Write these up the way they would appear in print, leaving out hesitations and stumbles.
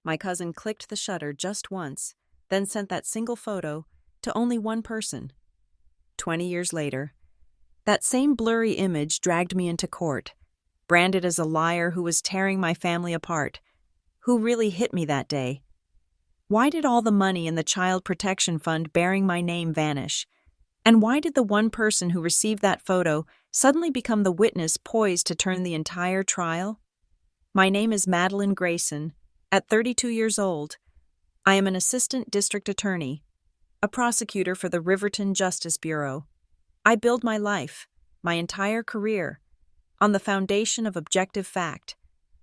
My cousin clicked the shutter just once, then sent that single photo to only one person. 20 years later, that same blurry image dragged me into court, branded as a liar who was tearing my family apart. Who really hit me that day? Why did all the money in the Child Protection Fund bearing my name vanish? And why did the one person who received that photo suddenly become the witness poised to turn the entire trial? My name is Madeline Grayson. At 32 years old, I am an assistant district attorney, a prosecutor for the Riverton Justice Bureau. I build my life, my entire career, on the foundation of objective fact.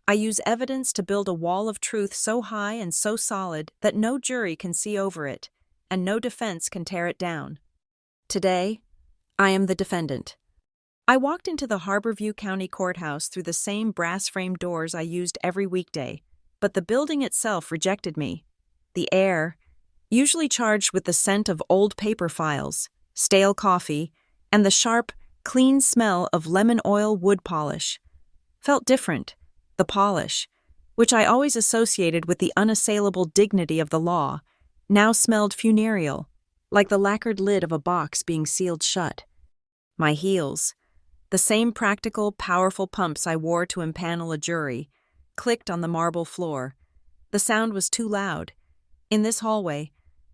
I use evidence to build a wall of truth so high and so solid that no jury can see over it, and no defense can tear it down. Today, I am the defendant. I walked into the Harborview County Courthouse through the same brass-framed doors I used every weekday, but the building itself rejected me. The air, usually charged with the scent of old paper files, stale coffee, and the sharp, clean smell of lemon oil wood polish, felt different. The polish, which I always associated with the unassailable dignity of the law, now smelled funereal, like the lacquered lid of a box being sealed shut. My heels, the same practical, powerful pumps I wore to impanel a jury, clicked on the marble floor. The sound was too loud. In this hallway,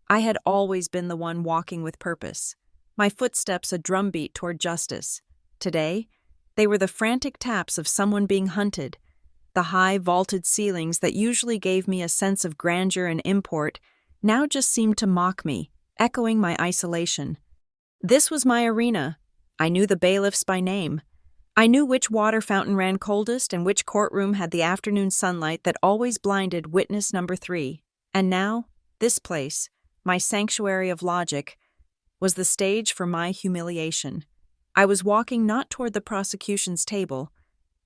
I had always been the one walking with purpose, my footsteps a drumbeat toward justice. Today, they were the frantic taps of someone being hunted. The high, vaulted ceilings that usually gave me a sense of grandeur and import now just seemed to mock me, echoing my isolation. This was my arena. I knew the bailiffs by name. I knew which water fountain ran coldest and which courtroom had the afternoon sunlight that always blinded witness number 3. And now, this place, my sanctuary of logic, was the stage for my humiliation. I was walking not toward the prosecution's table,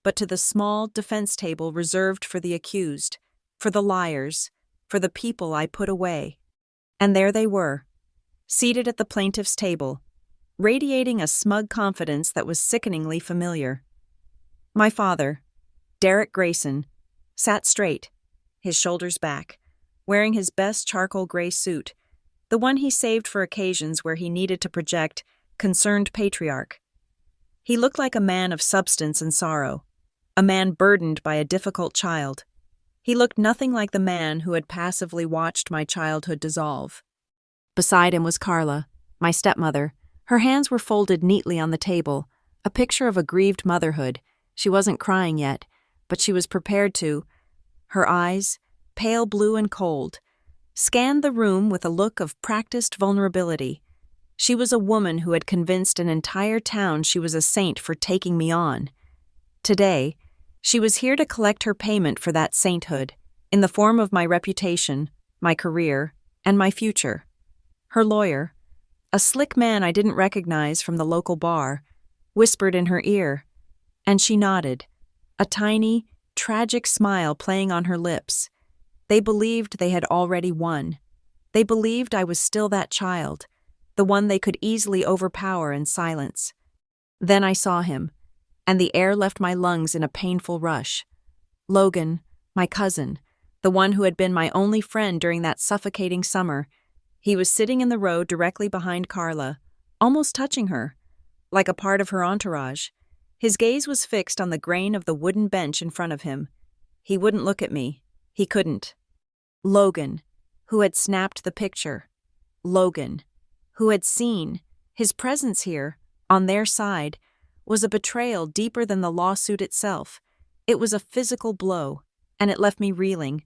but to the small defense table reserved for the accused, for the liars, for the people I put away. And there they were, seated at the plaintiff's table, radiating a smug confidence that was sickeningly familiar. My father, Derek Grayson, sat straight, his shoulders back, wearing his best charcoal gray suit, the one he saved for occasions where he needed to project concerned patriarch. He looked like a man of substance and sorrow, a man burdened by a difficult child. He looked nothing like the man who had passively watched my childhood dissolve. Beside him was Carla, my stepmother. Her hands were folded neatly on the table, a picture of aggrieved motherhood. She wasn't crying yet, but she was prepared to. Her eyes, pale blue and cold, scanned the room with a look of practiced vulnerability. She was a woman who had convinced an entire town she was a saint for taking me on. Today, she was here to collect her payment for that sainthood, in the form of my reputation, my career, and my future. Her lawyer, a slick man I didn't recognize from the local bar, whispered in her ear, and she nodded, a tiny, tragic smile playing on her lips. They believed they had already won. They believed I was still that child, the one they could easily overpower and silence. Then I saw him, and the air left my lungs in a painful rush. Logan, my cousin, the one who had been my only friend during that suffocating summer. He was sitting in the row directly behind Carla, almost touching her, like a part of her entourage. His gaze was fixed on the grain of the wooden bench in front of him. He wouldn't look at me. He couldn't. Logan, who had snapped the picture. Logan, who had seen his presence here, on their side, was a betrayal deeper than the lawsuit itself. It was a physical blow, and it left me reeling,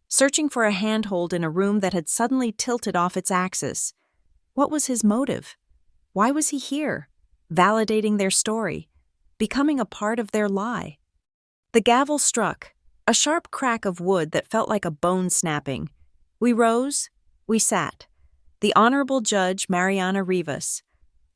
searching for a handhold in a room that had suddenly tilted off its axis. What was his motive? Why was he here, validating their story, becoming a part of their lie? The gavel struck, a sharp crack of wood that felt like a bone snapping. We rose, we sat. The Honorable Judge Mariana Rivas,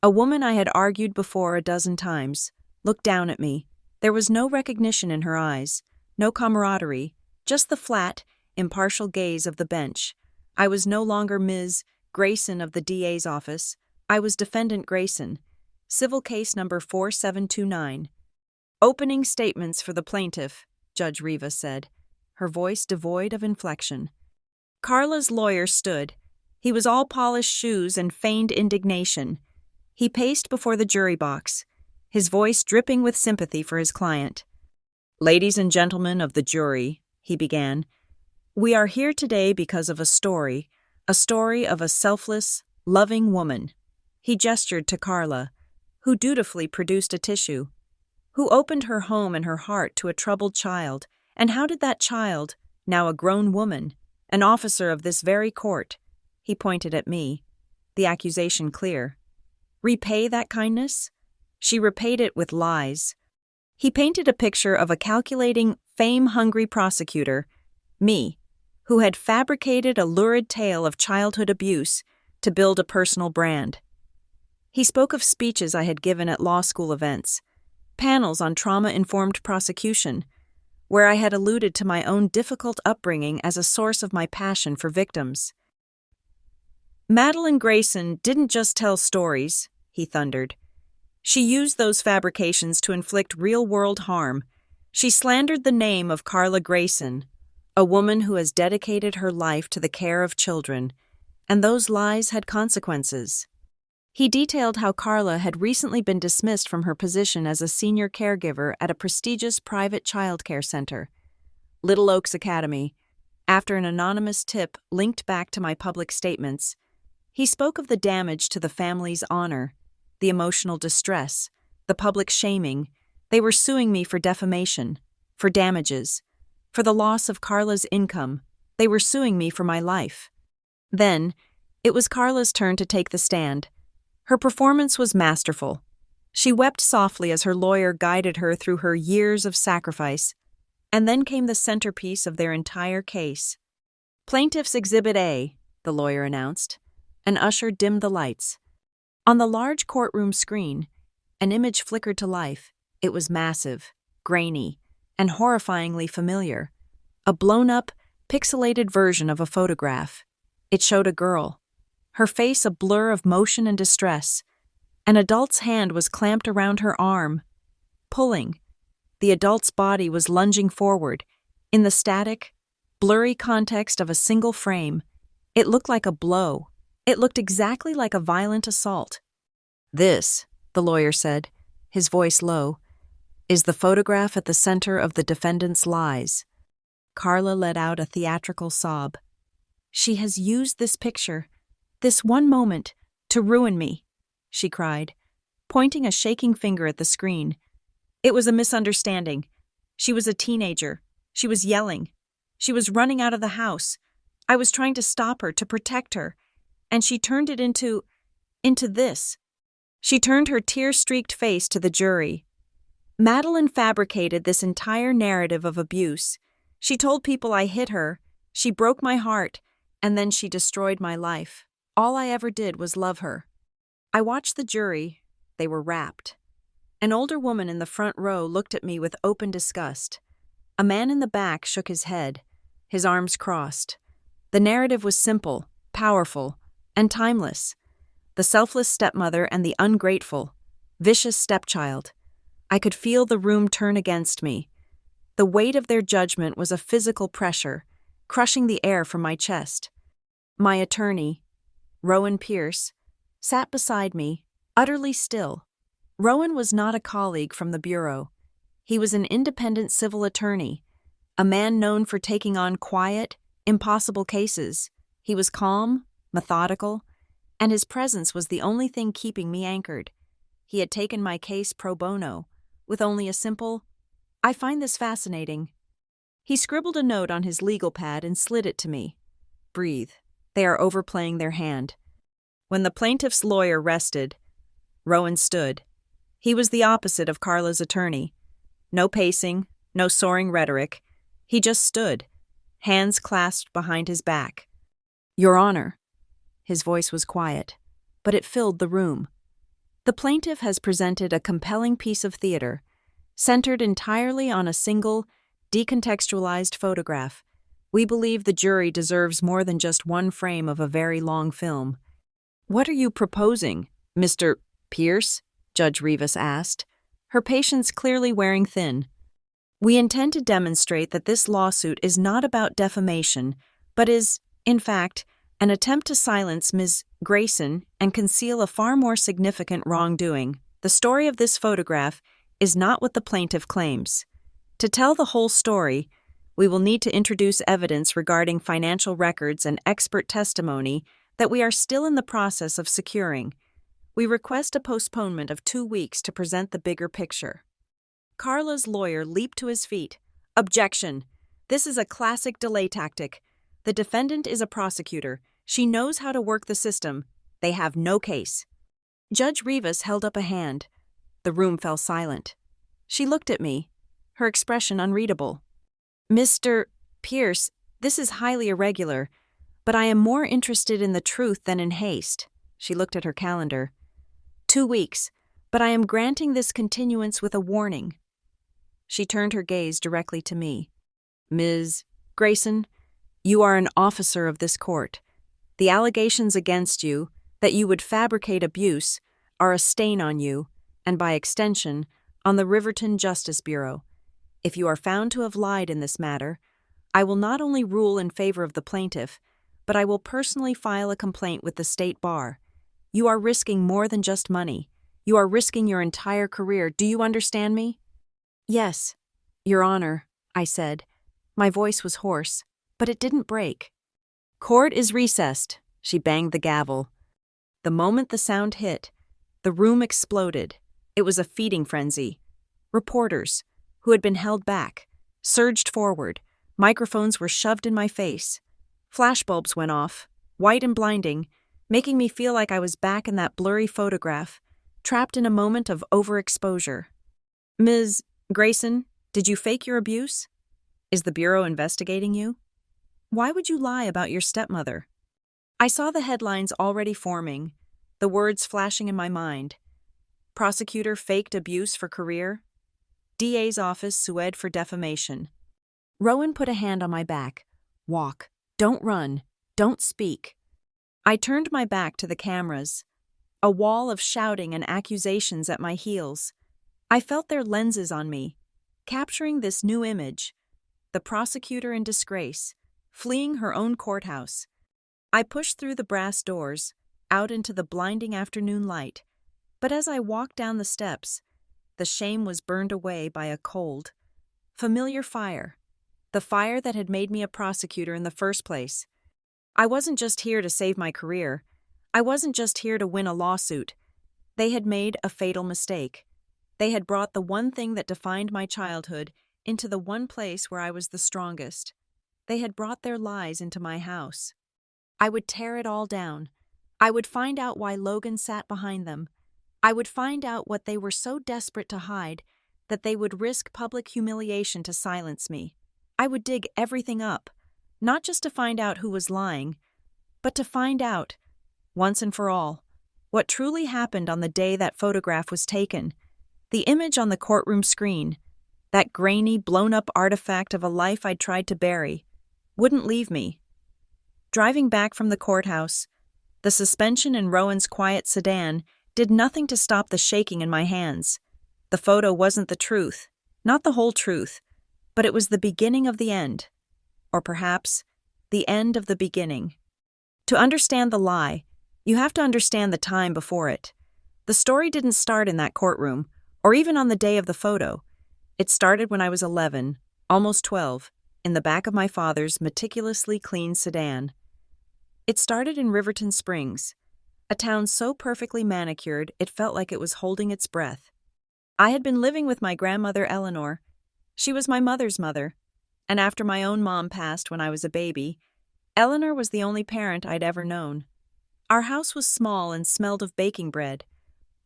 a woman I had argued before a dozen times, looked down at me. There was no recognition in her eyes, no camaraderie, just the flat, impartial gaze of the bench. I was no longer Ms. Grayson of the DA's office. I was Defendant Grayson, civil case number 4729. Opening statements for the plaintiff, Judge Rivas said. her voice devoid of inflection. Carla's lawyer stood. He was all polished shoes and feigned indignation. He paced before the jury box, his voice dripping with sympathy for his client. "Ladies and gentlemen of the jury," he began, "we are here today because of a story of a selfless, loving woman." He gestured to Carla, who dutifully produced a tissue, who opened her home and her heart to a troubled child. And how did that child, now a grown woman, an officer of this very court, he pointed at me, the accusation clear, repay that kindness? She repaid it with lies. He painted a picture of a calculating, fame-hungry prosecutor, me, who had fabricated a lurid tale of childhood abuse to build a personal brand. He spoke of speeches I had given at law school events, panels on trauma-informed prosecution, where I had alluded to my own difficult upbringing as a source of my passion for victims. "Madeline Grayson didn't just tell stories," he thundered. "She used those fabrications to inflict real-world harm. She slandered the name of Carla Grayson, a woman who has dedicated her life to the care of children, and those lies had consequences." He detailed how Carla had recently been dismissed from her position as a senior caregiver at a prestigious private child care center, Little Oaks Academy, after an anonymous tip linked back to my public statements. He spoke of the damage to the family's honor, the emotional distress, the public shaming. They were suing me for defamation, for damages, for the loss of Carla's income. They were suing me for my life. Then, it was Carla's turn to take the stand. Her performance was masterful. She wept softly as her lawyer guided her through her years of sacrifice. And then came the centerpiece of their entire case. "Plaintiff's Exhibit A," the lawyer announced. An usher dimmed the lights. On the large courtroom screen, an image flickered to life. It was massive, grainy, and horrifyingly familiar. A blown-up, pixelated version of a photograph. It showed a girl, her face a blur of motion and distress. An adult's hand was clamped around her arm, pulling. The adult's body was lunging forward. In the static, blurry context of a single frame, it looked like a blow. It looked exactly like a violent assault. "This," the lawyer said, his voice low, "is the photograph at the center of the defendant's lies." Carla let out a theatrical sob. "She has used this picture, this one moment, to ruin me," she cried, pointing a shaking finger at the screen. "It was a misunderstanding. She was a teenager. She was yelling. She was running out of the house. I was trying to stop her, to protect her. And she turned it into this." She turned her tear-streaked face to the jury. "Madeline fabricated this entire narrative of abuse. She told people I hit her, she broke my heart, and then she destroyed my life. All I ever did was love her." I watched the jury. They were rapt. An older woman in the front row looked at me with open disgust. A man in the back shook his head, his arms crossed. The narrative was simple, powerful, and timeless. The selfless stepmother and the ungrateful, vicious stepchild. I could feel the room turn against me. The weight of their judgment was a physical pressure, crushing the air from my chest. My attorney, Rowan Pierce, sat beside me, utterly still. Rowan was not a colleague from the bureau. He was an independent civil attorney, a man known for taking on quiet, impossible cases. He was calm, methodical, and his presence was the only thing keeping me anchored. He had taken my case pro bono, with only a simple, "I find this fascinating." He scribbled a note on his legal pad and slid it to me. "Breathe. They are overplaying their hand." When the plaintiff's lawyer rested, Rowan stood. He was the opposite of Carla's attorney. No pacing, no soaring rhetoric. He just stood, hands clasped behind his back. "Your Honor." His voice was quiet, but it filled the room. "The plaintiff has presented a compelling piece of theater, centered entirely on a single, decontextualized photograph. We believe the jury deserves more than just one frame of a very long film." "What are you proposing, Mr. Pierce?" Judge Rivas asked, her patience clearly wearing thin. We intend to demonstrate that this lawsuit is not about defamation, but is, in fact, an attempt to silence Ms. Grayson and conceal a far more significant wrongdoing. The story of this photograph is not what the plaintiff claims. To tell the whole story, we will need to introduce evidence regarding financial records and expert testimony that we are still in the process of securing. We request a postponement of 2 weeks to present the bigger picture. Carla's lawyer leaped to his feet. Objection! This is a classic delay tactic. The defendant is a prosecutor. She knows how to work the system. They have no case. Judge Rivas held up a hand. The room fell silent. She looked at me, her expression unreadable. Mr. Pierce, this is highly irregular, but I am more interested in the truth than in haste. She looked at her calendar. 2 weeks, but I am granting this continuance with a warning. She turned her gaze directly to me. Ms. Grayson, you are an officer of this court. The allegations against you, that you would fabricate abuse, are a stain on you, and by extension, on the Riverton Justice Bureau. If you are found to have lied in this matter, I will not only rule in favor of the plaintiff, but I will personally file a complaint with the state bar. You are risking more than just money. You are risking your entire career. Do you understand me? Yes, Your Honor, I said. My voice was hoarse, but it didn't break. Court is recessed. She banged the gavel. The moment the sound hit, the room exploded. It was a feeding frenzy. Reporters, who had been held back, surged forward. Microphones were shoved in my face. Flashbulbs went off, white and blinding, making me feel like I was back in that blurry photograph, trapped in a moment of overexposure. Ms. Grayson, did you fake your abuse? Is the Bureau investigating you? Why would you lie about your stepmother? I saw the headlines already forming, the words flashing in my mind. Prosecutor faked abuse for career. DA's office sued for defamation. Rowan put a hand on my back. Walk. Don't run. Don't speak. I turned my back to the cameras, a wall of shouting and accusations at my heels. I felt their lenses on me, capturing this new image, the prosecutor in disgrace, fleeing her own courthouse. I pushed through the brass doors, out into the blinding afternoon light, but as I walked down the steps, the shame was burned away by a cold, familiar fire, the fire that had made me a prosecutor in the first place. I wasn't just here to save my career. I wasn't just here to win a lawsuit. They had made a fatal mistake. They had brought the one thing that defined my childhood into the one place where I was the strongest. They had brought their lies into my house. I would tear it all down. I would find out why Logan sat behind them. I would find out what they were so desperate to hide that they would risk public humiliation to silence me. I would dig everything up, not just to find out who was lying, but to find out, once and for all, what truly happened on the day that photograph was taken. The image on the courtroom screen, that grainy, blown-up artifact of a life I'd tried to bury, wouldn't leave me. Driving back from the courthouse, the suspension in Rowan's quiet sedan did nothing to stop the shaking in my hands. The photo wasn't the truth, not the whole truth, but it was the beginning of the end. Or perhaps, the end of the beginning. To understand the lie, you have to understand the time before it. The story didn't start in that courtroom, or even on the day of the photo. It started when I was 11, almost 12, in the back of my father's meticulously clean sedan. It started in Riverton Springs, a town so perfectly manicured it felt like it was holding its breath. I had been living with my grandmother Eleanor. She was my mother's mother, and after my own mom passed when I was a baby, Eleanor was the only parent I'd ever known. Our house was small and smelled of baking bread,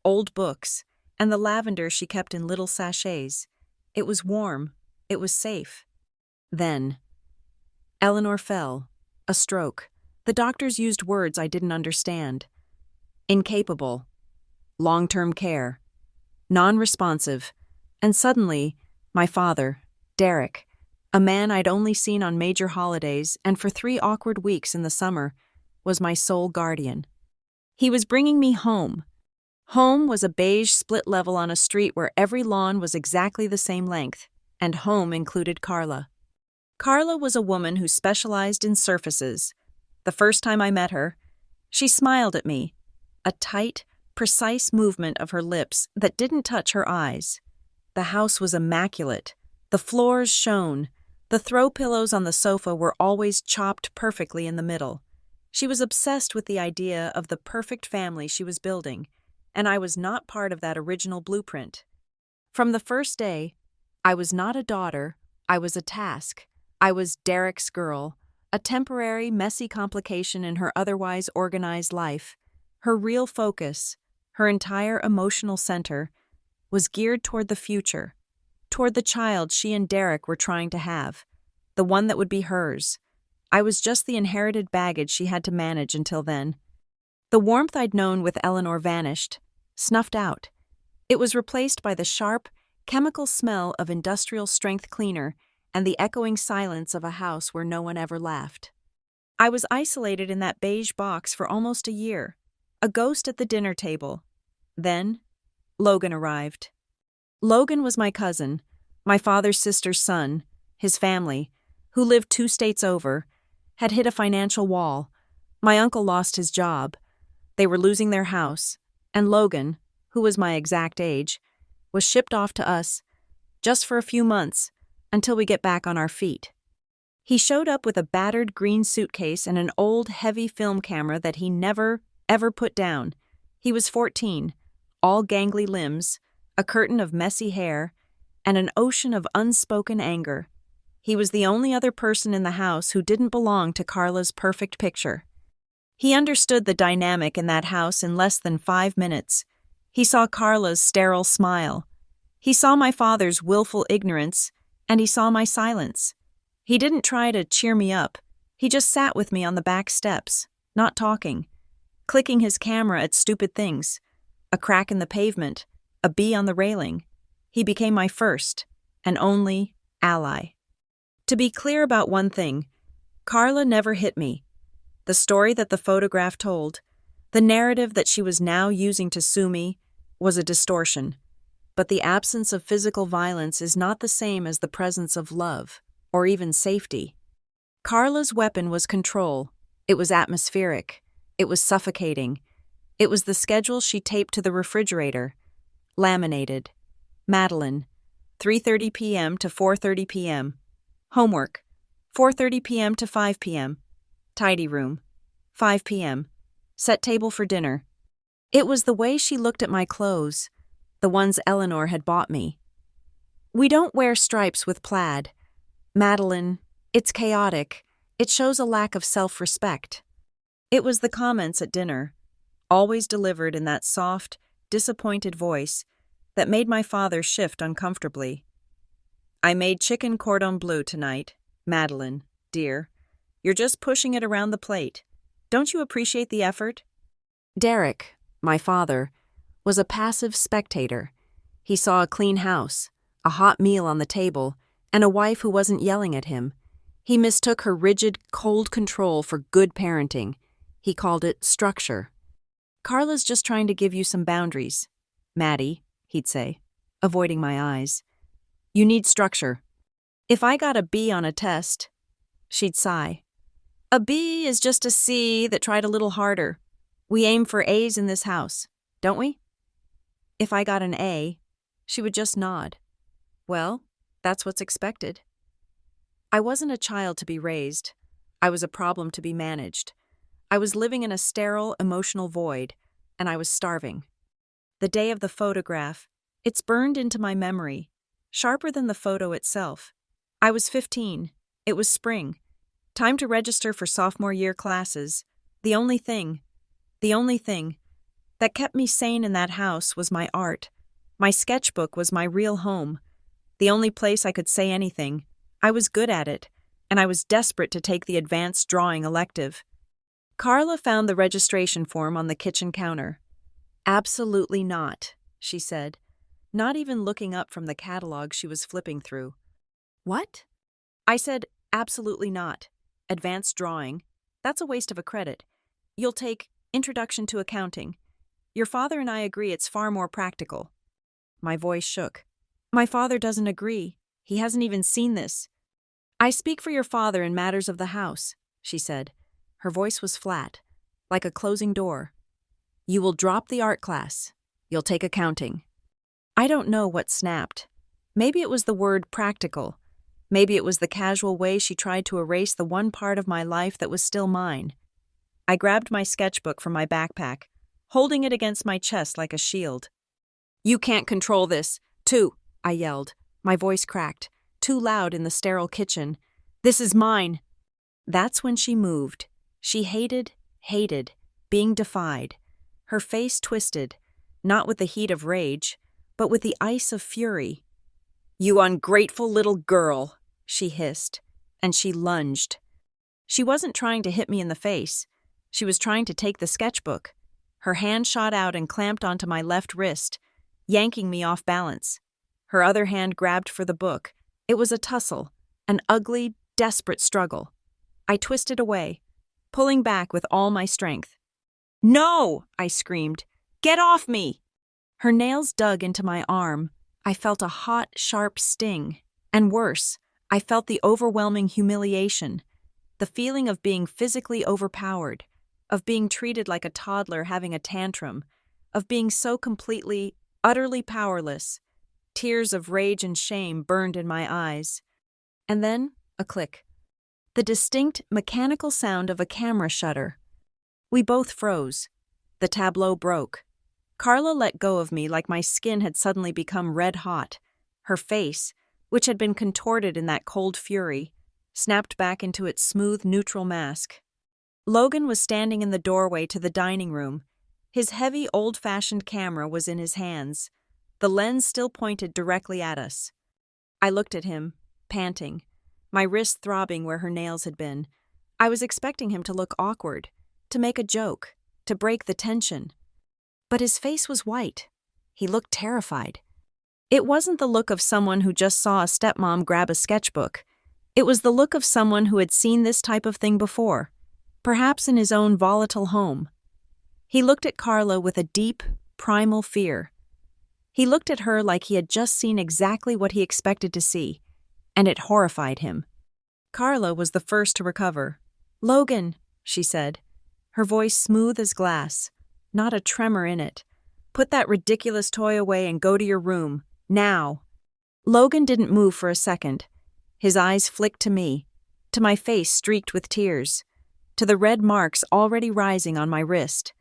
old books, and the lavender she kept in little sachets. It was warm. It was safe. Then, Eleanor fell. A stroke. The doctors used words I didn't understand. Incapable. Long-term care. Non-responsive. And suddenly, my father, Derek, a man I'd only seen on major holidays and for 3 awkward weeks in the summer, was my sole guardian. He was bringing me home. Home was a beige split level on a street where every lawn was exactly the same length, and home included Carla. Carla was a woman who specialized in surfaces. The first time I met her, she smiled at me, a tight, precise movement of her lips that didn't touch her eyes. The house was immaculate. The floors shone. The throw pillows on the sofa were always chopped perfectly in the middle. She was obsessed with the idea of the perfect family she was building, and I was not part of that original blueprint. From the first day, I was not a daughter, I was a task. I was Derek's girl, a temporary, messy complication in her otherwise organized life. Her real focus, her entire emotional center, was geared toward the future, toward the child she and Derek were trying to have, the one that would be hers. I was just the inherited baggage she had to manage until then. The warmth I'd known with Eleanor vanished, snuffed out. It was replaced by the sharp, chemical smell of industrial-strength cleaner and the echoing silence of a house where no one ever laughed. I was isolated in that beige box for almost a year, a ghost at the dinner table. Then, Logan arrived. Logan was my cousin, my father's sister's son. His family, who lived 2 states over, had hit a financial wall. My uncle lost his job. They were losing their house, and Logan, who was my exact age, was shipped off to us, just for a few months, until we get back on our feet. He showed up with a battered green suitcase and an old, heavy film camera that he never, ever put down. He was 14, all gangly limbs, a curtain of messy hair, and an ocean of unspoken anger. He was the only other person in the house who didn't belong to Carla's perfect picture. He understood the dynamic in that house in less than 5 minutes. He saw Carla's sterile smile. He saw my father's willful ignorance, and he saw my silence. He didn't try to cheer me up. He just sat with me on the back steps, not talking, clicking his camera at stupid things, a crack in the pavement, a bee on the railing. He became my first and only ally. To be clear about one thing, Carla never hit me. The story that the photograph told, the narrative that she was now using to sue me, was a distortion. But the absence of physical violence is not the same as the presence of love, or even safety. Carla's weapon was control. It was atmospheric. It was suffocating. It was the schedule she taped to the refrigerator. Laminated. Madeline, 3:30 p.m. to 4:30 p.m. Homework, 4:30 p.m. to 5 p.m. Tidy room, 5 p.m. Set table for dinner. It was the way she looked at my clothes, the ones Eleanor had bought me. We don't wear stripes with plaid. Madeline, it's chaotic. It shows a lack of self-respect. It was the comments at dinner, always delivered in that soft, disappointed voice, that made my father shift uncomfortably. I made chicken cordon bleu tonight, Madeline, dear. You're just pushing it around the plate. Don't you appreciate the effort? Derek, my father, was a passive spectator. He saw a clean house, a hot meal on the table, and a wife who wasn't yelling at him. He mistook her rigid, cold control for good parenting. He called it structure. Carla's just trying to give you some boundaries. Maddie, he'd say, avoiding my eyes. You need structure. If I got a B on a test, she'd sigh. A B is just a C that tried a little harder. We aim for A's in this house, don't we? If I got an A, she would just nod. Well, that's what's expected. I wasn't a child to be raised. I was a problem to be managed. I was living in a sterile, emotional void, and I was starving. The day of the photograph, it's burned into my memory, sharper than the photo itself. I was 15. It was spring. Time to register for sophomore year classes. The only thing that kept me sane in that house was my art. My sketchbook was my real home. The only place I could say anything. I was good at it, and I was desperate to take the advanced drawing elective. Carla found the registration form on the kitchen counter. Absolutely not, she said, not even looking up from the catalog she was flipping through. What? I said, absolutely not. Advanced drawing. That's a waste of a credit. You'll take Introduction to Accounting. Your father and I agree it's far more practical. My voice shook. My father doesn't agree. He hasn't even seen this. I speak for your father in matters of the house, she said. Her voice was flat, like a closing door. You will drop the art class. You'll take accounting. I don't know what snapped. Maybe it was the word practical. Maybe it was the casual way she tried to erase the one part of my life that was still mine. I grabbed my sketchbook from my backpack, holding it against my chest like a shield. You can't control this, too, I yelled, my voice cracked, too loud in the sterile kitchen. This is mine. That's when she moved. She hated being defied. Her face twisted, not with the heat of rage, but with the ice of fury. You ungrateful little girl, she hissed, and she lunged. She wasn't trying to hit me in the face. She was trying to take the sketchbook. Her hand shot out and clamped onto my left wrist, yanking me off balance. Her other hand grabbed for the book. It was a tussle, an ugly, desperate struggle. I twisted away, pulling back with all my strength. No! I screamed. Get off me! Her nails dug into my arm. I felt a hot, sharp sting. And worse, I felt the overwhelming humiliation, the feeling of being physically overpowered, of being treated like a toddler having a tantrum, of being so completely, utterly powerless. Tears of rage and shame burned in my eyes. And then, a click. The distinct, mechanical sound of a camera shutter. We both froze. The tableau broke. Carla let go of me like my skin had suddenly become red hot. Her face, which had been contorted in that cold fury, snapped back into its smooth, neutral mask. Logan was standing in the doorway to the dining room. His heavy, old-fashioned camera was in his hands. The lens still pointed directly at us. I looked at him, panting, my wrist throbbing where her nails had been. I was expecting him to look awkward, to make a joke, to break the tension. But his face was white. He looked terrified. It wasn't the look of someone who just saw a stepmom grab a sketchbook. It was the look of someone who had seen this type of thing before, perhaps in his own volatile home. He looked at Carla with a deep, primal fear. He looked at her like he had just seen exactly what he expected to see, and it horrified him. Carla was the first to recover. "Logan," she said, her voice smooth as glass, not a tremor in it. "Put that ridiculous toy away and go to your room, now." Logan didn't move for a second. His eyes flicked to me, to my face streaked with tears, to the red marks already rising on my wrist.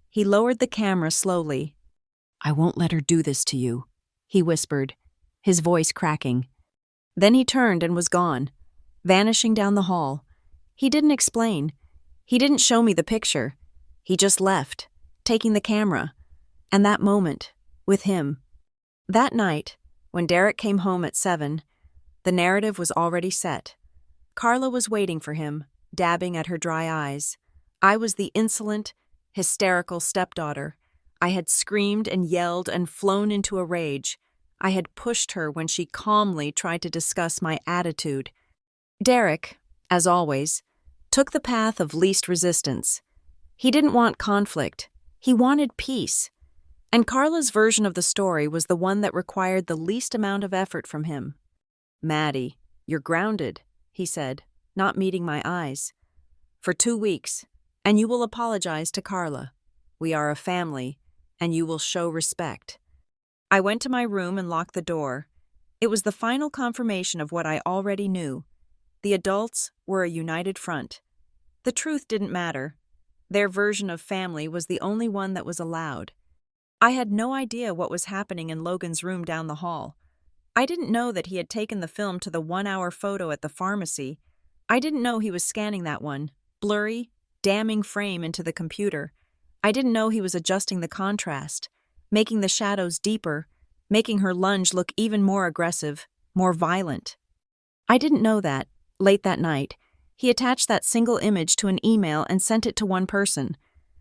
He lowered the camera slowly. "I won't let her do this to you," he whispered, his voice cracking. Then he turned and was gone, vanishing down the hall. He didn't explain. He didn't show me the picture. He just left, taking the camera. And that moment, with him. That night, when Derek came home at 7, the narrative was already set. Carla was waiting for him, dabbing at her dry eyes. I was the insolent, hysterical stepdaughter. I had screamed and yelled and flown into a rage. I had pushed her when she calmly tried to discuss my attitude. Derek, as always, took the path of least resistance. He didn't want conflict. He wanted peace. And Carla's version of the story was the one that required the least amount of effort from him. "Maddie, you're grounded," he said, not meeting my eyes. "For 2 weeks, and you will apologize to Carla. We are a family, and you will show respect." I went to my room and locked the door. It was the final confirmation of what I already knew. The adults were a united front. The truth didn't matter. Their version of family was the only one that was allowed. I had no idea what was happening in Logan's room down the hall. I didn't know that he had taken the film to the 1-hour photo at the pharmacy. I didn't know he was scanning that one, blurry, damning frame into the computer. I didn't know he was adjusting the contrast, making the shadows deeper, making her lunge look even more aggressive, more violent. I didn't know that, late that night, he attached that single image to an email and sent it to one person,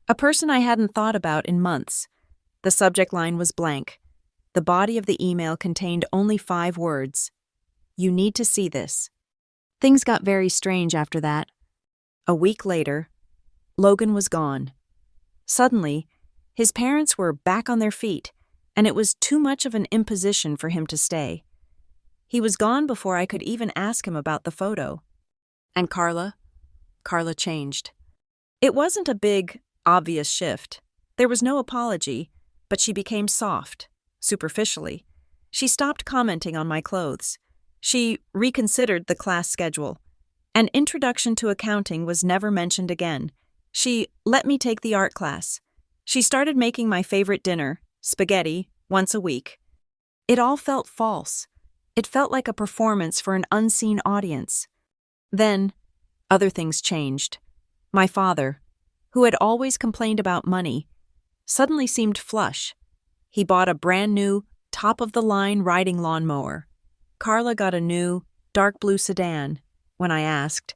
a person I hadn't thought about in months. The subject line was blank. The body of the email contained only 5 words. "You need to see this." Things got very strange after that. A week later, Logan was gone. Suddenly, his parents were back on their feet, and it was too much of an imposition for him to stay. He was gone before I could even ask him about the photo. And Carla? Carla changed. It wasn't a big, obvious shift. There was no apology, but she became soft, superficially. She stopped commenting on my clothes. She reconsidered the class schedule. An introduction to accounting was never mentioned again. She let me take the art class. She started making my favorite dinner, spaghetti, once a week. It all felt false. It felt like a performance for an unseen audience. Then, other things changed. My father, who had always complained about money, suddenly seemed flush. He bought a brand new, top-of-the-line riding lawnmower. Carla got a new, dark blue sedan. When I asked,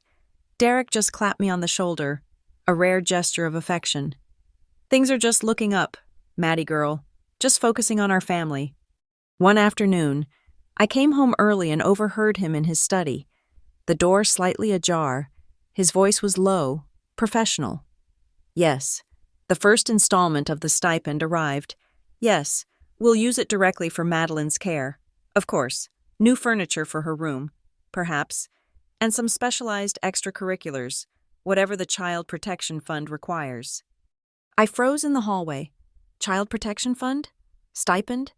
Derek just clapped me on the shoulder, a rare gesture of affection. Things are just looking up, Maddie girl, just focusing on our family. One afternoon, I came home early and overheard him in his study. The door slightly ajar. His voice was low, professional. Yes, the first installment of the stipend arrived. Yes, we'll use it directly for Madeline's care. Of course, new furniture for her room, perhaps, and some specialized extracurriculars, whatever the Child Protection Fund requires. I froze in the hallway. Child Protection Fund? Stipend?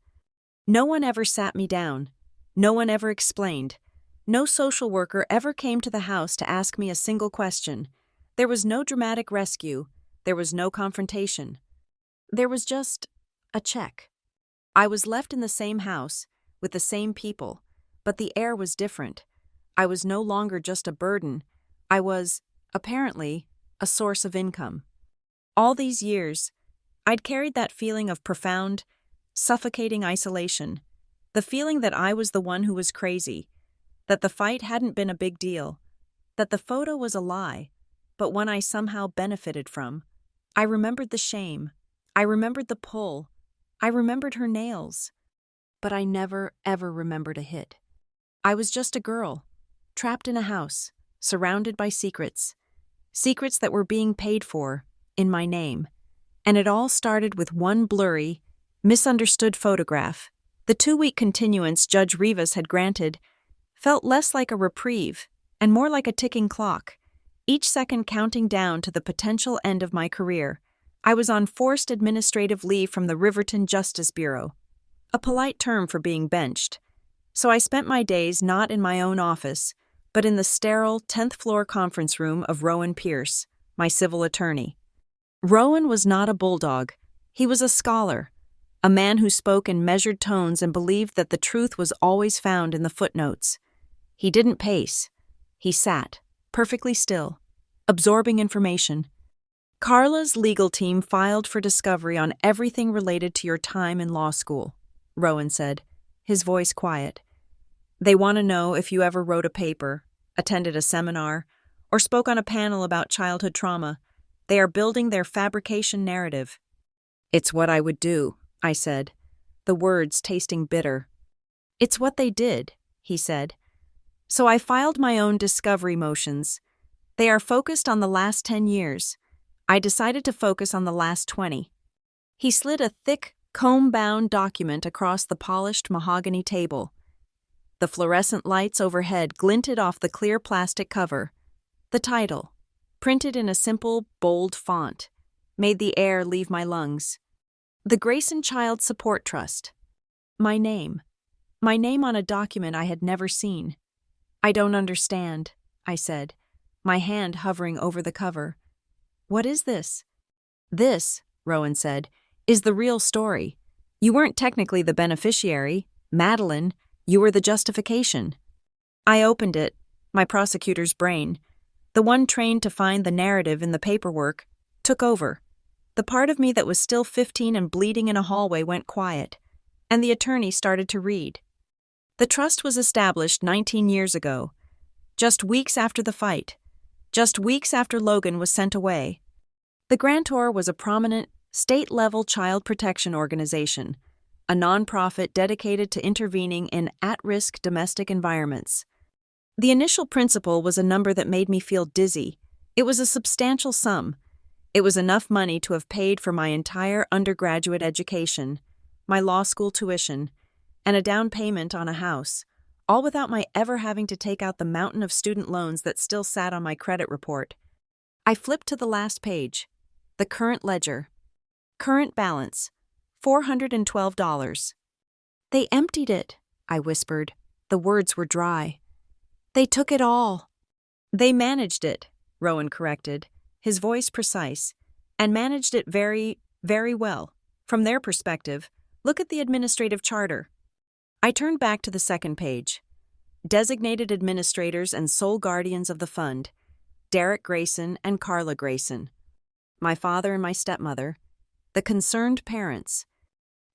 No one ever sat me down. No one ever explained. No social worker ever came to the house to ask me a single question. There was no dramatic rescue. There was no confrontation. There was just a check. I was left in the same house, with the same people, but the air was different. I was no longer just a burden. I was, apparently, a source of income. All these years, I'd carried that feeling of profound, suffocating isolation, the feeling that I was the one who was crazy, that the fight hadn't been a big deal, that the photo was a lie, but one I somehow benefited from. I remembered the shame. I remembered the pull. I remembered her nails. But I never, ever remembered a hit. I was just a girl, trapped in a house, surrounded by secrets. Secrets that were being paid for, in my name. And it all started with one blurry, misunderstood photograph. The 2-week continuance Judge Rivas had granted felt less like a reprieve and more like a ticking clock, each second counting down to the potential end of my career. I was on forced administrative leave from the Riverton Justice Bureau, a polite term for being benched. So I spent my days not in my own office, but in the sterile 10th floor conference room of Rowan Pierce, my civil attorney. Rowan was not a bulldog. He was a scholar, a man who spoke in measured tones and believed that the truth was always found in the footnotes. He didn't pace. He sat, perfectly still, absorbing information. Carla's legal team filed for discovery on everything related to your time in law school, Rowan said, his voice quiet. They want to know if you ever wrote a paper, attended a seminar, or spoke on a panel about childhood trauma. They are building their fabrication narrative. It's what I would do, I said, the words tasting bitter. It's what they did, he said. So I filed my own discovery motions. They are focused on the last 10 years. I decided to focus on the last 20. He slid a thick, comb-bound document across the polished mahogany table. The fluorescent lights overhead glinted off the clear plastic cover. The title, printed in a simple, bold font, made the air leave my lungs. The Grayson Child Support Trust. My name on a document I had never seen. I don't understand, I said, my hand hovering over the cover. What is this? This, Rowan said, is the real story. You weren't technically the beneficiary, Madeline, you were the justification. I opened it, my prosecutor's brain. The one trained to find the narrative in the paperwork took over. The part of me that was still 15 and bleeding in a hallway went quiet, and the attorney started to read. The trust was established 19 years ago, just weeks after the fight, just weeks after Logan was sent away. The grantor was a prominent, state-level child protection organization, a nonprofit dedicated to intervening in at-risk domestic environments. The initial principal was a number that made me feel dizzy. It was a substantial sum. It was enough money to have paid for my entire undergraduate education, my law school tuition, and a down payment on a house, all without my ever having to take out the mountain of student loans that still sat on my credit report. I flipped to the last page. The current ledger. Current balance, $412. They emptied it, I whispered. The words were dry. They took it all. They managed it, Rowan corrected, his voice precise, and managed it very, very well. From their perspective, look at the administrative charter. I turned back to the second page. Designated administrators and sole guardians of the fund, Derek Grayson and Carla Grayson. My father and my stepmother, the concerned parents.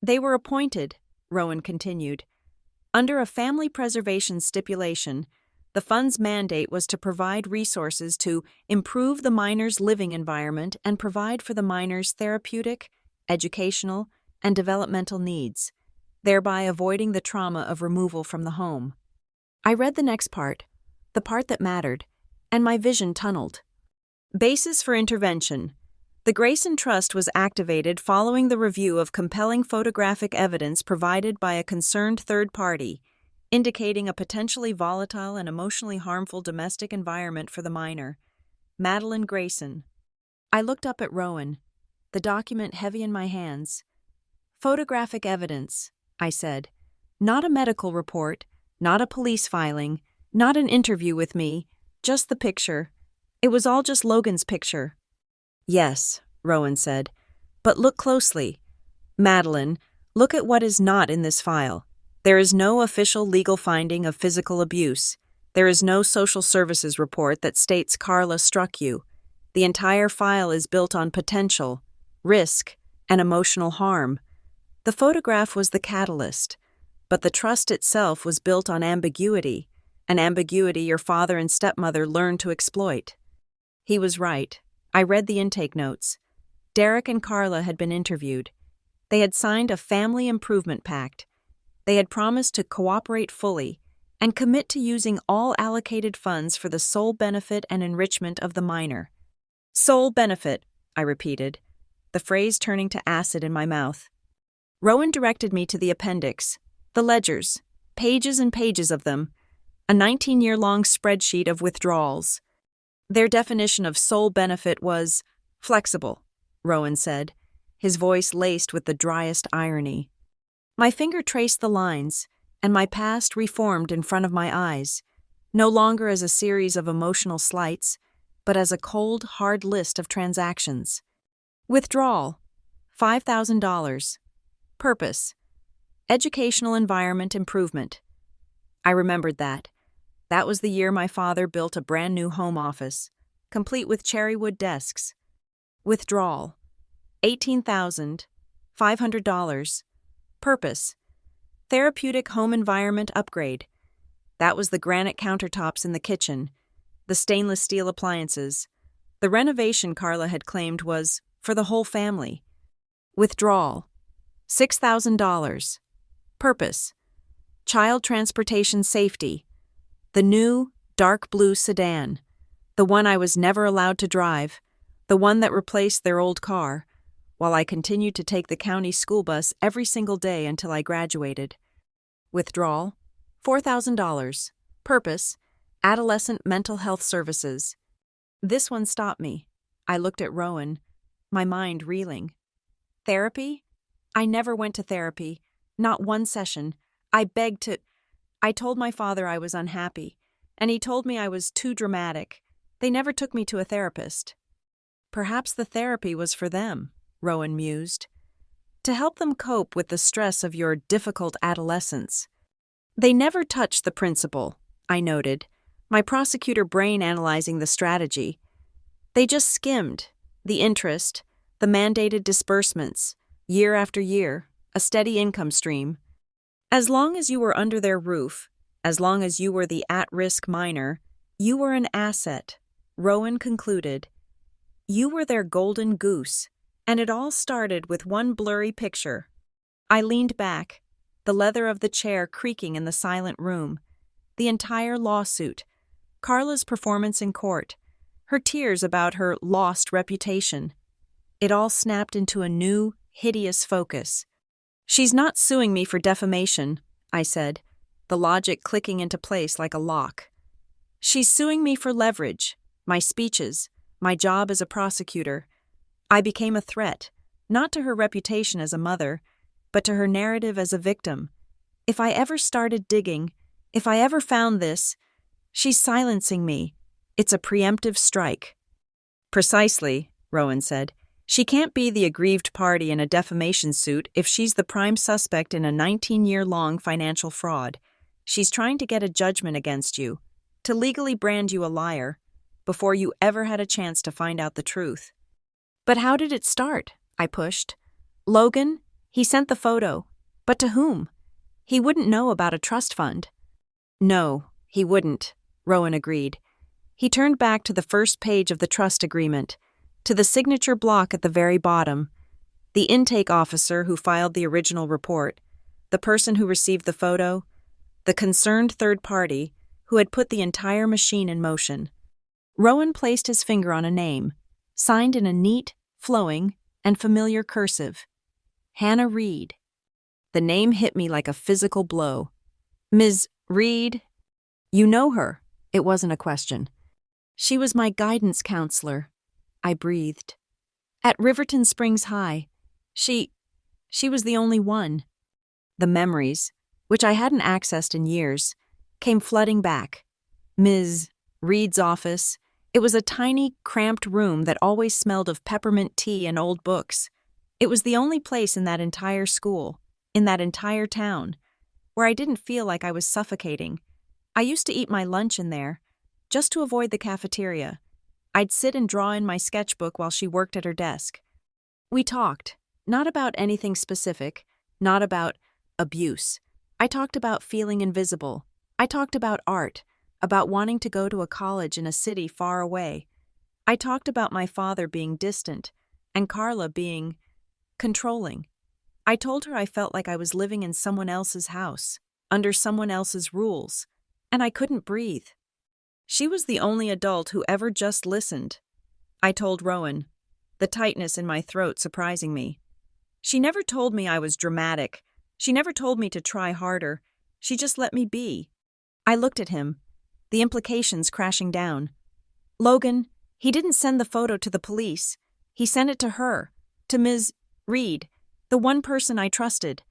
They were appointed, Rowan continued. Under a family preservation stipulation, the fund's mandate was to provide resources to improve the minor's living environment and provide for the minor's therapeutic, educational, and developmental needs, thereby avoiding the trauma of removal from the home. I read the next part, the part that mattered, and my vision tunneled. Basis for intervention. The Grayson Trust was activated following the review of compelling photographic evidence provided by a concerned third party, indicating a potentially volatile and emotionally harmful domestic environment for the minor, Madeline Grayson. I looked up at Rowan, the document heavy in my hands. Photographic evidence, I said. Not a medical report, not a police filing, not an interview with me, just the picture. It was all just Logan's picture. Yes, Rowan said, but look closely. Madeline, look at what is not in this file. There is no official legal finding of physical abuse. There is no social services report that states Carla struck you. The entire file is built on potential, risk, and emotional harm. The photograph was the catalyst, but the trust itself was built on ambiguity, an ambiguity your father and stepmother learned to exploit. He was right. I read the intake notes. Derek and Carla had been interviewed. They had signed a family improvement pact. They had promised to cooperate fully and commit to using all allocated funds for the sole benefit and enrichment of the minor. Sole benefit, I repeated, the phrase turning to acid in my mouth. Rowan directed me to the appendix, the ledgers, pages and pages of them, a 19-year-long spreadsheet of withdrawals. Their definition of sole benefit was flexible, Rowan said, his voice laced with the driest irony. My finger traced the lines, and my past reformed in front of my eyes, no longer as a series of emotional slights, but as a cold, hard list of transactions. Withdrawal, $5,000. Purpose, educational environment improvement. I remembered that. That was the year my father built a brand new home office, complete with cherrywood desks. Withdrawal, $18,500. Purpose, therapeutic home environment upgrade. That was the granite countertops in the kitchen, the stainless steel appliances. The renovation Carla had claimed was for the whole family. Withdrawal, $6,000. Purpose, child transportation safety. The new, dark blue sedan. The one I was never allowed to drive. The one that replaced their old car, while I continued to take the county school bus every single day until I graduated. Withdrawal, $4,000. Purpose, adolescent mental health services. This one stopped me. I looked at Rowan, my mind reeling. Therapy? I never went to therapy. Not one session. I told my father I was unhappy, and he told me I was too dramatic. They never took me to a therapist. Perhaps the therapy was for them, Rowan mused, to help them cope with the stress of your difficult adolescence. They never touched the principal, I noted, my prosecutor brain analyzing the strategy. They just skimmed the interest, the mandated disbursements, year after year, a steady income stream. As long as you were under their roof, as long as you were the at-risk minor, you were an asset, Rowan concluded. You were their golden goose, and it all started with one blurry picture. I leaned back, the leather of the chair creaking in the silent room. The entire lawsuit, Carla's performance in court, her tears about her lost reputation. It all snapped into a new, hideous focus. She's not suing me for defamation, I said. the logic clicking into place like a lock. She's suing me for leverage, my speeches, my job as a prosecutor. I became a threat, not to her reputation as a mother, but to her narrative as a victim. If I ever started digging, if I ever found this, she's silencing me. It's a preemptive strike. Precisely, Rowan said. She can't be the aggrieved party in a defamation suit if she's the prime suspect in a 19-year-long financial fraud. She's trying to get a judgment against you, to legally brand you a liar, before you ever had a chance to find out the truth. But how did it start? I pushed. Logan? He sent the photo. But to whom? He wouldn't know about a trust fund. No, he wouldn't, Rowan agreed. He turned back to the first page of the trust agreement, to the signature block at the very bottom. The intake officer who filed the original report, the person who received the photo, the concerned third party who had put the entire machine in motion. Rowan placed his finger on a name, signed in a neat, flowing, and familiar cursive. Hannah Reed. The name hit me like a physical blow. Ms. Reed? You know her. It wasn't a question. She was my guidance counselor. I breathed. At Riverton Springs High. She was the only one. The memories, which I hadn't accessed in years, came flooding back. Ms. Reed's office. It was a tiny, cramped room that always smelled of peppermint tea and old books. It was the only place in that entire school, in that entire town, where I didn't feel like I was suffocating. I used to eat my lunch in there, just to avoid the cafeteria. I'd sit and draw in my sketchbook while she worked at her desk. We talked, not about anything specific, not about abuse. I talked about feeling invisible. I talked about art, about wanting to go to a college in a city far away. I talked about my father being distant, and Carla being controlling. I told her I felt like I was living in someone else's house, under someone else's rules, and I couldn't breathe. She was the only adult who ever just listened. I told Rowan, the tightness in my throat surprising me. She never told me I was dramatic. She never told me to try harder. She just let me be. I looked at him, the implications crashing down. Logan, he didn't send the photo to the police. He sent it to her, to Ms. Reed, the one person I trusted.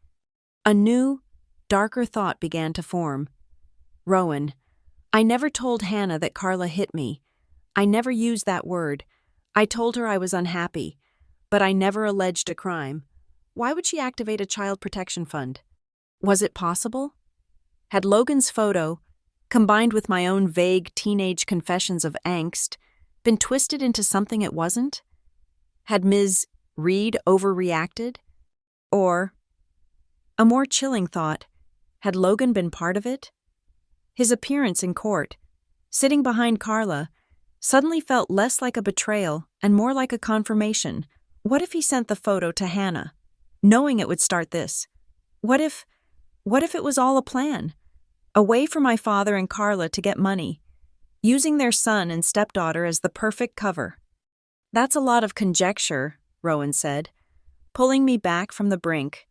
A new, darker thought began to form. Rowan, I never told Hannah that Carla hit me. I never used that word. I told her I was unhappy, but I never alleged a crime. Why would she activate a child protection fund? Was it possible? Had Logan's photo, combined with my own vague teenage confessions of angst, been twisted into something it wasn't? Had Ms. Reed overreacted? Or, a more chilling thought, had Logan been part of it? His appearance in court, sitting behind Carla, suddenly felt less like a betrayal and more like a confirmation. What if he sent the photo to Hannah, knowing it would start this? What if it was all a plan? A way for my father and Carla to get money, using their son and stepdaughter as the perfect cover. That's a lot of conjecture, Rowan said, pulling me back from the brink.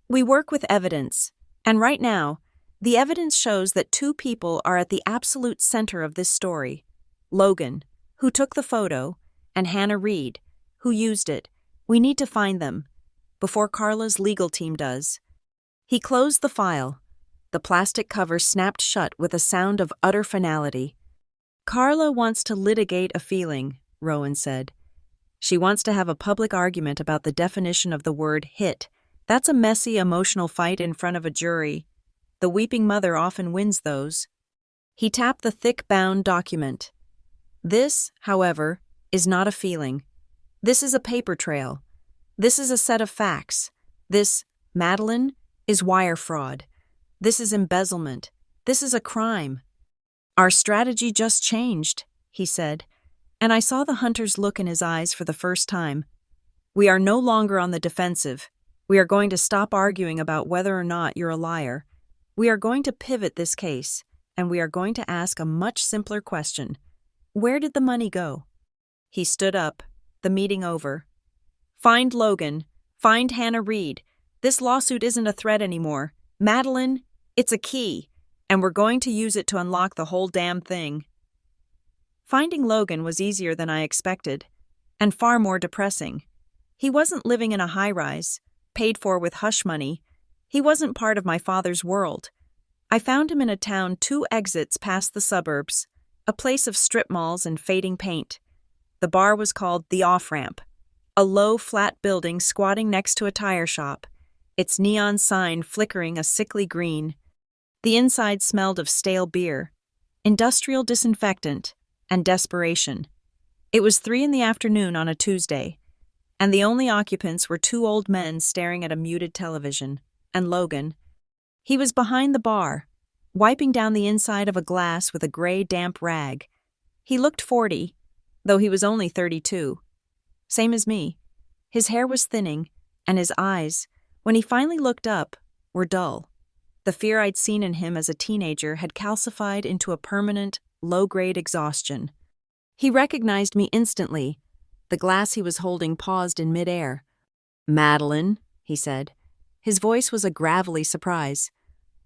We work with evidence, and right now, the evidence shows that two people are at the absolute center of this story. Logan, who took the photo, and Hannah Reed, who used it. We need to find them, before Carla's legal team does. He closed the file. The plastic cover snapped shut with a sound of utter finality. Carla wants to litigate a feeling, Rowan said. She wants to have a public argument about the definition of the word hit. That's a messy, emotional fight in front of a jury. The weeping mother often wins those. He tapped the thick-bound document. This, however, is not a feeling. This is a paper trail. This is a set of facts. This, Madeline, is wire fraud. This is embezzlement. This is a crime. Our strategy just changed, he said, and I saw the hunter's look in his eyes for the first time. We are no longer on the defensive. We are going to stop arguing about whether or not you're a liar. We are going to pivot this case, and we are going to ask a much simpler question. Where did the money go? He stood up, the meeting over. Find Logan. Find Hannah Reed. This lawsuit isn't a threat anymore. Madeline, it's a key. and we're going to use it to unlock the whole damn thing. Finding Logan was easier than I expected, and far more depressing. He wasn't living in a high-rise, paid for with hush money. He wasn't part of my father's world. I found him in a town 2 exits past the suburbs, a place of strip malls and fading paint. The bar was called The Off-Ramp, a low, flat building squatting next to a tire shop, its neon sign flickering a sickly green. The inside smelled of stale beer, industrial disinfectant, and desperation. It was 3 p.m. on a Tuesday, and the only occupants were 2 old men staring at a muted television, and Logan. He was behind the bar, wiping down the inside of a glass with a gray, damp rag. He looked 40, though he was only 32. Same as me. His hair was thinning, and his eyes, when he finally looked up, were dull. The fear I'd seen in him as a teenager had calcified into a permanent, low-grade exhaustion. He recognized me instantly. The glass he was holding paused in midair. "Madeline," he said. His voice was a gravelly surprise.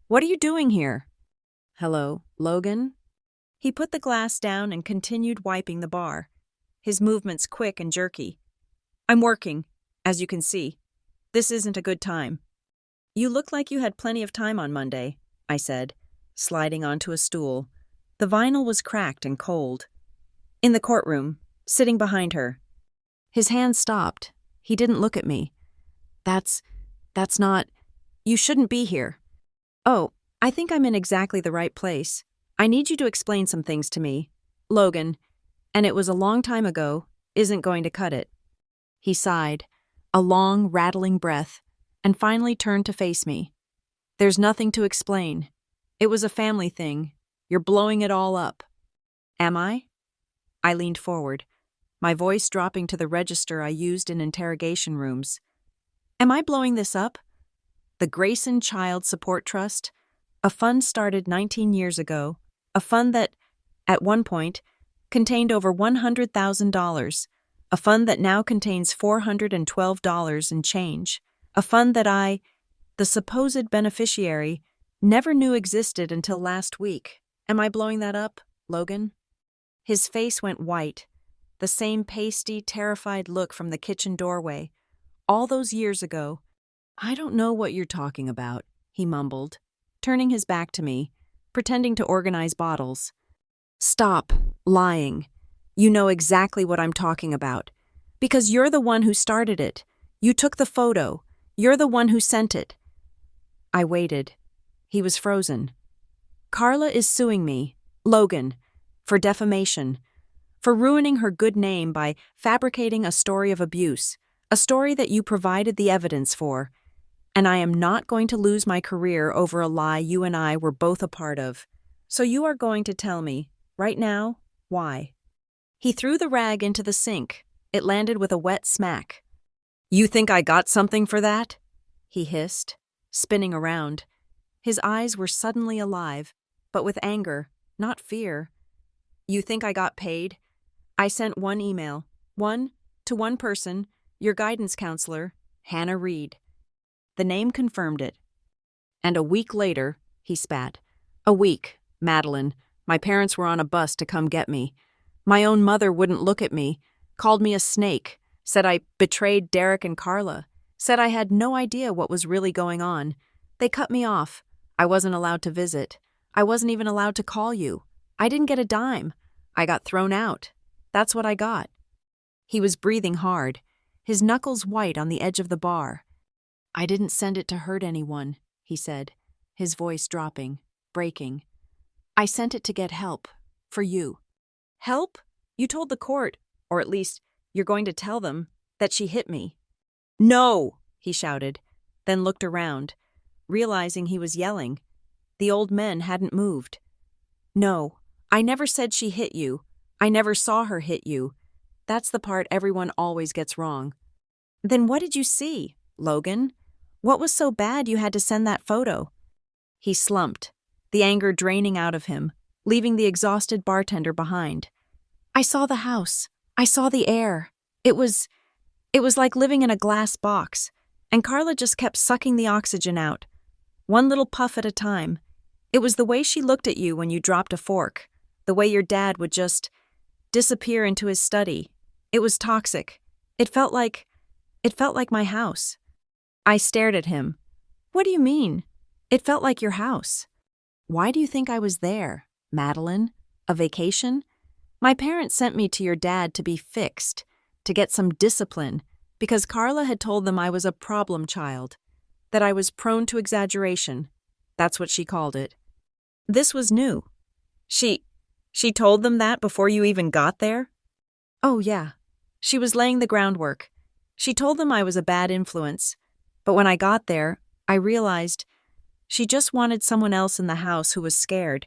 "What are you doing here?" "Hello, Logan?" He put the glass down and continued wiping the bar, his movements quick and jerky. "I'm working, as you can see. This isn't a good time." "You look like you had plenty of time on Monday," I said, sliding onto a stool. The vinyl was cracked and cold. "In the courtroom, sitting behind her." His hand stopped. He didn't look at me. That's not... You shouldn't be here." "Oh, I think I'm in exactly the right place. I need you to explain some things to me. Logan, and it was a long time ago, isn't going to cut it." He sighed, a long, rattling breath, and finally turned to face me. "There's nothing to explain. It was a family thing. You're blowing it all up." "Am I?" I leaned forward, my voice dropping to the register I used in interrogation rooms. "Am I blowing this up? The Grayson Child Support Trust, a fund started 19 years ago, a fund that, at one point, contained over $100,000, a fund that now contains $412 and change, a fund that I, the supposed beneficiary, never knew existed until last week. Am I blowing that up, Logan?" His face went white, the same pasty, terrified look from the kitchen doorway. All those years ago. "I don't know what you're talking about," he mumbled, turning his back to me, pretending to organize bottles. "Stop lying. You know exactly what I'm talking about. Because you're the one who started it. You took the photo. You're the one who sent it." I waited. He was frozen. "Carla is suing me, Logan, for defamation, for ruining her good name by fabricating a story of abuse, a story that you provided the evidence for, and I am not going to lose my career over a lie you and I were both a part of. So you are going to tell me, right now, why." He threw the rag into the sink. It landed with a wet smack. "You think I got something for that?" he hissed, spinning around. His eyes were suddenly alive, but with anger, not fear. "You think I got paid? I sent one email, to one person, your guidance counselor, Hannah Reed." The name confirmed it. "And a week later," he spat. "A week, Madeline. My parents were on a bus to come get me. My own mother wouldn't look at me, called me a snake, said I betrayed Derek and Carla, said I had no idea what was really going on. They cut me off. I wasn't allowed to visit. I wasn't even allowed to call you. I didn't get a dime. I got thrown out. That's what I got." He was breathing hard, his knuckles white on the edge of the bar. "I didn't send it to hurt anyone," he said, his voice dropping, breaking. "I sent it to get help. For you." "Help? You told the court, or at least, you're going to tell them, that she hit me." "No!" he shouted, then looked around, realizing he was yelling. The old men hadn't moved. "No, I never said she hit you. I never saw her hit you. That's the part everyone always gets wrong." "Then what did you see, Logan? What was so bad you had to send that photo?" He slumped, the anger draining out of him, leaving the exhausted bartender behind. "I saw the house. I saw the air. It was like living in a glass box, and Carla just kept sucking the oxygen out, one little puff at a time. It was the way she looked at you when you dropped a fork, the way your dad would just disappear into his study. It was toxic. It felt like my house. I stared at him. What do you mean? It felt like your house. Why do you think I was there, Madeline? A vacation? My parents sent me to your dad to be fixed, to get some discipline, because Carla had told them I was a problem child, that I was prone to exaggeration. That's what she called it. This was new. She told them that before you even got there? Oh, yeah. She was laying the groundwork. She told them I was a bad influence. But when I got there, I realized she just wanted someone else in the house who was scared.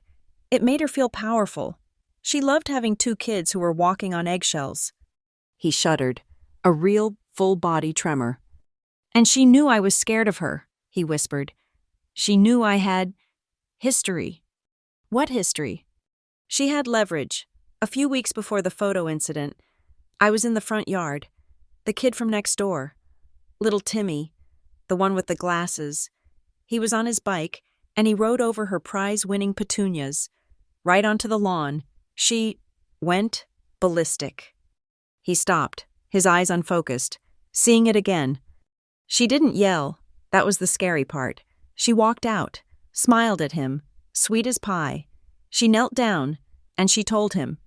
It made her feel powerful. She loved having 2 kids who were walking on eggshells. He shuddered, a real full-body tremor. And she knew I was scared of her, he whispered. She knew I had history. What history? She had leverage. A few weeks before the photo incident, I was in the front yard. The kid from next door, little Timmy, the one with the glasses. He was on his bike, and he rode over her prize-winning petunias, right onto the lawn. She went ballistic. He stopped, his eyes unfocused, seeing it again. She didn't yell. That was the scary part. She walked out, smiled at him, sweet as pie. She knelt down, and she told him.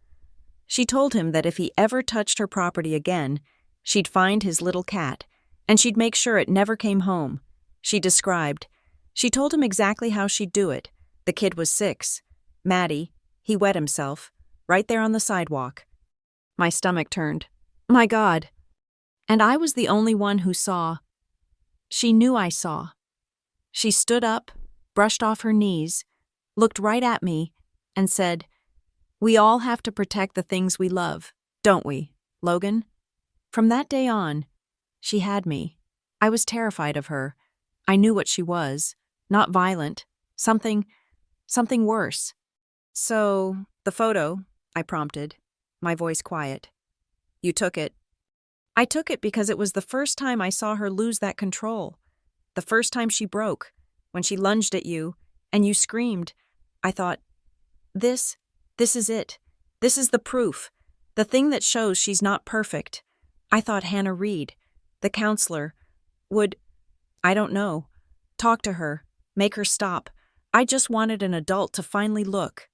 She told him that if he ever touched her property again, she'd find his little cat, and she'd make sure it never came home. She described. She told him exactly how she'd do it. The kid was 6. Maddie, he wet himself, right there on the sidewalk. My stomach turned. My God. And I was the only one who saw. She knew I saw. She stood up, brushed off her knees, looked right at me, and said, "We all have to protect the things we love, don't we, Logan?" From that day on, she had me. I was terrified of her. I knew what she was. Not violent. Something worse. "So, the photo," I prompted, my voice quiet. "You took it." I took it because it was the first time I saw her lose that control. The first time she broke, when she lunged at you, and you screamed. I thought, This is it. This is the proof. The thing that shows she's not perfect. I thought Hannah Reed, the counselor, would, I don't know, talk to her, make her stop. I just wanted an adult to finally look.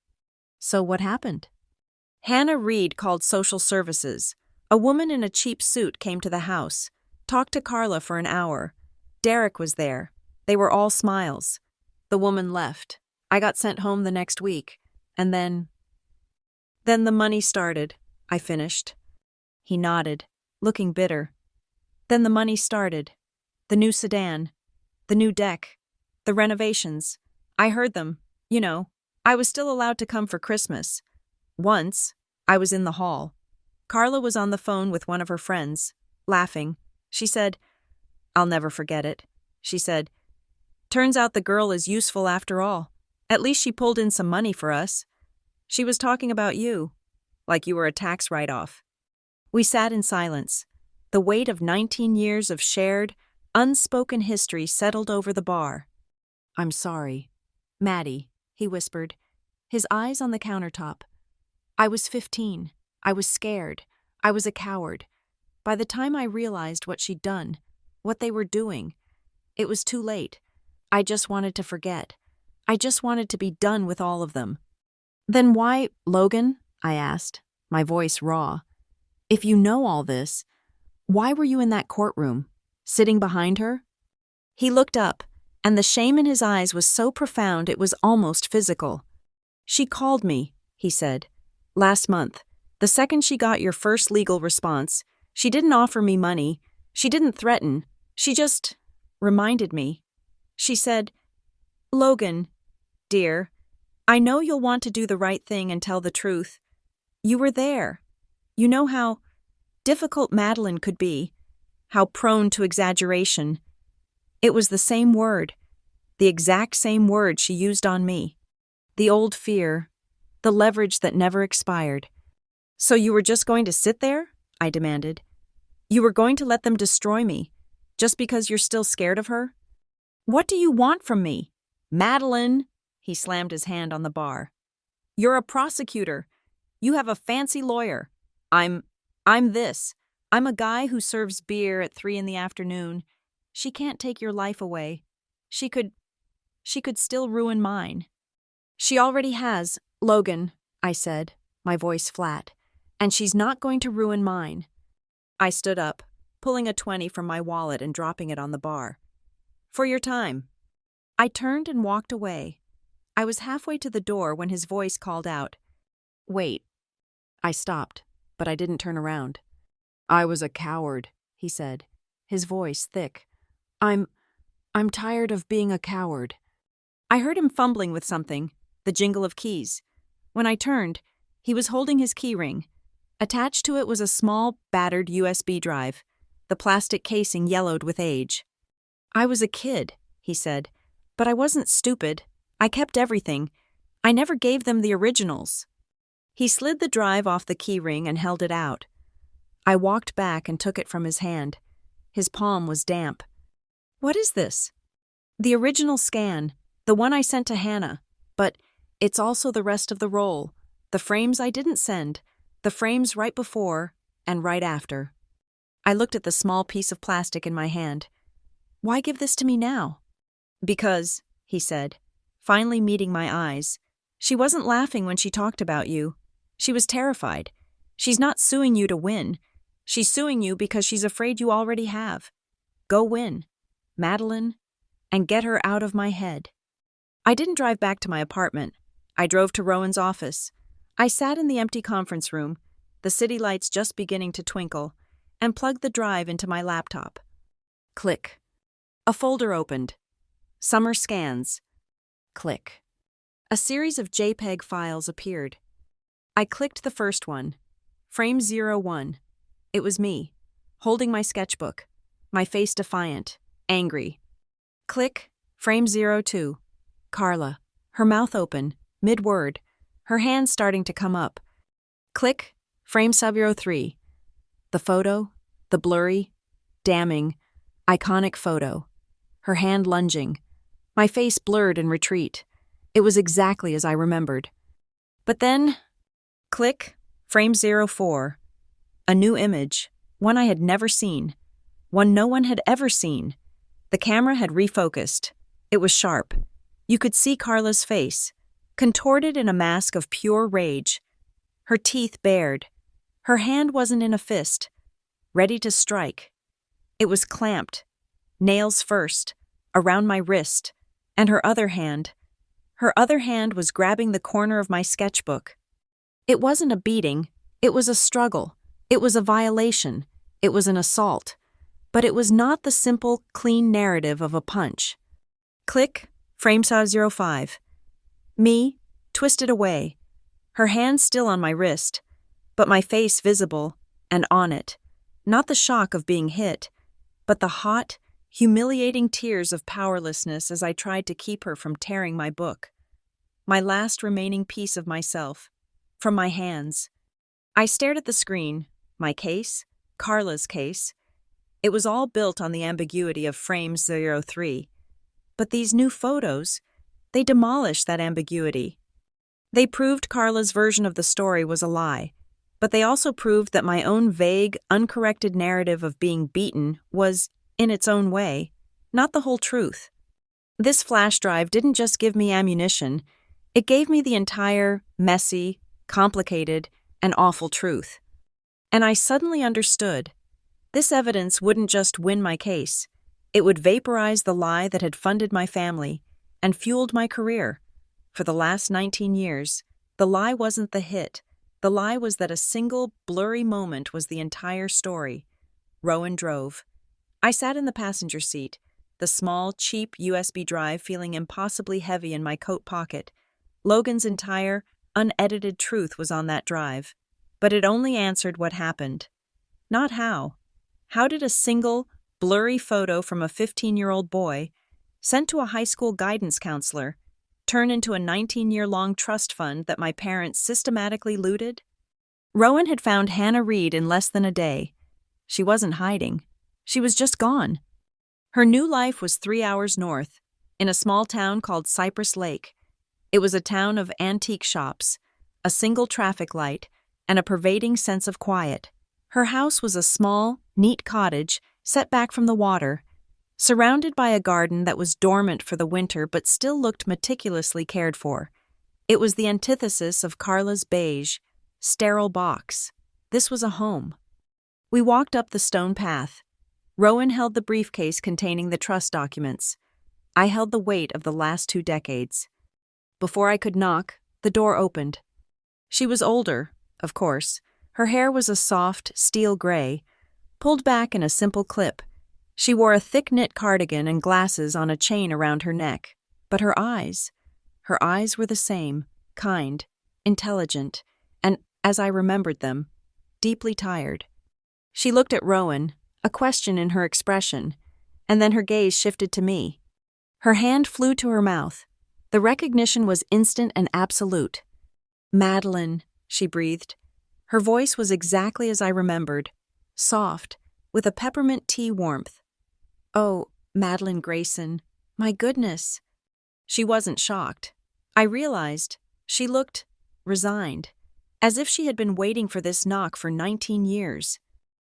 So what happened? Hannah Reed called social services. A woman in a cheap suit came to the house, talked to Carla for an hour. Derek was there. They were all smiles. The woman left. I got sent home the next week. And then the money started, I finished. He nodded, looking bitter. Then the money started. The new sedan. The new deck. The renovations. I heard them. You know, I was still allowed to come for Christmas. Once, I was in the hall. Carla was on the phone with one of her friends, laughing. She said, "I'll never forget it." She said, "Turns out the girl is useful after all. At least she pulled in some money for us." She was talking about you, like you were a tax write-off. We sat in silence. The weight of 19 years of shared, unspoken history settled over the bar. "I'm sorry. Maddie," he whispered, his eyes on the countertop. "I was 15. I was scared. I was a coward. By the time I realized what she'd done, what they were doing, it was too late. I just wanted to forget. I just wanted to be done with all of them." "Then why, Logan?" I asked, my voice raw. "If you know all this, why were you in that courtroom, sitting behind her?" He looked up, and the shame in his eyes was so profound it was almost physical. "She called me," he said, "last month. The second she got your first legal response, she didn't offer me money. She didn't threaten. She just reminded me. She said, 'Logan, dear, I know you'll want to do the right thing and tell the truth. You were there. You know how difficult Madeline could be, how prone to exaggeration.' It was the same word, the exact same word she used on me. The old fear, the leverage that never expired. So you were just going to sit there?" I demanded. "You were going to let them destroy me, just because you're still scared of her? What do you want from me? Madeline?" He slammed his hand on the bar. "You're a prosecutor. You have a fancy lawyer. I'm this. I'm a guy who serves beer at 3 in the afternoon. She can't take your life away. She could still ruin mine." "She already has, Logan," I said, my voice flat. "And she's not going to ruin mine." I stood up, pulling a 20 from my wallet and dropping it on the bar. "For your time." I turned and walked away. I was halfway to the door when his voice called out, "Wait." I stopped, but I didn't turn around. "I was a coward," he said, his voice thick. I'm tired of being a coward." I heard him fumbling with something, the jingle of keys. When I turned, he was holding his key ring. Attached to it was a small, battered USB drive, the plastic casing yellowed with age. "I was a kid," he said, "but I wasn't stupid. I kept everything. I never gave them the originals." He slid the drive off the key ring and held it out. I walked back and took it from his hand. His palm was damp. "What is this?" "The original scan, the one I sent to Hannah. But it's also the rest of the roll, the frames I didn't send, the frames right before and right after." I looked at the small piece of plastic in my hand. "Why give this to me now?" "Because," he said, finally meeting my eyes, "she wasn't laughing when she talked about you. She was terrified. She's not suing you to win. She's suing you because she's afraid you already have. Go win, Madeline, and get her out of my head." I didn't drive back to my apartment. I drove to Rowan's office. I sat in the empty conference room, the city lights just beginning to twinkle, and plugged the drive into my laptop. Click. A folder opened. Summer scans. Click. A series of JPEG files appeared. I clicked the first one. Frame 01. It was me, holding my sketchbook, my face defiant, angry. Click. Frame 02. Carla, her mouth open, mid-word, her hands starting to come up. Click. Frame 03. The photo, the blurry, damning, iconic photo. Her hand lunging. My face blurred in retreat. It was exactly as I remembered. But then, click. Frame 04. A new image, one I had never seen, one no one had ever seen. The camera had refocused. It was sharp. You could see Carla's face, contorted in a mask of pure rage. Her teeth bared. Her hand wasn't in a fist, ready to strike. It was clamped, nails first, around my wrist, and her other hand was grabbing the corner of my sketchbook. It wasn't a beating, it was a struggle, it was a violation, it was an assault, but it was not the simple, clean narrative of a punch. Click. Frame 05. Me, twisted away, her hand still on my wrist, but my face visible and on it. Not the shock of being hit, but the hot, humiliating tears of powerlessness as I tried to keep her from tearing my book. My last remaining piece of myself, from my hands. I stared at the screen, my case, Carla's case. It was all built on the ambiguity of frame 03. But these new photos, they demolished that ambiguity. They proved Carla's version of the story was a lie, but they also proved that my own vague, uncorrected narrative of being beaten was, in its own way, not the whole truth. This flash drive didn't just give me ammunition, it gave me the entire, messy, complicated, and awful truth. And I suddenly understood. This evidence wouldn't just win my case. It would vaporize the lie that had funded my family and fueled my career. For the last 19 years, the lie wasn't the hit. The lie was that a single, blurry moment was the entire story. Rowan drove. I sat in the passenger seat, the small, cheap USB drive feeling impossibly heavy in my coat pocket. Logan's entire, unedited truth was on that drive. But it only answered what happened. Not how. How did a single, blurry photo from a 15-year-old boy, sent to a high school guidance counselor, turn into a 19-year-long trust fund that my parents systematically looted? Rowan had found Hannah Reed in less than a day. She wasn't hiding. She was just gone. Her new life was 3 hours north, in a small town called Cypress Lake. It was a town of antique shops, a single traffic light, and a pervading sense of quiet. Her house was a small, neat cottage set back from the water, surrounded by a garden that was dormant for the winter but still looked meticulously cared for. It was the antithesis of Carla's beige, sterile box. This was a home. We walked up the stone path. Rowan held the briefcase containing the trust documents. I held the weight of the last 2 decades. Before I could knock, the door opened. She was older, of course. Her hair was a soft, steel gray, pulled back in a simple clip. She wore a thick-knit cardigan and glasses on a chain around her neck. But her eyes were the same, kind, intelligent, and, as I remembered them, deeply tired. She looked at Rowan, a question in her expression, and then her gaze shifted to me. Her hand flew to her mouth. The recognition was instant and absolute. "Madeline," she breathed. Her voice was exactly as I remembered, soft, with a peppermint tea warmth. "Oh, Madeline Grayson, my goodness." She wasn't shocked. I realized she looked resigned, as if she had been waiting for this knock for 19 years.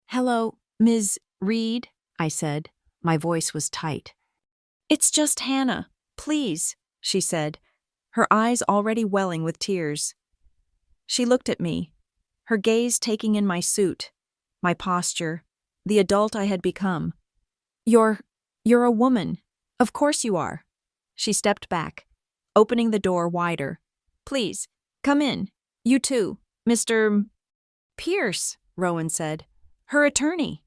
"Hello, Ms. Reed," I said. My voice was tight. "It's just Hannah, please," she said, her eyes already welling with tears. She looked at me, her gaze taking in my suit, my posture, the adult I had become. You're a woman. Of course you are." She stepped back, opening the door wider. "Please, come in. You too, Mr. Pierce," Rowan said. "Her attorney."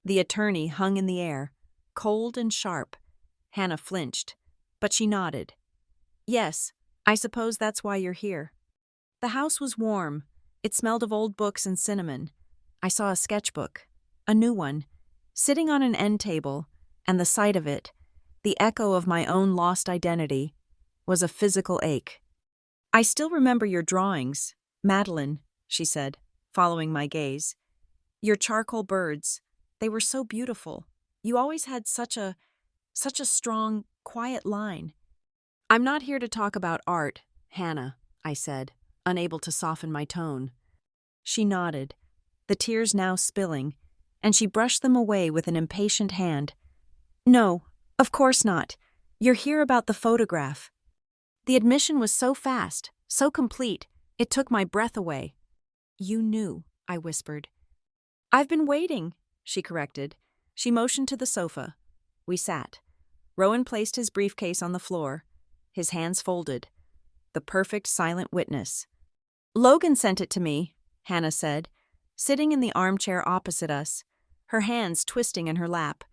The attorney hung in the air, cold and sharp. Hannah flinched, but she nodded. "Yes, I suppose that's why you're here." The house was warm. It smelled of old books and cinnamon. I saw a sketchbook, a new one, sitting on an end table, and the sight of it, the echo of my own lost identity, was a physical ache. "I still remember your drawings, Madeline," she said, following my gaze. "Your charcoal birds, they were so beautiful. You always had such a strong, quiet line." "I'm not here to talk about art, Hannah," I said, unable to soften my tone. She nodded, the tears now spilling, and she brushed them away with an impatient hand. "No, of course not. You're here about the photograph." The admission was so fast, so complete, it took my breath away. "You knew," I whispered. "I've been waiting," she corrected. She motioned to the sofa. We sat. Rowan placed his briefcase on the floor, his hands folded. The perfect silent witness. "Logan sent it to me," Hannah said, sitting in the armchair opposite us, her hands twisting in her lap.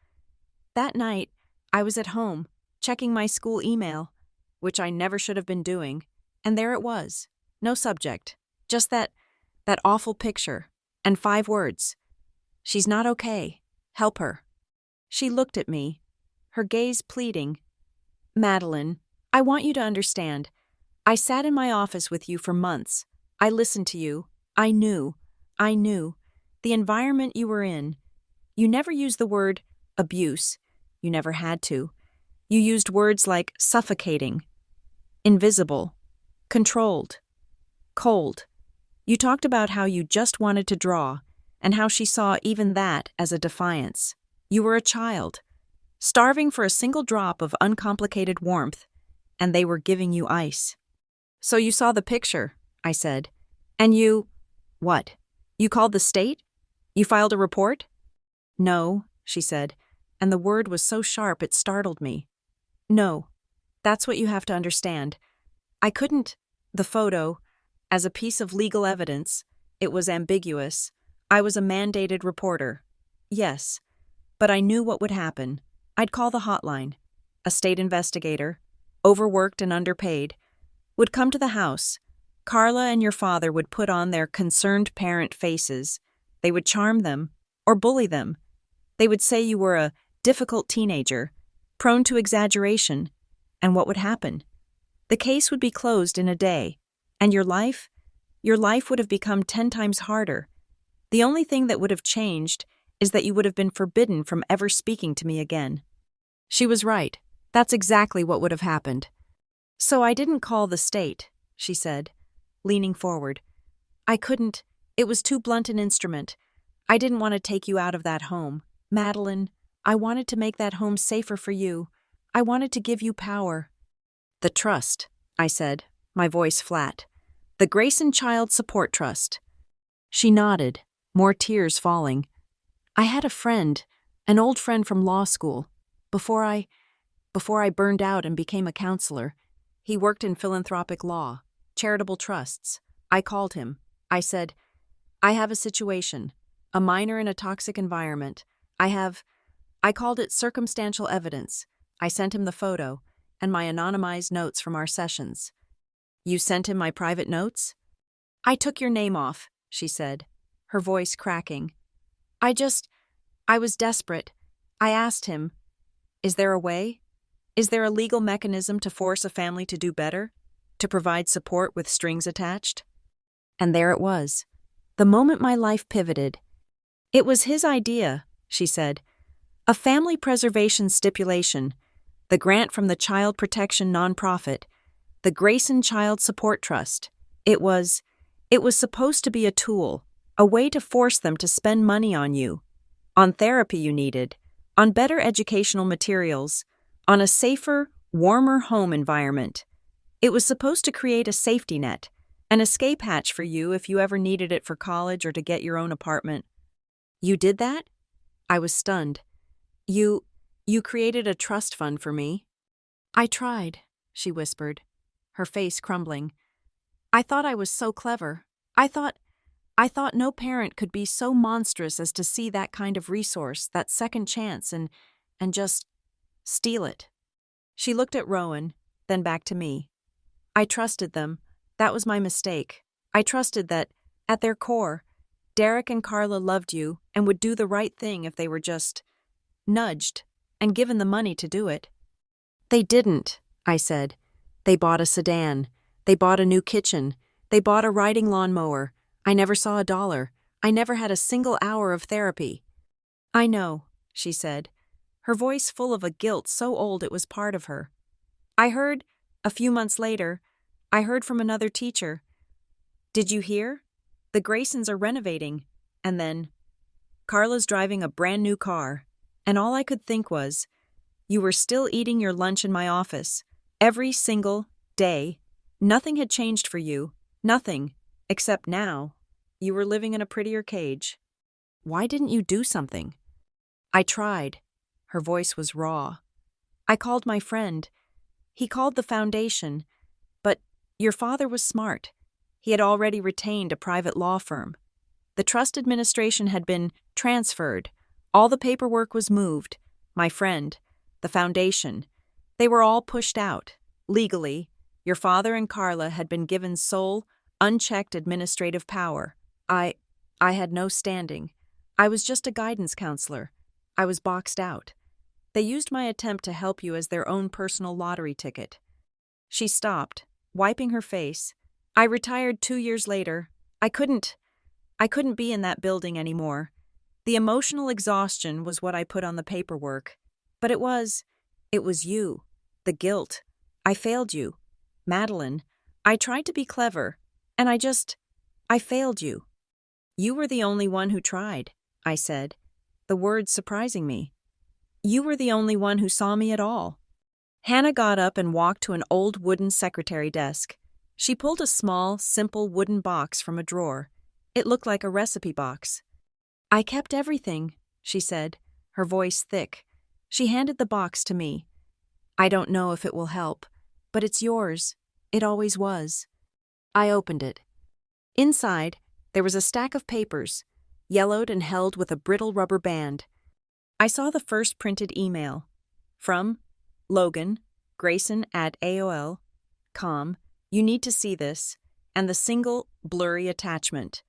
"That night, I was at home, checking my school email, which I never should have been doing, and there it was. No subject, just that awful picture, and 5 words. 'She's not okay. Help her.'" She looked at me, her gaze pleading. "Madeline, I want you to understand. I sat in my office with you for months. I listened to you. I knew. The environment you were in. You never used the word abuse. You never had to. You used words like suffocating, invisible, controlled, cold. You talked about how you just wanted to draw, and how she saw even that as a defiance. You were a child, starving for a single drop of uncomplicated warmth, and they were giving you ice. "So you saw the picture," I said. "And you—" "What? You called the state? You filed a report?" "No," she said, and the word was so sharp it startled me. "No, that's what you have to understand. I couldn't— the photo, as a piece of legal evidence, it was ambiguous. I was a mandated reporter. Yes, but I knew what would happen. I'd call the hotline. A state investigator, overworked and underpaid, would come to the house. Carla and your father would put on their concerned parent faces. They would charm them, or bully them. They would say you were a difficult teenager, prone to exaggeration, and what would happen? The case would be closed in a day, and your life would have become 10 times harder. The only thing that would have changed is that you would have been forbidden from ever speaking to me again." She was right. That's exactly what would have happened. So I didn't call the state, she said, leaning forward. I couldn't. It was too blunt an instrument. I didn't want to take you out of that home. Madeline, I wanted to make that home safer for you. I wanted to give you power. The trust, I said, my voice flat. The Grayson Child Support Trust. She nodded, more tears falling. I had a friend, an old friend from law school. Before I burned out and became a counselor, he worked in philanthropic law, charitable trusts. I called him. I said, I have a situation, a minor in a toxic environment. I called it circumstantial evidence. I sent him the photo and my anonymized notes from our sessions. You sent him my private notes? I took your name off, she said, her voice cracking. I was desperate. I asked him, is there a way? Is there a legal mechanism to force a family to do better? To provide support with strings attached? And there it was. The moment my life pivoted. It was his idea, she said. A family preservation stipulation, the grant from the child protection nonprofit, the Grayson Child Support Trust. It was supposed to be a tool, a way to force them to spend money on you, on therapy you needed, on better educational materials, on a safer, warmer home environment. It was supposed to create a safety net, an escape hatch for you if you ever needed it for college or to get your own apartment. You did that? I was stunned. You created a trust fund for me? I tried, she whispered, her face crumbling. I thought I was so clever. I thought no parent could be so monstrous as to see that kind of resource, that second chance, and just steal it. She looked at Rowan, then back to me. I trusted them. That was my mistake. I trusted that, at their core, Derek and Carla loved you and would do the right thing if they were just nudged and given the money to do it. They didn't, I said. They bought a sedan. They bought a new kitchen. They bought a riding lawnmower. I never saw $1. I never had a single hour of therapy. I know, she said, her voice full of a guilt so old it was part of her. I heard, a few months later, I heard from another teacher. Did you hear? The Graysons are renovating. And then, Carla's driving a brand new car. And all I could think was, you were still eating your lunch in my office. Every single day. Nothing had changed for you. Nothing. Except now, you were living in a prettier cage. Why didn't you do something? I tried. Her voice was raw. I called my friend. He called the foundation. But your father was smart. He had already retained a private law firm. The trust administration had been transferred. All the paperwork was moved. My friend, the foundation, they were all pushed out. Legally, your father and Carla had been given sole, unchecked administrative power. I had no standing. I was just a guidance counselor. I was boxed out. They used my attempt to help you as their own personal lottery ticket. She stopped, wiping her face. I retired 2 years later. I couldn't be in that building anymore. The emotional exhaustion was what I put on the paperwork. But it was you. The guilt. I failed you. Madeline, I tried to be clever, and I failed you. You were the only one who tried, I said, the words surprising me. You were the only one who saw me at all. Hannah got up and walked to an old wooden secretary desk. She pulled a small, simple wooden box from a drawer. It looked like a recipe box. I kept everything, she said, her voice thick. She handed the box to me. I don't know if it will help, but it's yours. It always was. I opened it. Inside, there was a stack of papers, yellowed and held with a brittle rubber band. I saw the first printed email. From Logan, Grayson@AOL.com. You need to see this, and the single, blurry attachment.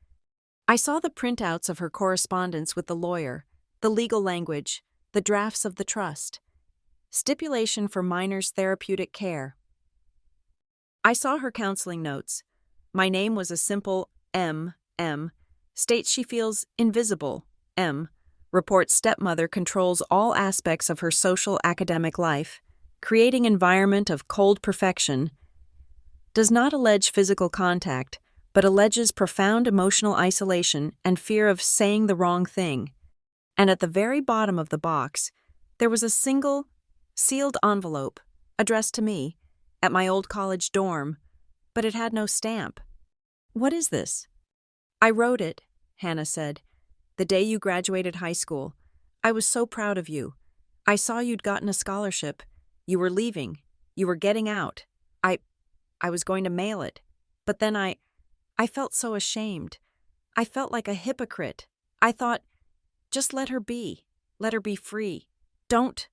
I saw the printouts of her correspondence with the lawyer, the legal language, the drafts of the trust. Stipulation for minors' therapeutic care. I saw her counseling notes. My name was a simple M. States she feels invisible. M. Reports stepmother controls all aspects of her social academic life, creating environment of cold perfection, does not allege physical contact, but alleges profound emotional isolation and fear of saying the wrong thing. And at the very bottom of the box, there was a single, sealed envelope, addressed to me, at my old college dorm, but it had no stamp. "What is this?" "I wrote it," Hannah said, "the day you graduated high school. I was so proud of you. I saw you'd gotten a scholarship. You were leaving. You were getting out. I was going to mail it. But then I felt so ashamed. I felt like a hypocrite. I thought, just let her be. Let her be free. Don't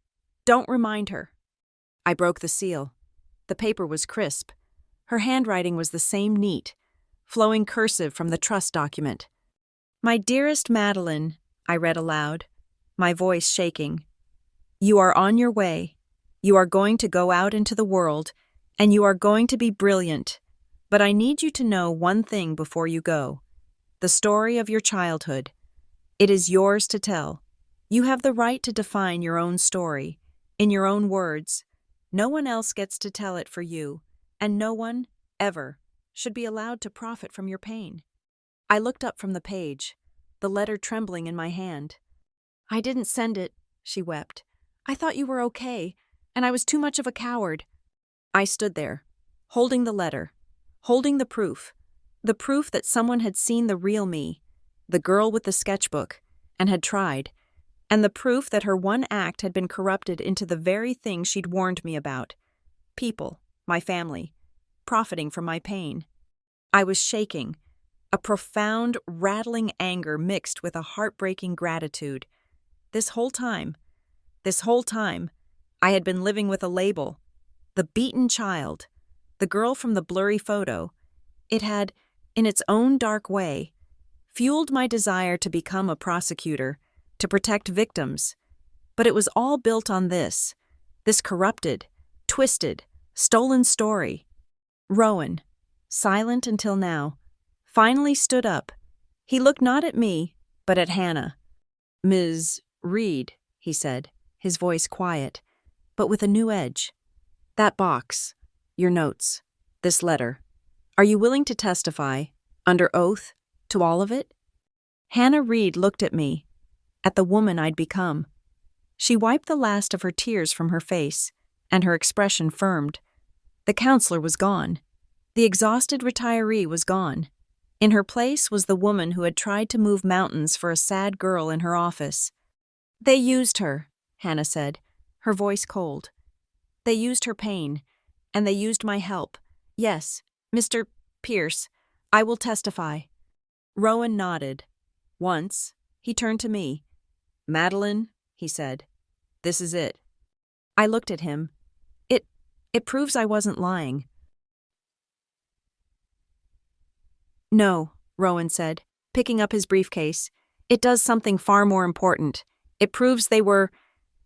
remind her." I broke the seal. The paper was crisp. Her handwriting was the same neat, flowing cursive from the trust document. "My dearest Madeline," I read aloud, my voice shaking. "You are on your way. You are going to go out into the world, and you are going to be brilliant. But I need you to know one thing before you go. The story of your childhood. It is yours to tell. You have the right to define your own story, in your own words. No one else gets to tell it for you, and no one, ever, should be allowed to profit from your pain." I looked up from the page, the letter trembling in my hand. "I didn't send it," she wept. "I thought you were okay, and I was too much of a coward." I stood there, holding the letter, holding the proof that someone had seen the real me, the girl with the sketchbook, and had tried, and the proof that her one act had been corrupted into the very thing she'd warned me about. People, my family, profiting from my pain. I was shaking, a profound, rattling anger mixed with a heartbreaking gratitude. This whole time, I had been living with a label. The beaten child, the girl from the blurry photo. It had, in its own dark way, fueled my desire to become a prosecutor, to protect victims. But it was all built on this corrupted, twisted, stolen story. Rowan, silent until now, finally stood up. He looked not at me, but at Hannah. "Ms. Reed," he said, his voice quiet, but with a new edge. "That box, your notes, this letter. Are you willing to testify, under oath, to all of it?" Hannah Reed looked at me, at the woman I'd become. She wiped the last of her tears from her face, and her expression firmed. The counselor was gone. The exhausted retiree was gone. In her place was the woman who had tried to move mountains for a sad girl in her office. "They used her," Hannah said, her voice cold. "They used her pain, and they used my help. Yes, Mr. Pierce, I will testify." Rowan nodded. Once, he turned to me. "Madeline," he said, "this is it." I looked at him. It proves I wasn't lying." "No," Rowan said, picking up his briefcase. "It does something far more important. It proves they were...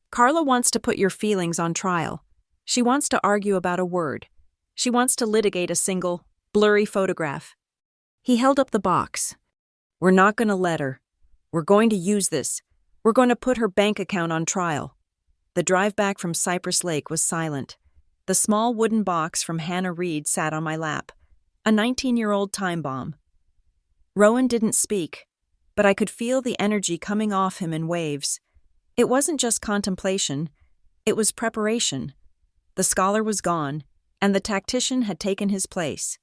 Carla wants to put your feelings on trial. She wants to argue about a word. She wants to litigate a single, blurry photograph." He held up the box. "We're not going to let her. We're going to use this. We're going to put her bank account on trial." The drive back from Cypress Lake was silent. The small wooden box from Hannah Reed sat on my lap, a 19-year-old time bomb. Rowan didn't speak, but I could feel the energy coming off him in waves. It wasn't just contemplation, it was preparation. The scholar was gone, and the tactician had taken his place.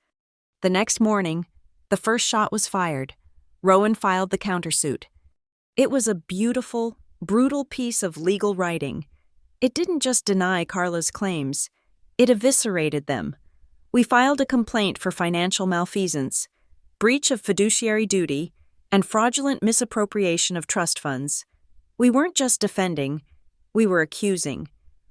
The next morning, the first shot was fired. Rowan filed the countersuit. It was a beautiful, brutal piece of legal writing. It didn't just deny Carla's claims, it eviscerated them. We filed a complaint for financial malfeasance, breach of fiduciary duty, and fraudulent misappropriation of trust funds. We weren't just defending, we were accusing.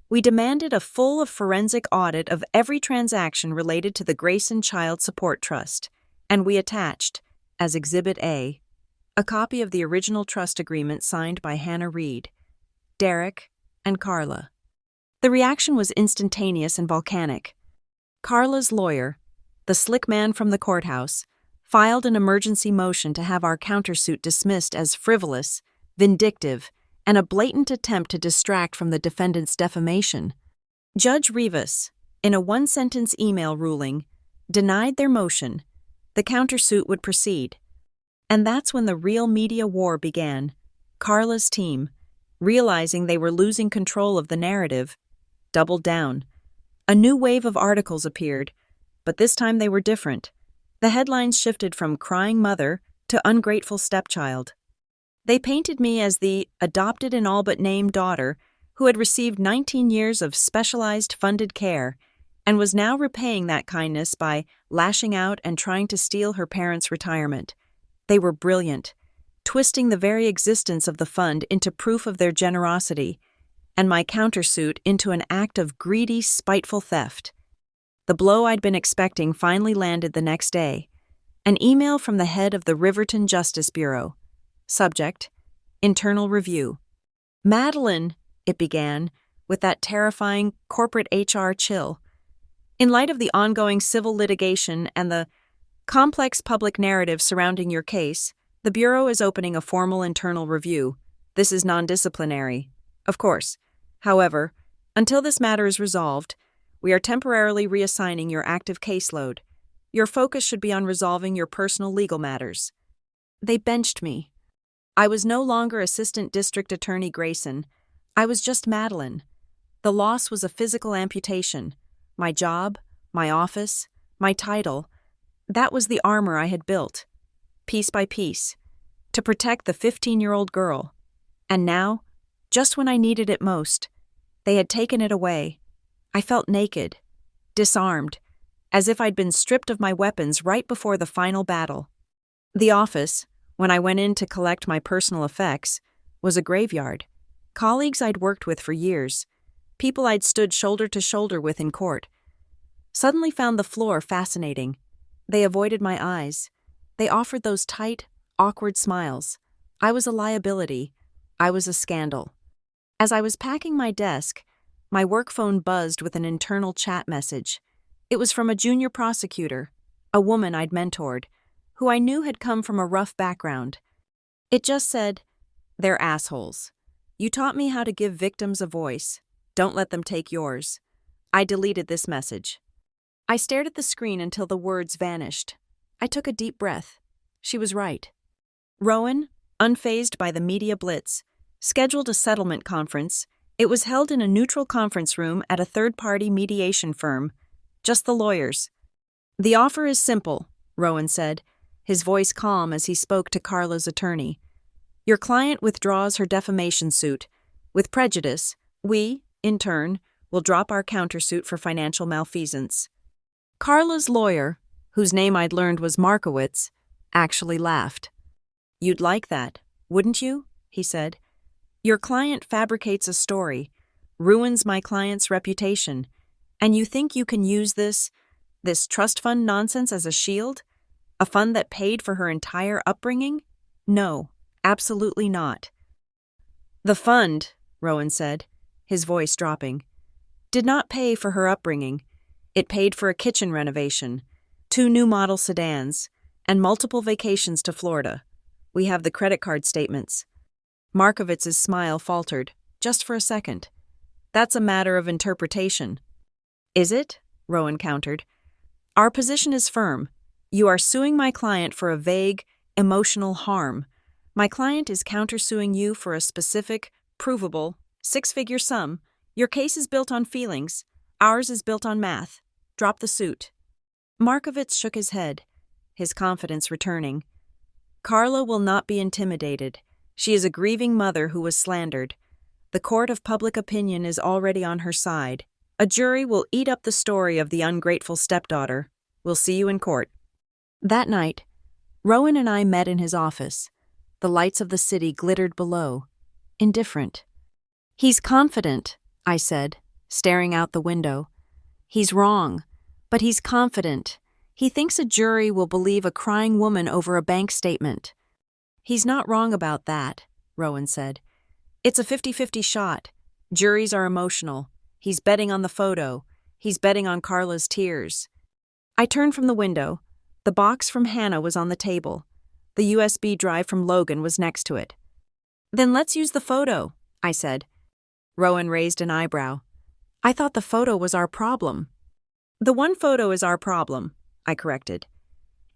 We demanded a full forensic audit of every transaction related to the Grayson Child Support Trust, and we attached, as Exhibit A, a copy of the original trust agreement signed by Hannah Reed, Derek, and Carla. The reaction was instantaneous and volcanic. Carla's lawyer, the slick man from the courthouse, filed an emergency motion to have our countersuit dismissed as frivolous, vindictive, and a blatant attempt to distract from the defendant's defamation. Judge Rivas, in a one-sentence email ruling, denied their motion, the countersuit would proceed. And that's when the real media war began. Carla's team, realizing they were losing control of the narrative, doubled down. A new wave of articles appeared, but this time they were different. The headlines shifted from crying mother to ungrateful stepchild. They painted me as the adopted and all but named daughter who had received 19 years of specialized funded care and was now repaying that kindness by lashing out and trying to steal her parents' retirement. They were brilliant, twisting the very existence of the fund into proof of their generosity, and my countersuit into an act of greedy, spiteful theft. The blow I'd been expecting finally landed the next day. An email from the head of the Riverton Justice Bureau. Subject: Internal Review. Madeline, it began, with that terrifying corporate HR chill. In light of the ongoing civil litigation and the complex public narrative surrounding your case, the Bureau is opening a formal internal review. This is non-disciplinary, of course. However, until this matter is resolved, we are temporarily reassigning your active caseload. Your focus should be on resolving your personal legal matters. They benched me. I was no longer Assistant District Attorney Grayson. I was just Madeline. The loss was a physical amputation. My job, my office, my title, that was the armor I had built, piece by piece, to protect the 15-year-old girl. And now, just when I needed it most, they had taken it away. I felt naked, disarmed, as if I'd been stripped of my weapons right before the final battle. The office, when I went in to collect my personal effects, was a graveyard. Colleagues I'd worked with for years, people I'd stood shoulder to shoulder with in court, suddenly found the floor fascinating. They avoided my eyes. They offered those tight, awkward smiles. I was a liability. I was a scandal. As I was packing my desk, my work phone buzzed with an internal chat message. It was from a junior prosecutor, a woman I'd mentored, who I knew had come from a rough background. It just said, "They're assholes. You taught me how to give victims a voice. Don't let them take yours." I deleted this message. I stared at the screen until the words vanished. I took a deep breath. She was right. Rowan, unfazed by the media blitz, scheduled a settlement conference. It was held in a neutral conference room at a third-party mediation firm. Just the lawyers. "The offer is simple," Rowan said, his voice calm as he spoke to Carla's attorney. "Your client withdraws her defamation suit. With prejudice, we, in turn, will drop our countersuit for financial malfeasance." Carla's lawyer, whose name I'd learned was Markowitz, actually laughed. "You'd like that, wouldn't you?" he said. "Your client fabricates a story, ruins my client's reputation, and you think you can use this trust fund nonsense as a shield? A fund that paid for her entire upbringing? No, absolutely not." "The fund," Rowan said, his voice dropping, "did not pay for her upbringing. It paid for a kitchen renovation, 2 new model sedans, and multiple vacations to Florida. We have the credit card statements." Markovitz's smile faltered, just for a second. "That's a matter of interpretation." "Is it?" Rowan countered. "Our position is firm. You are suing my client for a vague, emotional harm. My client is countersuing you for a specific, provable, 6-figure sum. Your case is built on feelings. Ours is built on math. Drop the suit." Markovitz shook his head, his confidence returning. "Carla will not be intimidated. She is a grieving mother who was slandered. The court of public opinion is already on her side. A jury will eat up the story of the ungrateful stepdaughter. We'll see you in court." That night, Rowan and I met in his office. The lights of the city glittered below, indifferent. "He's confident," I said, staring out the window. "He's wrong, but he's confident. He thinks a jury will believe a crying woman over a bank statement." "He's not wrong about that," Rowan said. "It's a 50-50 shot. Juries are emotional. He's betting on the photo. He's betting on Carla's tears." I turned from the window. The box from Hannah was on the table. The USB drive from Logan was next to it. "Then let's use the photo," I said. Rowan raised an eyebrow. "I thought the photo was our problem." "The one photo is our problem," I corrected.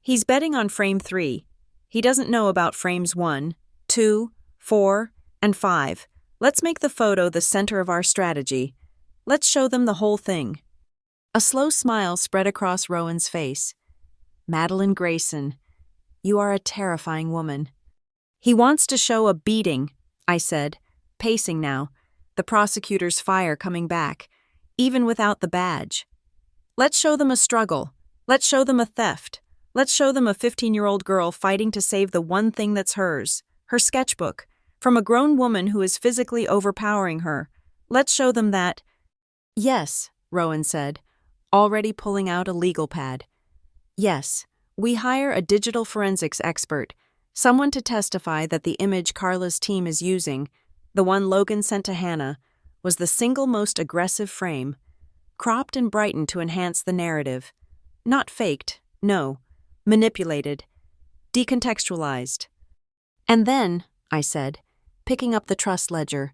He's betting on frame 3. He doesn't know about frames 1, 2, 4, and 5. Let's make the photo the center of our strategy. Let's show them the whole thing. A slow smile spread across Rowan's face. Madeline Grayson, you are a terrifying woman. He wants to show a beating, I said, pacing now, the prosecutor's fire coming back, even without the badge. Let's show them a struggle. Let's show them a theft. Let's show them a 15-year-old girl fighting to save the one thing that's hers, her sketchbook, from a grown woman who is physically overpowering her. Let's show them that. Yes, Rowan said, already pulling out a legal pad. Yes, we hire a digital forensics expert, someone to testify that the image Carla's team is using, the one Logan sent to Hannah, was the single most aggressive frame, cropped and brightened to enhance the narrative. Not faked, no, manipulated, decontextualized. And then, I said, picking up the trust ledger,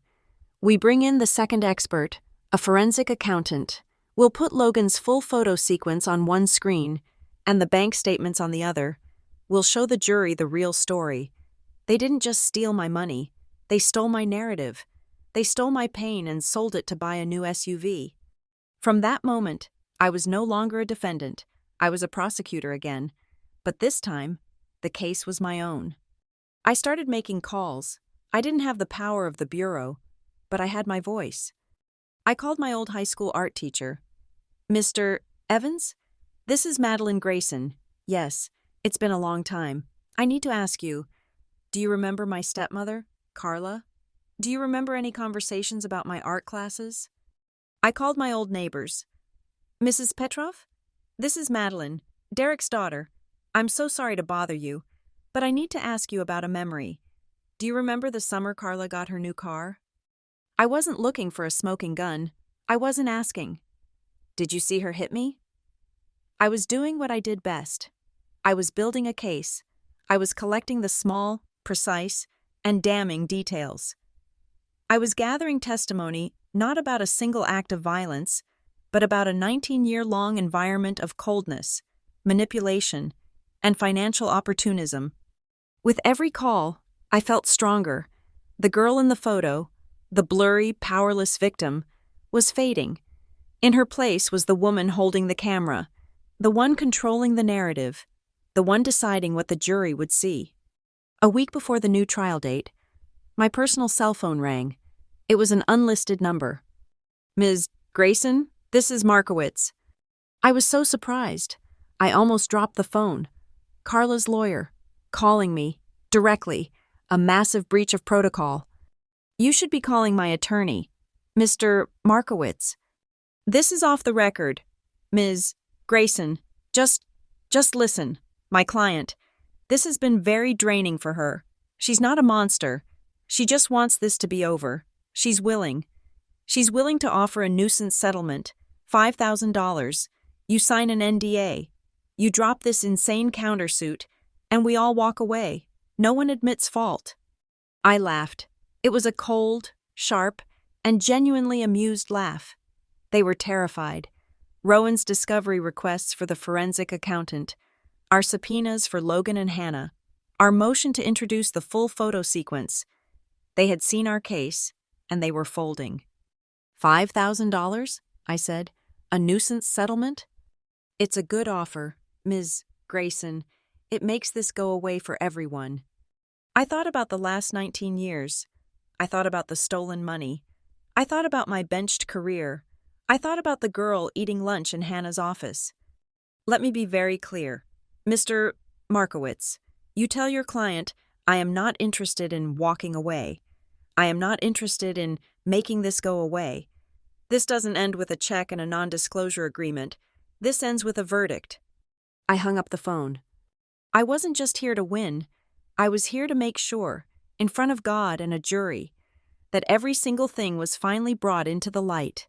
we bring in the second expert, a forensic accountant. We'll put Logan's full photo sequence on one screen and the bank statements on the other. We'll show the jury the real story. They didn't just steal my money. They stole my narrative. They stole my pain and sold it to buy a new SUV. From that moment, I was no longer a defendant. I was a prosecutor again. But this time, the case was my own. I started making calls. I didn't have the power of the bureau, but I had my voice. I called my old high school art teacher. Mr. Evans? This is Madeline Grayson. Yes, it's been a long time. I need to ask you, do you remember my stepmother, Carla? Do you remember any conversations about my art classes? I called my old neighbors. Mrs. Petrov? This is Madeline, Derek's daughter. I'm so sorry to bother you, but I need to ask you about a memory. Do you remember the summer Carla got her new car? I wasn't looking for a smoking gun. I wasn't asking. Did you see her hit me? I was doing what I did best. I was building a case. I was collecting the small, precise, and damning details. I was gathering testimony not about a single act of violence, but about a 19-year-long environment of coldness, manipulation, and financial opportunism. With every call, I felt stronger. The girl in the photo, the blurry, powerless victim, was fading. In her place was the woman holding the camera, the one controlling the narrative, the one deciding what the jury would see. A week before the new trial date, my personal cell phone rang. It was an unlisted number. Ms. Grayson, this is Markowitz. I was so surprised. I almost dropped the phone. Carla's lawyer, calling me, directly, a massive breach of protocol. You should be calling my attorney, Mr. Markowitz. This is off the record. Ms. Grayson, just listen. My client. This has been very draining for her. She's not a monster. She just wants this to be over. She's willing. She's willing to offer a nuisance settlement, $5,000. You sign an NDA. You drop this insane countersuit, and we all walk away. No one admits fault. I laughed. It was a cold, sharp, and genuinely amused laugh. They were terrified. Rowan's discovery requests for the forensic accountant, our subpoenas for Logan and Hannah, our motion to introduce the full photo sequence. They had seen our case, and they were folding. $5,000? I said. A nuisance settlement? It's a good offer, Ms. Grayson. It makes this go away for everyone. I thought about the last 19 years. I thought about the stolen money. I thought about my benched career. I thought about the girl eating lunch in Hannah's office. Let me be very clear. Mr. Markowitz, you tell your client, I am not interested in walking away. I am not interested in making this go away. This doesn't end with a check and a non-disclosure agreement. This ends with a verdict. I hung up the phone. I wasn't just here to win. I was here to make sure, in front of God and a jury, that every single thing was finally brought into the light.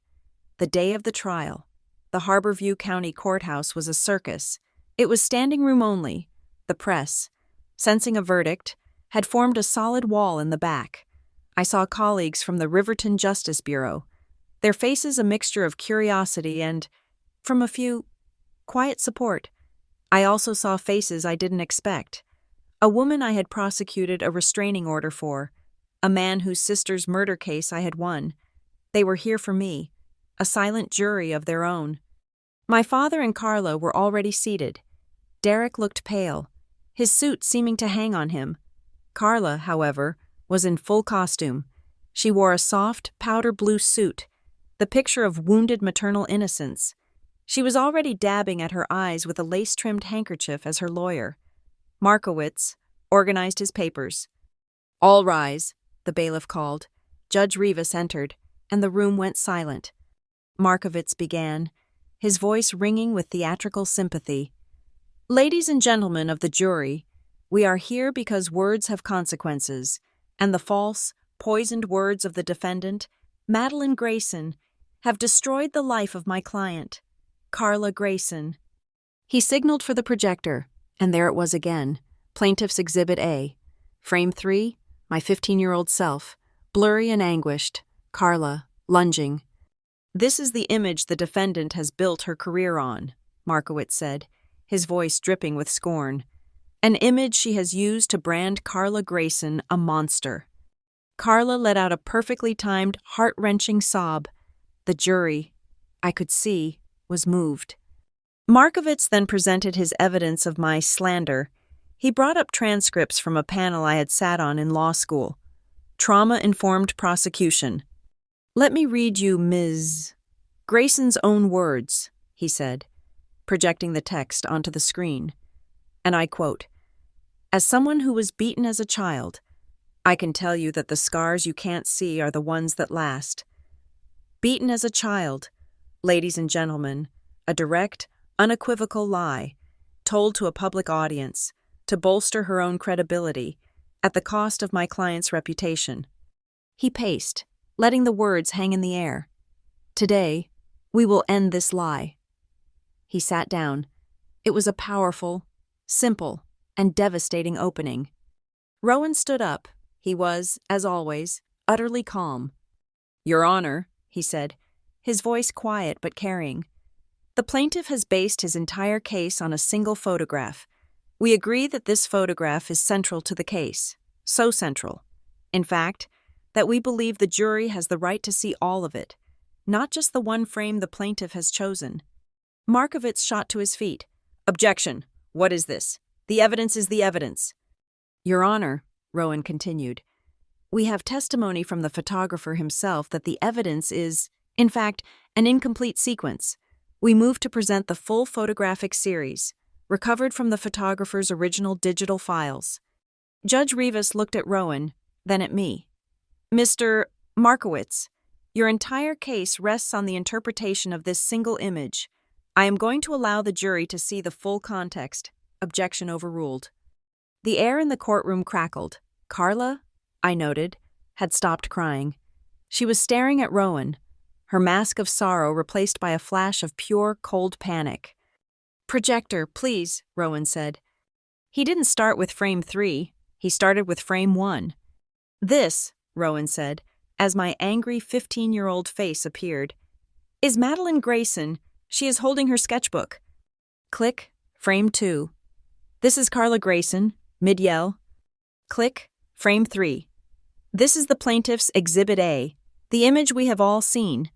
The day of the trial, the Harborview County Courthouse was a circus. It was standing room only. The press, sensing a verdict, had formed a solid wall in the back. I saw colleagues from the Riverton Justice Bureau, their faces a mixture of curiosity and, from a few, quiet support. I also saw faces I didn't expect. A woman I had prosecuted a restraining order for, a man whose sister's murder case I had won. They were here for me, a silent jury of their own. My father and Carla were already seated. Derek looked pale, his suit seeming to hang on him. Carla, however, was in full costume. She wore a soft, powder blue suit, the picture of wounded maternal innocence. She was already dabbing at her eyes with a lace-trimmed handkerchief as her lawyer. Markowitz organized his papers. "All rise," the bailiff called. Judge Rivas entered, and the room went silent. Markowitz began, his voice ringing with theatrical sympathy. "Ladies and gentlemen of the jury, we are here because words have consequences, and the false, poisoned words of the defendant, Madeline Grayson, have destroyed the life of my client, Carla Grayson." He signaled for the projector, and there it was again, Plaintiff's Exhibit A. Frame 3, my 15-year-old self, blurry and anguished, Carla, lunging. "This is the image the defendant has built her career on," Markowitz said, his voice dripping with scorn. "An image she has used to brand Carla Grayson a monster." Carla let out a perfectly timed, heart-wrenching sob. The jury, I could see, was moved. Markowitz then presented his evidence of my slander. He brought up transcripts from a panel I had sat on in law school. Trauma-informed prosecution. "Let me read you Ms. Grayson's own words," he said, projecting the text onto the screen. And I quote, "As someone who was beaten as a child, I can tell you that the scars you can't see are the ones that last. Beaten as a child, ladies and gentlemen, a direct, unequivocal lie, told to a public audience, to bolster her own credibility, at the cost of my client's reputation." He paced, letting the words hang in the air. "Today, we will end this lie." He sat down. It was a powerful, simple, and devastating opening. Rowan stood up. He was, as always, utterly calm. "Your Honor," he said, his voice quiet but caring, "the plaintiff has based his entire case on a single photograph. We agree that this photograph is central to the case, so central, in fact, that we believe the jury has the right to see all of it, not just the one frame the plaintiff has chosen." Markowitz shot to his feet. "Objection! What is this? The evidence is the evidence." "Your Honor," Rowan continued, "we have testimony from the photographer himself that the evidence is, in fact, an incomplete sequence. We move to present the full photographic series, recovered from the photographer's original digital files." Judge Rivas looked at Rowan, then at me. "Mr. Markowitz, your entire case rests on the interpretation of this single image. I am going to allow the jury to see the full context." Objection overruled. The air in the courtroom crackled. Carla, I noted, had stopped crying. She was staring at Rowan, her mask of sorrow replaced by a flash of pure, cold panic. "Projector, please," Rowan said. He didn't start with frame 3. He started with frame 1. "This," Rowan said, as my angry 15-year-old face appeared, "is Madeline Grayson. She is holding her sketchbook." Click, frame 2. "This is Carla Grayson, mid-yell." Click, frame 3. "This is the plaintiff's Exhibit A, the image we have all seen."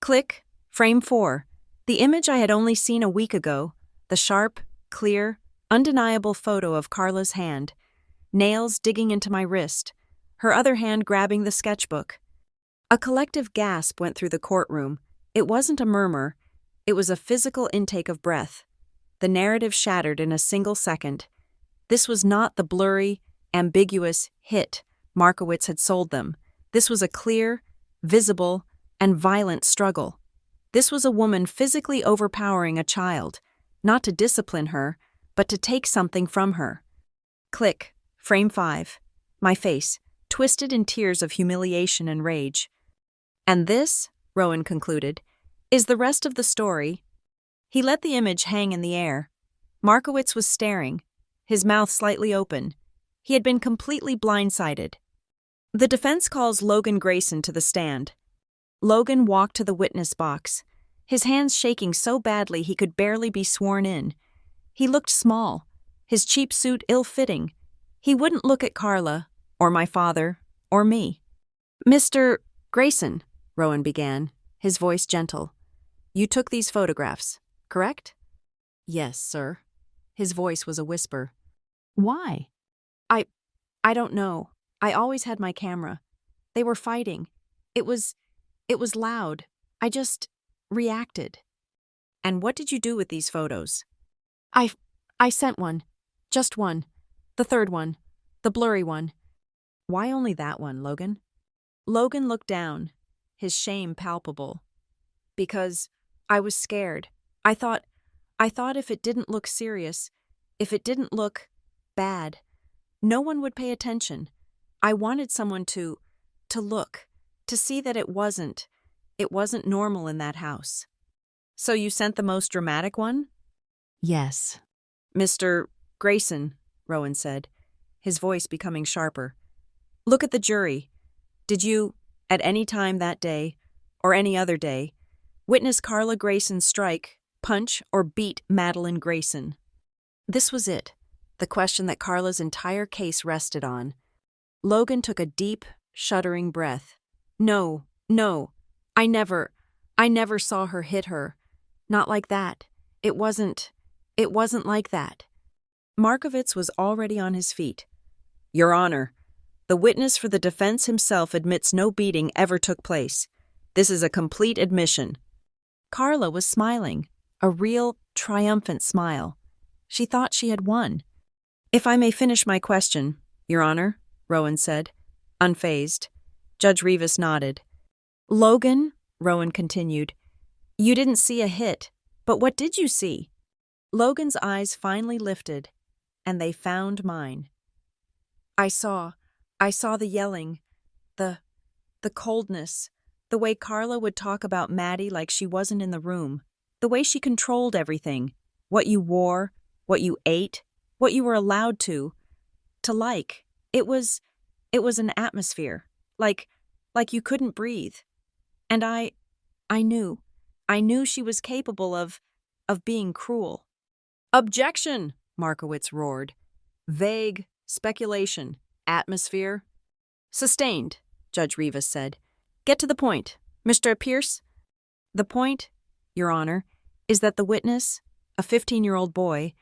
Click, frame 4. The image I had only seen a week ago, the sharp, clear, undeniable photo of Carla's hand, nails digging into my wrist, her other hand grabbing the sketchbook. A collective gasp went through the courtroom. It wasn't a murmur. It was a physical intake of breath. The narrative shattered in a single second. This was not the blurry, ambiguous hit Markowitz had sold them. This was a clear, visible, and violent struggle. This was a woman physically overpowering a child, not to discipline her, but to take something from her. Click, frame 5. My face, twisted in tears of humiliation and rage. "And this," Rowan concluded, "is the rest of the story." He let the image hang in the air. Markowitz was staring, his mouth slightly open. He had been completely blindsided. The defense calls Logan Grayson to the stand. Logan walked to the witness box, his hands shaking so badly he could barely be sworn in. He looked small, his cheap suit ill-fitting. He wouldn't look at Carla, or my father, or me. "Mr. Grayson," Rowan began, his voice gentle. "You took these photographs, correct?" "Yes, sir." His voice was a whisper. "Why?" I don't know. I always had my camera. They were fighting. It was loud. I just reacted." "And what did you do with these photos?" I sent one. Just one. The third one. The blurry one." "Why only that one, Logan?" Logan looked down, his shame palpable. "Because I was scared. I thought if it didn't look serious, if it didn't look bad, no one would pay attention. I wanted someone to look, to see that it wasn't normal in that house." "So you sent the most dramatic one?" "Yes." "Mr. Grayson," Rowan said, his voice becoming sharper. "Look at the jury. Did you, at any time that day, or any other day, witness Carla Grayson strike, punch, or beat Madeline Grayson?" This was it, the question that Carla's entire case rested on. Logan took a deep, shuddering breath. No, I never saw her hit her. Not like that. It wasn't like that." Markovitz was already on his feet. "Your Honor, the witness for the defense himself admits no beating ever took place. This is a complete admission." Carla was smiling, a real, triumphant smile. She thought she had won. "If I may finish my question, Your Honor," Rowan said, unfazed. Judge Rivas nodded. "Logan," Rowan continued, "you didn't see a hit, but what did you see?" Logan's eyes finally lifted, and they found mine. I saw the yelling, the coldness, the way Carla would talk about Maddie like she wasn't in the room, the way she controlled everything, what you wore, what you ate, what you were allowed to like. It was an atmosphere, like you couldn't breathe. And I knew she was capable of being cruel. "Objection!" Markowitz roared. "Vague, speculation, atmosphere." "Sustained," Judge Rivas said. "Get to the point. Mr. Pierce?" "The point, Your Honor, is that the witness, a 15-year-old boy,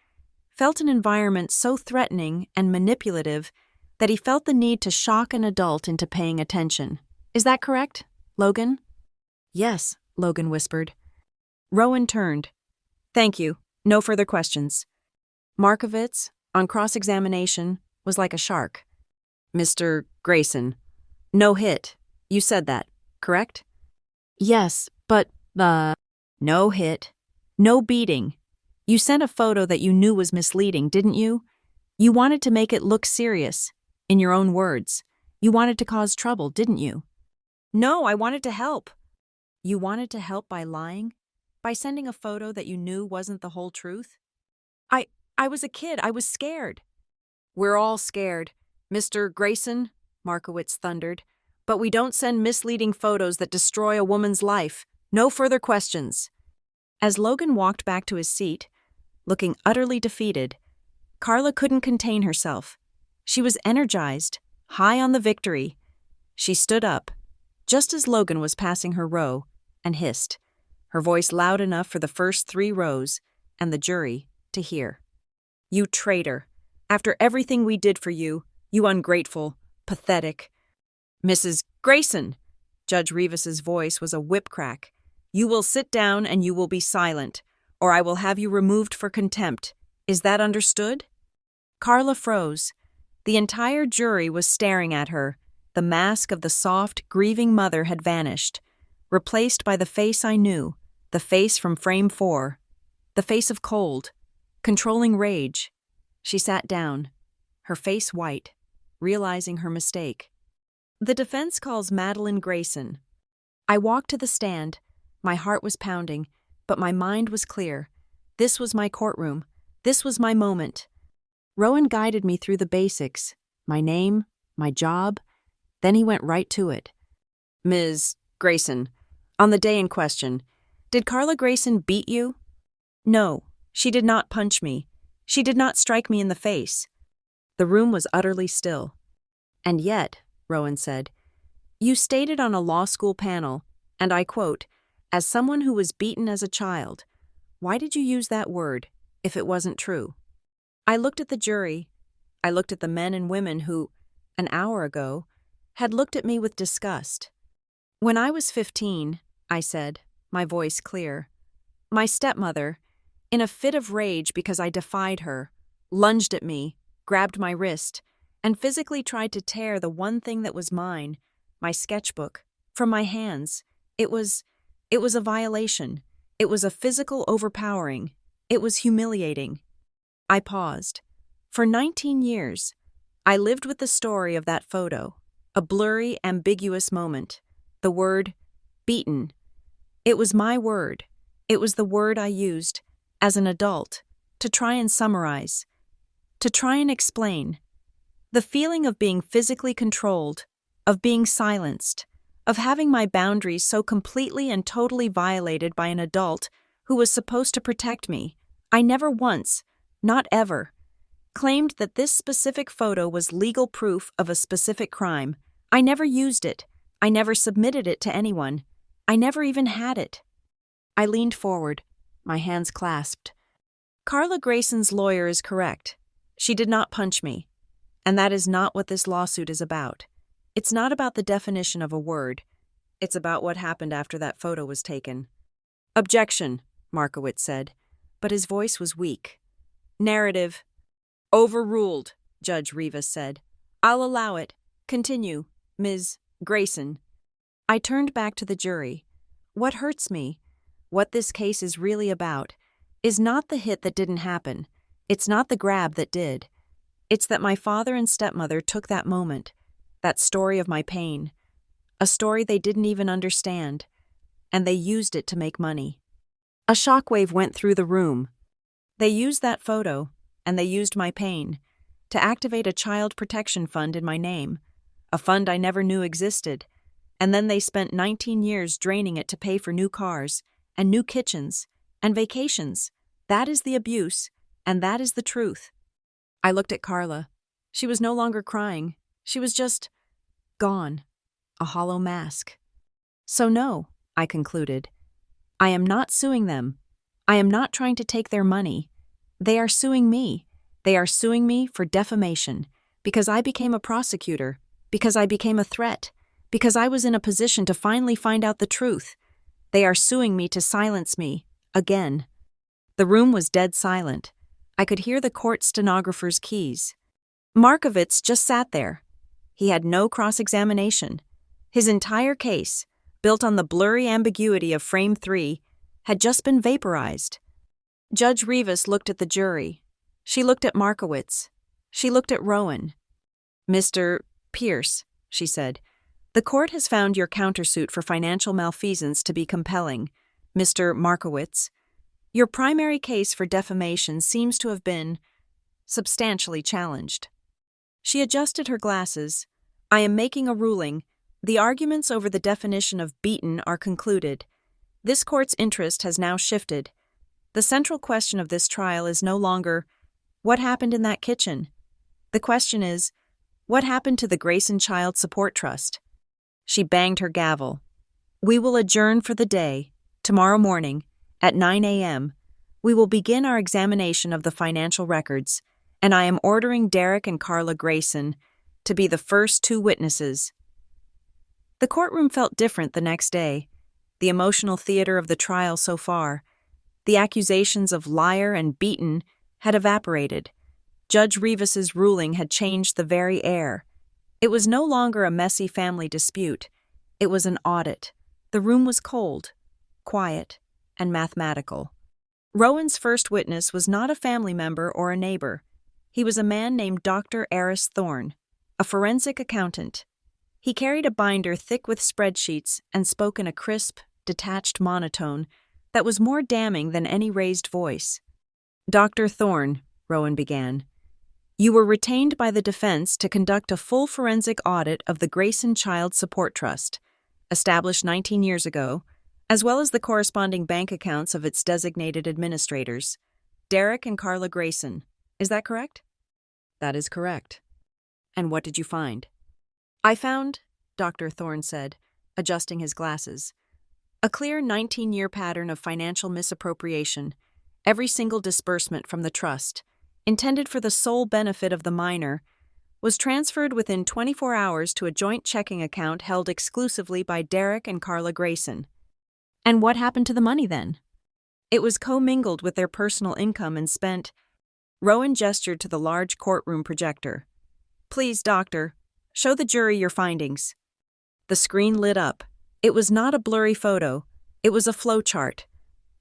felt an environment so threatening and manipulative that he felt the need to shock an adult into paying attention. Is that correct, Logan?" "Yes," Logan whispered. Rowan turned. "Thank you. No further questions." Markovitz, on cross-examination, was like a shark. "Mr. Grayson, no hit. You said that, correct?" "Yes, but, No hit. No beating. You sent a photo that you knew was misleading, didn't you? You wanted to make it look serious. In your own words. You wanted to cause trouble, didn't you?" "No, I wanted to help." "You wanted to help by lying? By sending a photo that you knew wasn't the whole truth?" I was a kid. I was scared." "We're all scared, Mr. Grayson," Markowitz thundered. "But we don't send misleading photos that destroy a woman's life. No further questions." As Logan walked back to his seat, looking utterly defeated, Carla couldn't contain herself. She was energized, high on the victory. She stood up, just as Logan was passing her row, and hissed, her voice loud enough for the first 3 rows and the jury to hear. "You traitor! After everything we did for you, you ungrateful, pathetic—" "Mrs. Grayson!" Judge Rivas's voice was a whip crack. "You will sit down and you will be silent, or I will have you removed for contempt. Is that understood?" Carla froze. The entire jury was staring at her. The mask of the soft, grieving mother had vanished, replaced by the face I knew, the face from frame 4, the face of cold, controlling rage. She sat down, her face white, realizing her mistake. "The defense calls Madeline Grayson." I walked to the stand. My heart was pounding, but my mind was clear. This was my courtroom. This was my moment. Rowan guided me through the basics, my name, my job. Then he went right to it. "Ms. Grayson, on the day in question, did Carla Grayson beat you?" "No, she did not punch me. She did not strike me in the face. The room was utterly still. "And yet," Rowan said, "you stated on a law school panel, and I quote, 'as someone who was beaten as a child.' Why did you use that word, if it wasn't true?" I looked at the jury. I looked at the men and women who, an hour ago, had looked at me with disgust. "When I was 15, I said, my voice clear, my stepmother, in a fit of rage because I defied her, lunged at me, grabbed my wrist, and physically tried to tear the one thing that was mine, my sketchbook, from my hands. It was a violation. It was a physical overpowering. It was humiliating." I paused. For 19 years, I lived with the story of that photo, a blurry, ambiguous moment. The word, beaten. It was my word. It was the word I used, as an adult, to try and summarize, to try and explain. The feeling of being physically controlled, of being silenced, of having my boundaries so completely and totally violated by an adult who was supposed to protect me. I never once, not ever, claimed that this specific photo was legal proof of a specific crime. I never used it. I never submitted it to anyone. I never even had it. I leaned forward, my hands clasped. Carla Grayson's lawyer is correct. She did not punch me. And that is not what this lawsuit is about. It's not about the definition of a word. It's about what happened after that photo was taken. "Objection," Markowitz said, but his voice was weak. "Narrative." "Overruled," Judge Rivas said. "I'll allow it. Continue, Ms. Grayson." I turned back to the jury. What hurts me, what this case is really about, is not the hit that didn't happen. It's not the grab that did. It's that my father and stepmother took that moment, that story of my pain, a story they didn't even understand, and they used it to make money. A shockwave went through the room. They used that photo, and they used my pain, to activate a child protection fund in my name, a fund I never knew existed, and then they spent 19 years draining it to pay for new cars, and new kitchens, and vacations. That is the abuse, and that is the truth. I looked at Carla. She was no longer crying. She was just gone, a hollow mask. "So no," I concluded. "I am not suing them. I am not trying to take their money. They are suing me. They are suing me for defamation, because I became a prosecutor, because I became a threat, because I was in a position to finally find out the truth. They are suing me to silence me, again." The room was dead silent. I could hear the court stenographer's keys. Markowitz just sat there. He had no cross-examination. His entire case, built on the blurry ambiguity of Frame 3, had just been vaporized. Judge Rivas looked at the jury. She looked at Markowitz. She looked at Rowan. "Mr. Pierce," she said, "the court has found your countersuit for financial malfeasance to be compelling. Mr. Markowitz, your primary case for defamation seems to have been substantially challenged." She adjusted her glasses. "I am making a ruling. The arguments over the definition of beaten are concluded. This court's interest has now shifted. The central question of this trial is no longer, what happened in that kitchen? The question is, what happened to the Grayson Child Support Trust?" She banged her gavel. "We will adjourn for the day. Tomorrow morning, at 9 a.m., we will begin our examination of the financial records, and I am ordering Derek and Carla Grayson to be the first two witnesses." The courtroom felt different the next day. The emotional theater of the trial so far, the accusations of liar and beaten, had evaporated. Judge Rivas's ruling had changed the very air. It was no longer a messy family dispute. It was an audit. The room was cold, quiet, and mathematical. Rowan's first witness was not a family member or a neighbor. He was a man named Dr. Eris Thorne, a forensic accountant. He carried a binder thick with spreadsheets and spoke in a crisp, detached monotone that was more damning than any raised voice. "Dr. Thorne," Rowan began, "you were retained by the defense to conduct a full forensic audit of the Grayson Child Support Trust, established 19 years ago, as well as the corresponding bank accounts of its designated administrators, Derek and Carla Grayson. Is that correct? That is correct. And what did you find? I found, Dr. Thorne said, adjusting his glasses, a clear 19-year pattern of financial misappropriation, every single disbursement from the trust, intended for the sole benefit of the minor, was transferred within 24 hours to a joint checking account held exclusively by Derek and Carla Grayson. And what happened to the money then? It was commingled with their personal income and spent. Rowan gestured to the large courtroom projector. Please, doctor, show the jury your findings. The screen lit up. It was not a blurry photo. It was a flowchart.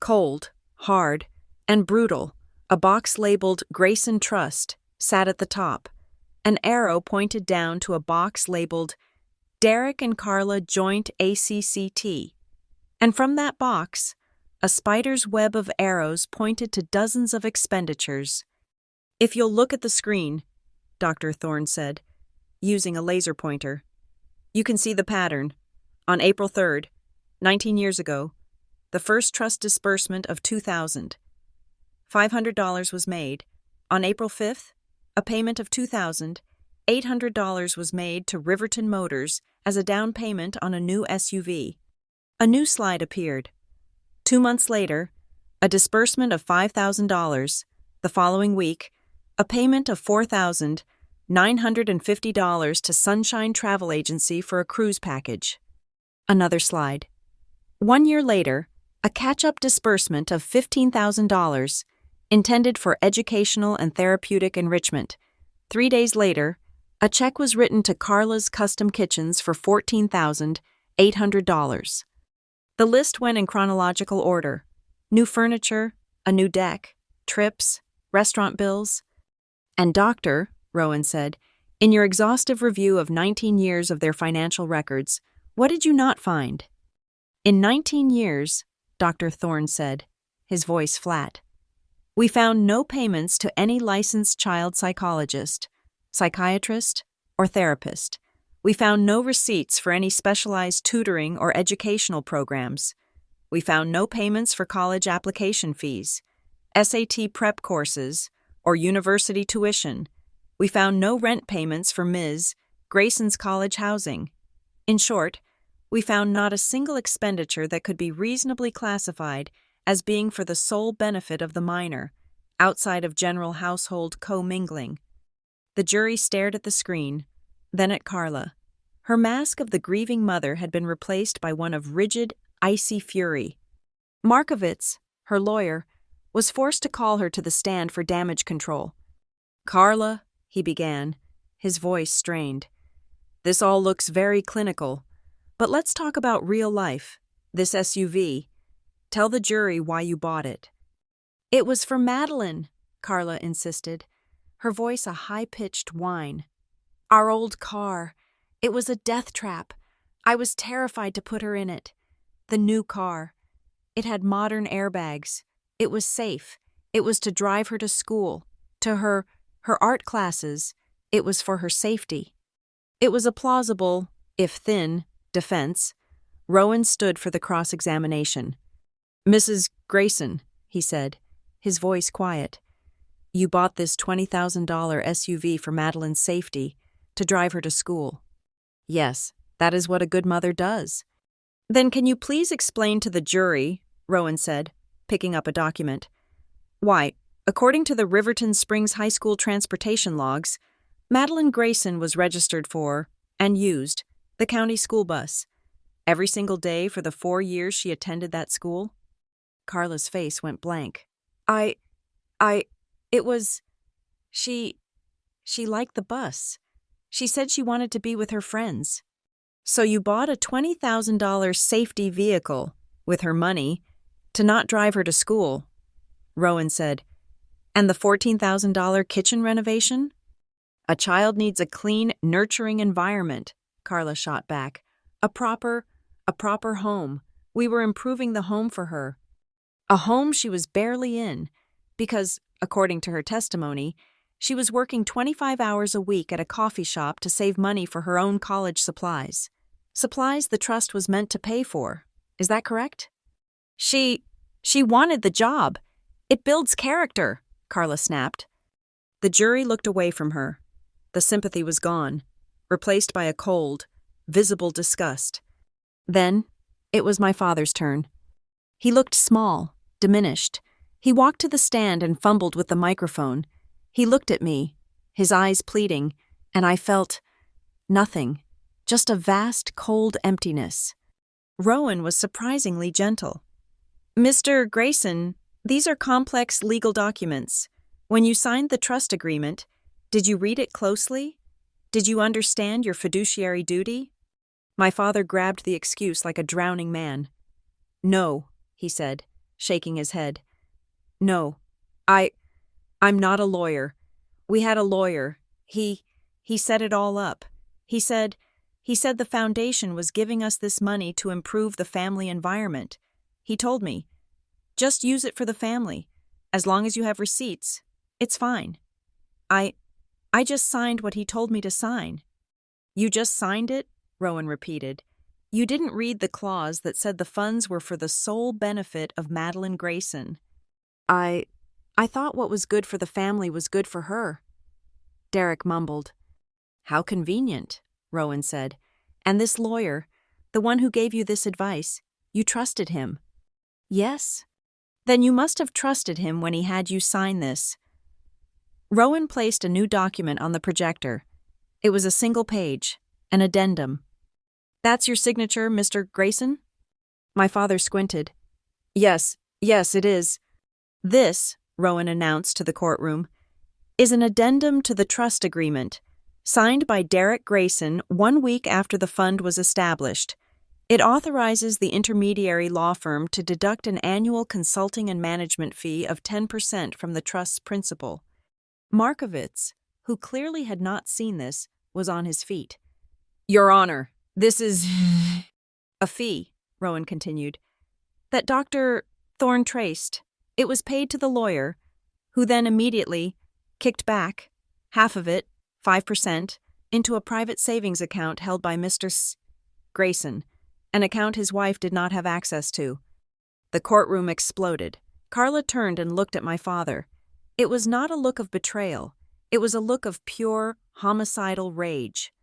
Cold, hard, and brutal. A box labeled Grayson Trust sat at the top. An arrow pointed down to a box labeled Derek and Carla Joint ACCT. And from that box, a spider's web of arrows pointed to dozens of expenditures. If you'll look at the screen, Dr. Thorne said, using a laser pointer, you can see the pattern. On April 3rd, 19 years ago, the first trust disbursement of $2,000. $500 was made. On April 5th, a payment of $2,800 was made to Riverton Motors as a down payment on a new SUV. A new slide appeared. 2 months later, a disbursement of $5,000. The following week, a payment of $4,950 to Sunshine Travel Agency for a cruise package. Another slide. 1 year later, a catch-up disbursement of $15,000 intended for educational and therapeutic enrichment. 3 days later, a check was written to Carla's Custom Kitchens for $14,800. The list went in chronological order. New furniture, a new deck, trips, restaurant bills. And Doctor, Rowan said, in your exhaustive review of 19 years of their financial records, what did you not find? In 19 years, Dr. Thorne said, his voice flat, we found no payments to any licensed child psychologist, psychiatrist, or therapist. We found no receipts for any specialized tutoring or educational programs. We found no payments for college application fees, SAT prep courses, or university tuition. We found no rent payments for Ms. Grayson's college housing. In short, we found not a single expenditure that could be reasonably classified as being for the sole benefit of the minor, outside of general household commingling. The jury stared at the screen, then at Carla. Her mask of the grieving mother had been replaced by one of rigid, icy fury. Markovitz, her lawyer, was forced to call her to the stand for damage control. Carla, he began, his voice strained. This all looks very clinical, but let's talk about real life, this SUV. Tell the jury why you bought it. It was for Madeline, Carla insisted, her voice a high-pitched whine. Our old car. It was a death trap. I was terrified to put her in it. The new car. It had modern airbags. It was safe. It was to drive her to school, to her art classes. It was for her safety. It was a plausible, if thin, defense. Rowan stood for the cross-examination. Mrs. Grayson, he said, his voice quiet. You bought this $20,000 SUV for Madeline's safety, to drive her to school. Yes, that is what a good mother does. Then can you please explain to the jury, Rowan said, picking up a document, why, according to the Riverton Springs High School transportation logs, Madeline Grayson was registered for, and used, the county school bus, every single day for the 4 years she attended that school? Carla's face went blank. She liked the bus. She said she wanted to be with her friends. So you bought a $20,000 safety vehicle, with her money, to not drive her to school, Rowan said. And the $14,000 kitchen renovation? A child needs a clean, nurturing environment, Carla shot back. A proper home. We were improving the home for her. A home she was barely in, because, according to her testimony, she was working 25 hours a week at a coffee shop to save money for her own college supplies. Supplies the trust was meant to pay for. Is that correct? She wanted the job. It builds character, Carla snapped. The jury looked away from her. The sympathy was gone, replaced by a cold, visible disgust. Then, it was my father's turn. He looked small, diminished. He walked to the stand and fumbled with the microphone. He looked at me, his eyes pleading, and I felt nothing, just a vast, cold emptiness. Rowan was surprisingly gentle. "Mr. Grayson, these are complex legal documents. When you signed the trust agreement, did you read it closely? Did you understand your fiduciary duty?" My father grabbed the excuse like a drowning man. "No," he said, shaking his head. "No, I'm not a lawyer. We had a lawyer. He set it all up. He said the foundation was giving us this money to improve the family environment. He told me, just use it for the family. As long as you have receipts, it's fine. I just signed what he told me to sign." "You just signed it?" Rowan repeated. "You didn't read the clause that said the funds were for the sole benefit of Madeline Grayson." I thought what was good for the family was good for her." Derek mumbled. "How convenient," Rowan said. "And this lawyer, the one who gave you this advice, you trusted him?" "Yes." "Then you must have trusted him when he had you sign this." Rowan placed a new document on the projector. It was a single page, an addendum. "That's your signature, Mr. Grayson?" My father squinted. Yes, it is." "This," Rowan announced to the courtroom, "is an addendum to the trust agreement, signed by Derek Grayson 1 week after the fund was established. It authorizes the intermediary law firm to deduct an annual consulting and management fee of 10% from the trust's principal." Markovitz, who clearly had not seen this, was on his feet. "Your Honor, this is a fee," Rowan continued, "that Dr. Thorne traced. It was paid to the lawyer, who then immediately kicked back half of it, 5%, into a private savings account held by Mr. Grayson, an account his wife did not have access to." The courtroom exploded. Carla turned and looked at my father. It was not a look of betrayal. It was a look of pure, homicidal rage.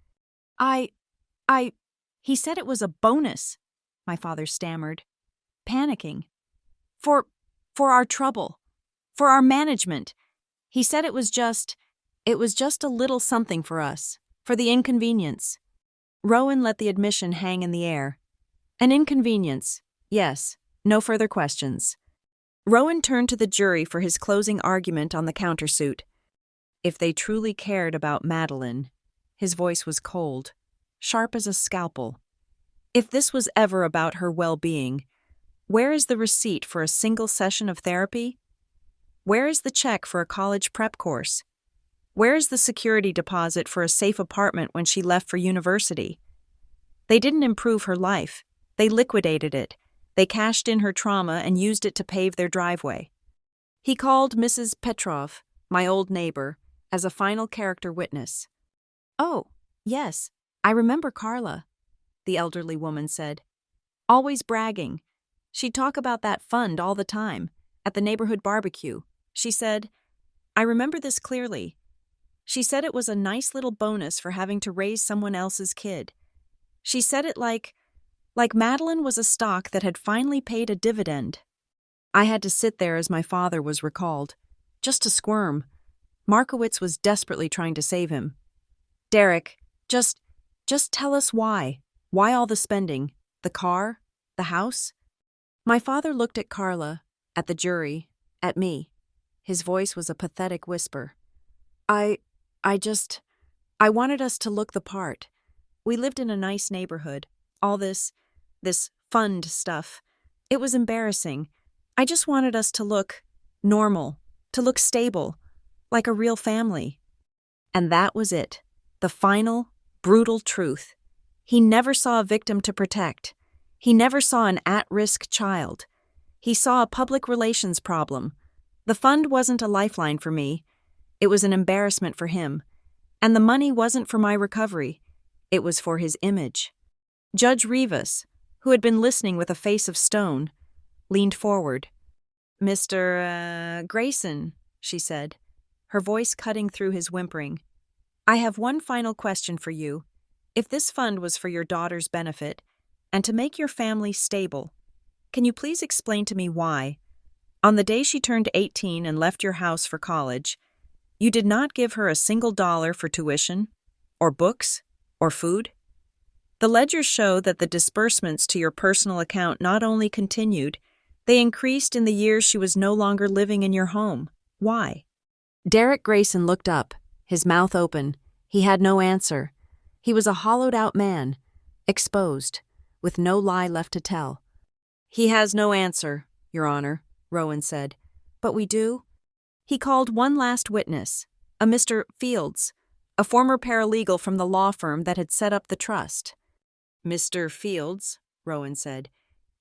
He said it was a bonus," my father stammered, panicking. For our trouble. For our management. He said it was just a little something for us. For the inconvenience." Rowan let the admission hang in the air. "An inconvenience. Yes. No further questions." Rowan turned to the jury for his closing argument on the countersuit. "If they truly cared about Madeline," his voice was cold, sharp as a scalpel. "If this was ever about her well-being, where is the receipt for a single session of therapy? Where is the check for a college prep course? Where is the security deposit for a safe apartment when she left for university? They didn't improve her life. They liquidated it. They cashed in her trauma and used it to pave their driveway." He called Mrs. Petrov, my old neighbor, as a final character witness. "Oh, yes, I remember Carla," the elderly woman said. "Always bragging. She'd talk about that fund all the time, at the neighborhood barbecue. She said, I remember this clearly. She said it was a nice little bonus for having to raise someone else's kid. She said it like Madeline was a stock that had finally paid a dividend." I had to sit there as my father was recalled, just to squirm. Markowitz was desperately trying to save him. "Derek, just tell us why. Why all the spending? The car? The house?" My father looked at Carla, at the jury, at me. His voice was a pathetic whisper. I wanted us to look the part. We lived in a nice neighborhood. All this fund stuff. It was embarrassing. I just wanted us to look normal, to look stable, like a real family." And that was it. The final, brutal truth. He never saw a victim to protect. He never saw an at-risk child. He saw a public relations problem. The fund wasn't a lifeline for me. It was an embarrassment for him. And the money wasn't for my recovery. It was for his image. Judge Rivas, who had been listening with a face of stone, leaned forward. "Mr. Grayson," she said. her voice cutting through his whimpering. "I have one final question for you. If this fund was for your daughter's benefit, and to make your family stable, can you please explain to me why, on the day she turned 18 and left your house for college, you did not give her a single dollar for tuition, or books, or food? The ledgers show that the disbursements to your personal account not only continued, they increased in the years she was no longer living in your home. Why?" Derek Grayson looked up, his mouth open. He had no answer. He was a hollowed-out man, exposed, with no lie left to tell. "He has no answer, Your Honor," Rowan said. "But we do." He called one last witness, a Mr. Fields, a former paralegal from the law firm that had set up the trust. "Mr. Fields," Rowan said,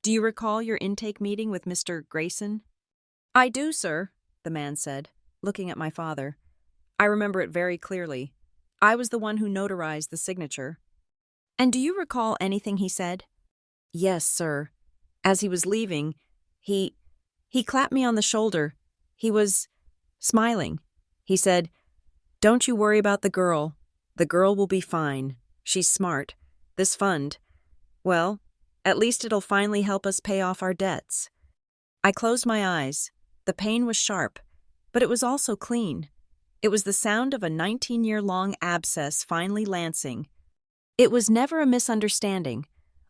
"do you recall your intake meeting with Mr. Grayson?" "I do, sir," the man said, looking at my father. "I remember it very clearly. I was the one who notarized the signature." "And do you recall anything he said?" "Yes, sir. As he was leaving, he clapped me on the shoulder. He was smiling. He said, 'Don't you worry about the girl. The girl will be fine. She's smart. This fund, well, at least it'll finally help us pay off our debts.'" I closed my eyes. The pain was sharp, but it was also clean. It was the sound of a 19-year-long abscess finally lancing. It was never a misunderstanding.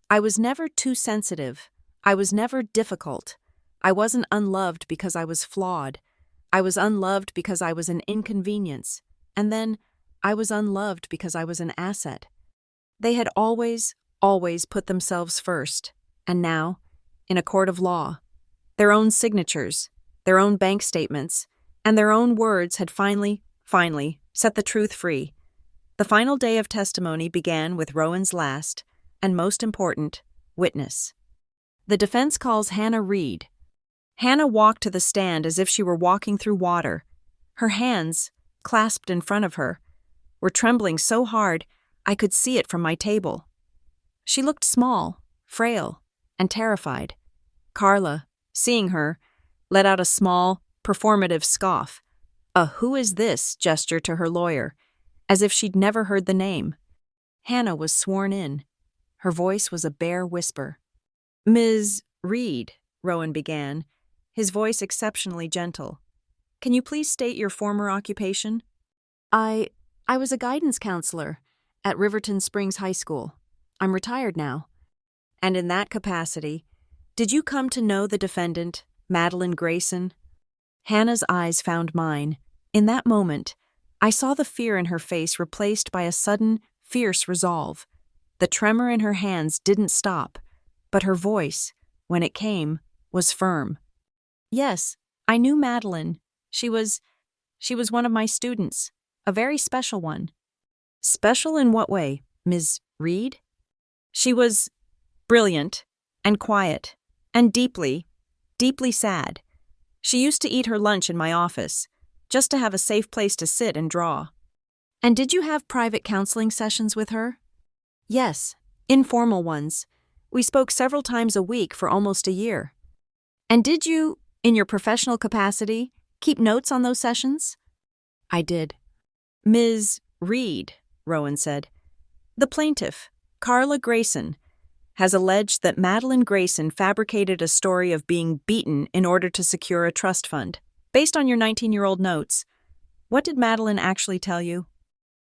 I was never too sensitive. I was never difficult. I wasn't unloved because I was flawed. I was unloved because I was an inconvenience. And then I was unloved because I was an asset. They had always put themselves first. And now, in a court of law, their own signatures, their own bank statements, and their own words had finally set the truth free. The final day of testimony began with Rowan's last, and most important, witness. The defense calls Hannah Reed. Hannah walked to the stand as if she were walking through water. Her hands, clasped in front of her, were trembling so hard I could see it from my table. She looked small, frail, and terrified. Carla, seeing her, let out a small, performative scoff, a "who is this" gesture to her lawyer, as if she'd never heard the name. Hannah was sworn in. Her voice was a bare whisper. "Ms. Reed," Rowan began, his voice exceptionally gentle, "can you please state your former occupation?" I was a guidance counselor at Riverton Springs High School. I'm retired now." "And in that capacity, did you come to know the defendant, Madeline Grayson?" Hannah's eyes found mine. In that moment, I saw the fear in her face replaced by a sudden, fierce resolve. The tremor in her hands didn't stop, but her voice, when it came, was firm. "Yes, I knew Madeline. She was one of my students, a very special one." "Special in what way, Ms. Reed?" "She was brilliant, and quiet, and deeply sad. She used to eat her lunch in my office, just to have a safe place to sit and draw." "And did you have private counseling sessions with her?" "Yes, informal ones. We spoke several times a week for almost a year." "And did you, in your professional capacity, keep notes on those sessions?" "I did." "Ms. Reed," Rowan said, "the plaintiff, Carla Grayson, has alleged that Madeline Grayson fabricated a story of being beaten in order to secure a trust fund. Based on your 19-year-old notes, what did Madeline actually tell you?"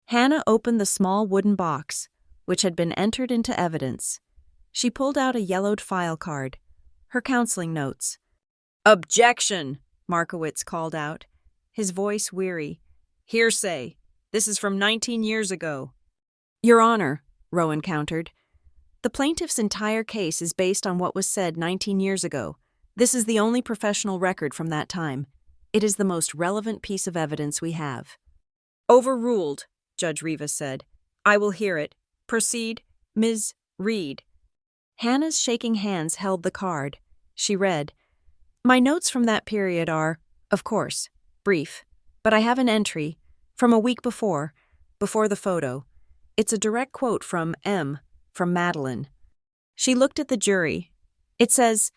Hannah opened the small wooden box, which had been entered into evidence. She pulled out a yellowed file card, her counseling notes. "Objection!" Markowitz called out, his voice weary. "Hearsay. This is from 19 years ago." "Your Honor," Rowan countered, "the plaintiff's entire case is based on what was said 19 years ago. This is the only professional record from that time. It is the most relevant piece of evidence we have." "Overruled," Judge Rivas said. "I will hear it. Proceed, Ms. Reed." Hannah's shaking hands held the card. She read, "My notes from that period are, of course, brief, but I have an entry from a week before the photo. It's a direct quote from Madeline. She looked at the jury. It says,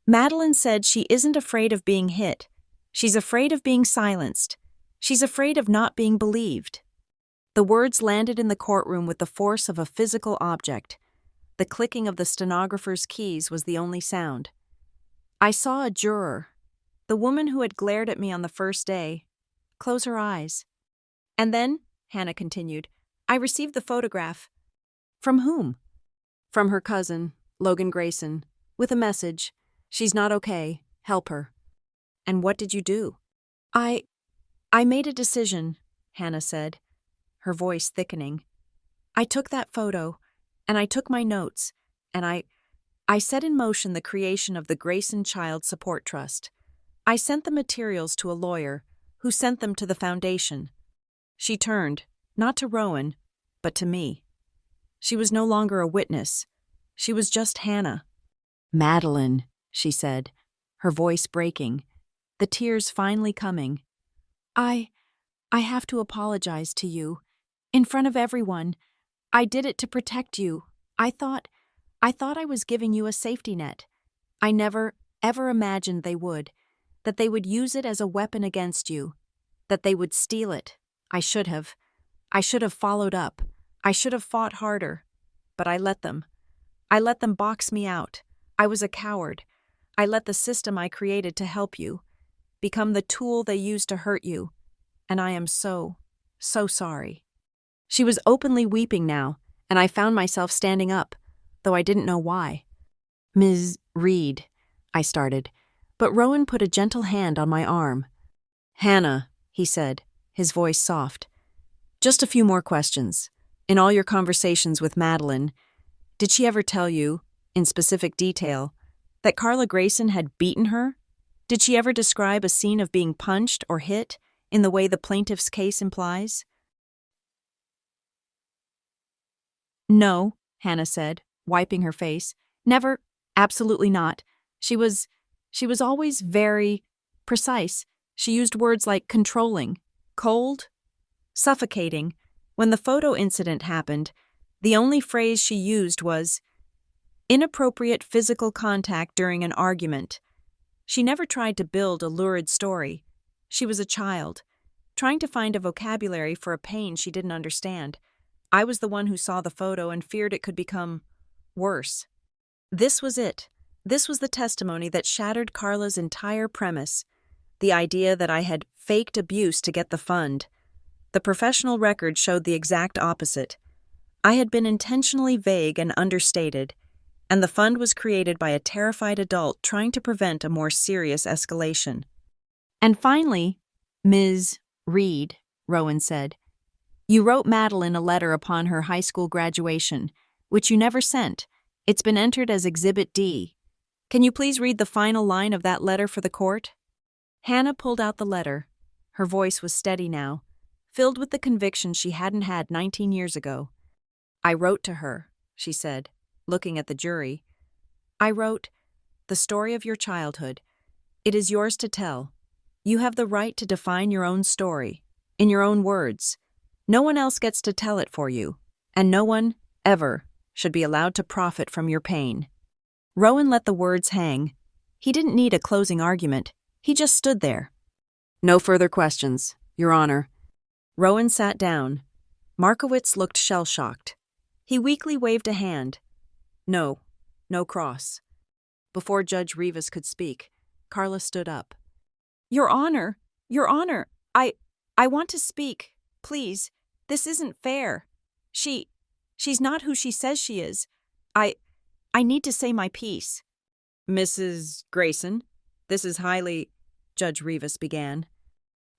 'Madeline said she isn't afraid of being hit. She's afraid of being silenced. She's afraid of not being believed. The words landed in the courtroom with the force of a physical object. The clicking of the stenographer's keys was the only sound. I saw a juror, the woman who had glared at me on the first day, close her eyes. And then, Hannah continued, I received the photograph. From whom? From her cousin, Logan Grayson, with a message. She's not okay. Help her. And what did you do? I made a decision, Hannah said, her voice thickening. I took that photo, and I took my notes, and I set in motion the creation of the Grayson Child Support Trust. I sent the materials to a lawyer, who sent them to the foundation. She turned, not to Rowan, but to me. She was no longer a witness. She was just Hannah. Madeline, she said, her voice breaking, the tears finally coming. I have to apologize to you. In front of everyone. I did it to protect you. I thought I was giving you a safety net. I never, ever imagined they would. That they would use it as a weapon against you. That they would steal it. I should have. I should have followed up. I should have fought harder. But I let them. I let them box me out. I was a coward. I let the system I created to help you become the tool they used to hurt you. And I am so sorry. She was openly weeping now, and I found myself standing up, though I didn't know why. Ms. Reed, I started, but Rowan put a gentle hand on my arm. Hannah, he said, his voice soft. Just a few more questions. In all your conversations with Madeline, did she ever tell you, in specific detail, that Carla Grayson had beaten her? Did she ever describe a scene of being punched or hit in the way the plaintiff's case implies? No, Hannah said, wiping her face. Never, absolutely not. She was always very precise. She used words like controlling, cold, suffocating. When the photo incident happened, the only phrase she used was inappropriate physical contact during an argument. She never tried to build a lurid story. She was a child, trying to find a vocabulary for a pain she didn't understand. I was the one who saw the photo and feared it could become worse. This was it. This was the testimony that shattered Carla's entire premise. The idea that I had faked abuse to get the fund. The professional record showed the exact opposite. I had been intentionally vague and understated, and the fund was created by a terrified adult trying to prevent a more serious escalation. And finally, Ms. Reed, Rowan said, you wrote Madeline a letter upon her high school graduation, which you never sent. It's been entered as Exhibit D. Can you please read the final line of that letter for the court? Hannah pulled out the letter. Her voice was steady now, filled with the conviction she hadn't had 19 years ago. I wrote to her, she said, looking at the jury. I wrote, the story of your childhood. It is yours to tell. You have the right to define your own story, in your own words. No one else gets to tell it for you, and no one, ever, should be allowed to profit from your pain. Rowan let the words hang. He didn't need a closing argument. He just stood there. No further questions, Your Honor. Rowan sat down. Markowitz looked shell-shocked. He weakly waved a hand. No cross. Before Judge Rivas could speak, Carla stood up. Your Honor, I want to speak. Please, this isn't fair. She's not who she says she is. I need to say my piece. Mrs. Grayson, this is highly... Judge Rivas began.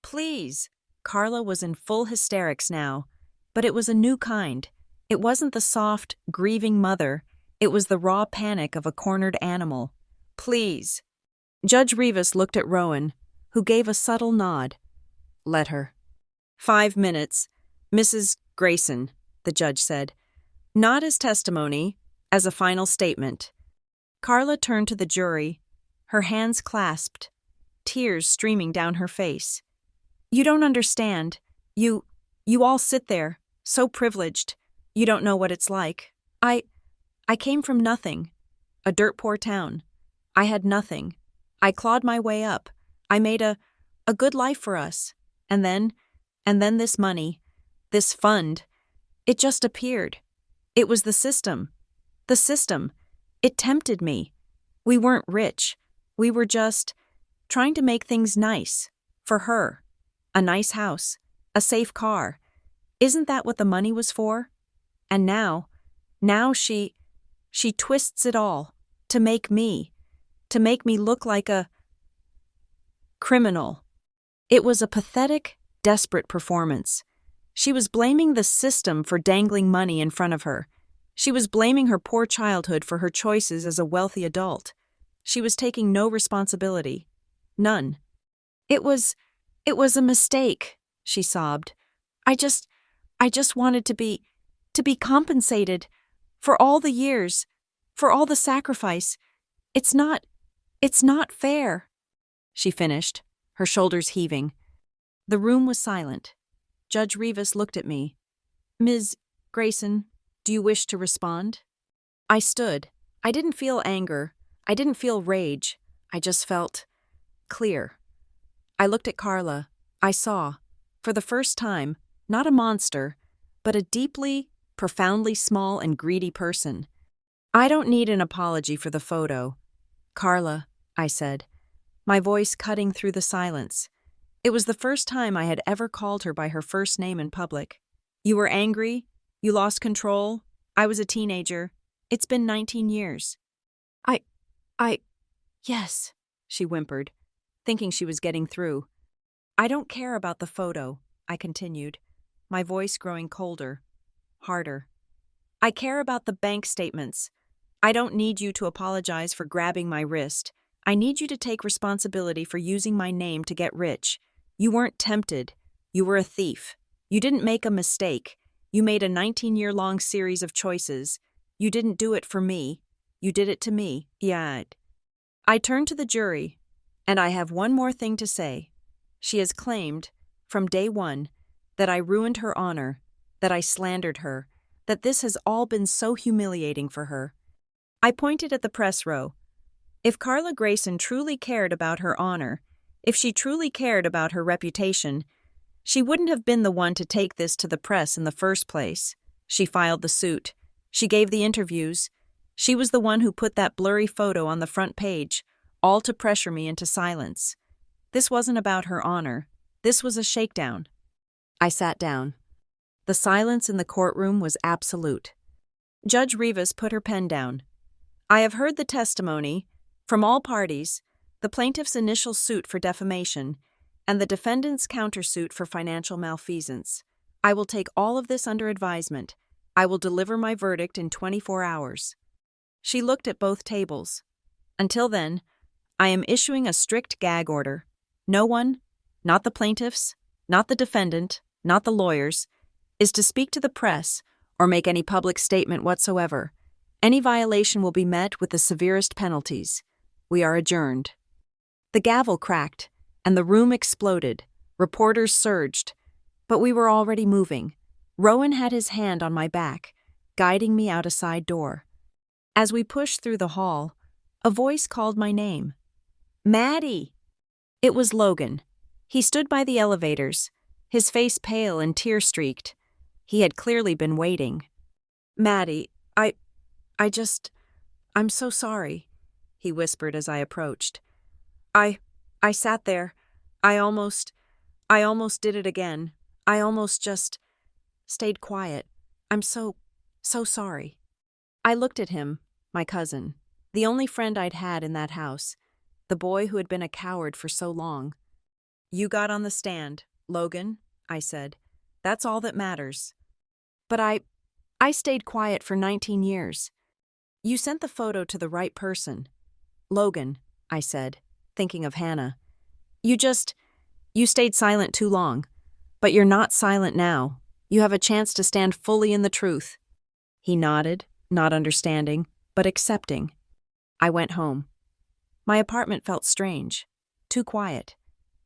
Please. Carla was in full hysterics now, but it was a new kind. It wasn't the soft, grieving mother. It was the raw panic of a cornered animal. Please. Judge Rivas looked at Rowan, who gave a subtle nod. Let her. 5 minutes. Mrs. Grayson, the judge said. Not as testimony, as a final statement. Carla turned to the jury, her hands clasped, tears streaming down her face. You don't understand. You all sit there, so privileged. You don't know what it's like. I came from nothing. A dirt-poor town. I had nothing. I clawed my way up. I made a good life for us. And then this money, this fund, it just appeared. It was the system. The system. It tempted me. We weren't rich. We were just trying to make things nice. For her. A nice house. A safe car. Isn't that what the money was for? And now she twists it all to make me look like a criminal. It was a pathetic, desperate performance. She was blaming the system for dangling money in front of her. She was blaming her poor childhood for her choices as a wealthy adult. She was taking no responsibility. None. It was a mistake, she sobbed. I just wanted to be compensated for all the years, for all the sacrifice. It's not fair, she finished, her shoulders heaving. The room was silent. Judge Rivas looked at me. Ms. Grayson, do you wish to respond? I stood. I didn't feel anger. I didn't feel rage. I just felt clear. I looked at Carla. I saw, for the first time, not a monster, but a deeply, profoundly small and greedy person. I don't need an apology for the photo. Carla, I said, my voice cutting through the silence. It was the first time I had ever called her by her first name in public. You were angry? You lost control? I was a teenager. It's been 19 years. Yes, she whimpered, thinking she was getting through. I don't care about the photo, I continued, my voice growing colder, harder. I care about the bank statements. I don't need you to apologize for grabbing my wrist. I need you to take responsibility for using my name to get rich. You weren't tempted. You were a thief. You didn't make a mistake. You made a 19-year-long series of choices. You didn't do it for me. You did it to me. Yeah. I turned to the jury, and I have one more thing to say. She has claimed, from day one, that I ruined her honor, that I slandered her, that this has all been so humiliating for her. I pointed at the press row. If Carla Grayson truly cared about her honor, if she truly cared about her reputation, she wouldn't have been the one to take this to the press in the first place. She filed the suit. She gave the interviews. She was the one who put that blurry photo on the front page, all to pressure me into silence. This wasn't about her honor. This was a shakedown. I sat down. The silence in the courtroom was absolute. Judge Rivas put her pen down. I have heard the testimony, from all parties, the plaintiff's initial suit for defamation, and the defendant's countersuit for financial malfeasance. I will take all of this under advisement. I will deliver my verdict in 24 hours. She looked at both tables. Until then, I am issuing a strict gag order. No one, not the plaintiffs, not the defendant, not the lawyers, is to speak to the press or make any public statement whatsoever. Any violation will be met with the severest penalties. We are adjourned. The gavel cracked, and the room exploded. Reporters surged. But we were already moving. Rowan had his hand on my back, guiding me out a side door. As we pushed through the hall, a voice called my name. Maddie! It was Logan. He stood by the elevators, his face pale and tear-streaked. He had clearly been waiting. Maddie, I'm so sorry, he whispered as I approached. I sat there. I almost did it again. I almost just stayed quiet. I'm so sorry. I looked at him, my cousin, the only friend I'd had in that house, the boy who had been a coward for so long. You got on the stand, Logan, I said. That's all that matters. But I stayed quiet for 19 years. You sent the photo to the right person. Logan, I said, thinking of Hannah. You stayed silent too long. But you're not silent now. You have a chance to stand fully in the truth. He nodded, not understanding, but accepting. I went home. My apartment felt strange, too quiet.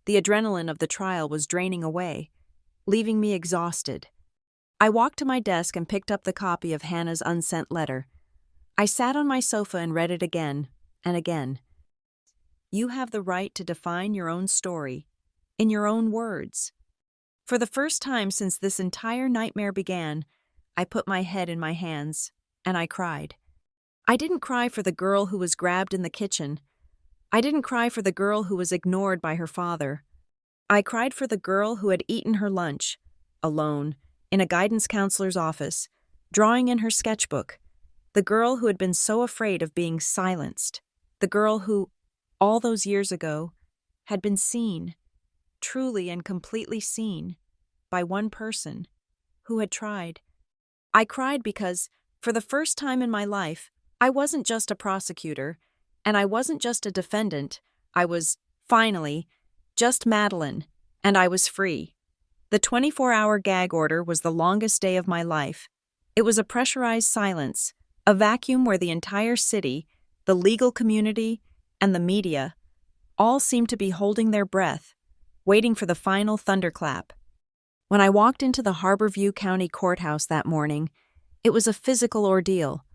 The adrenaline of the trial was draining away, leaving me exhausted. I walked to my desk and picked up the copy of Hannah's unsent letter. I sat on my sofa and read it again and again. You have the right to define your own story, in your own words. For the first time since this entire nightmare began, I put my head in my hands, and I cried. I didn't cry for the girl who was grabbed in the kitchen. I didn't cry for the girl who was ignored by her father. I cried for the girl who had eaten her lunch, alone, in a guidance counselor's office, drawing in her sketchbook. The girl who had been so afraid of being silenced. The girl who, all those years ago, had been seen, truly and completely seen, by one person who had tried. I cried because, for the first time in my life, I wasn't just a prosecutor, and I wasn't just a defendant. I was, finally, just Madeline, and I was free. The 24-hour gag order was the longest day of my life. It was a pressurized silence, a vacuum where the entire city, the legal community, and the media all seemed to be holding their breath, waiting for the final thunderclap. When I walked into the Harborview County Courthouse that morning, it was a physical ordeal.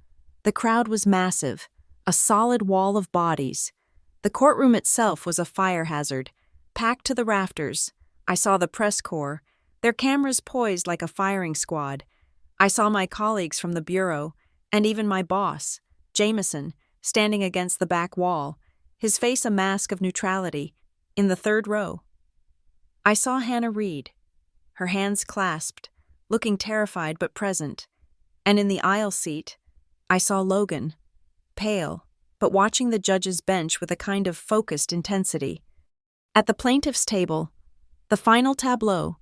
The crowd was massive, a solid wall of bodies. The courtroom itself was a fire hazard, packed to the rafters. I saw the press corps, their cameras poised like a firing squad. I saw my colleagues from the bureau, and even my boss, Jameson, standing against the back wall, his face a mask of neutrality, in the third row. I saw Hannah Reed, her hands clasped, looking terrified but present, and in the aisle seat, I saw Logan, pale, but watching the judge's bench with a kind of focused intensity. At the plaintiff's table, the final tableau,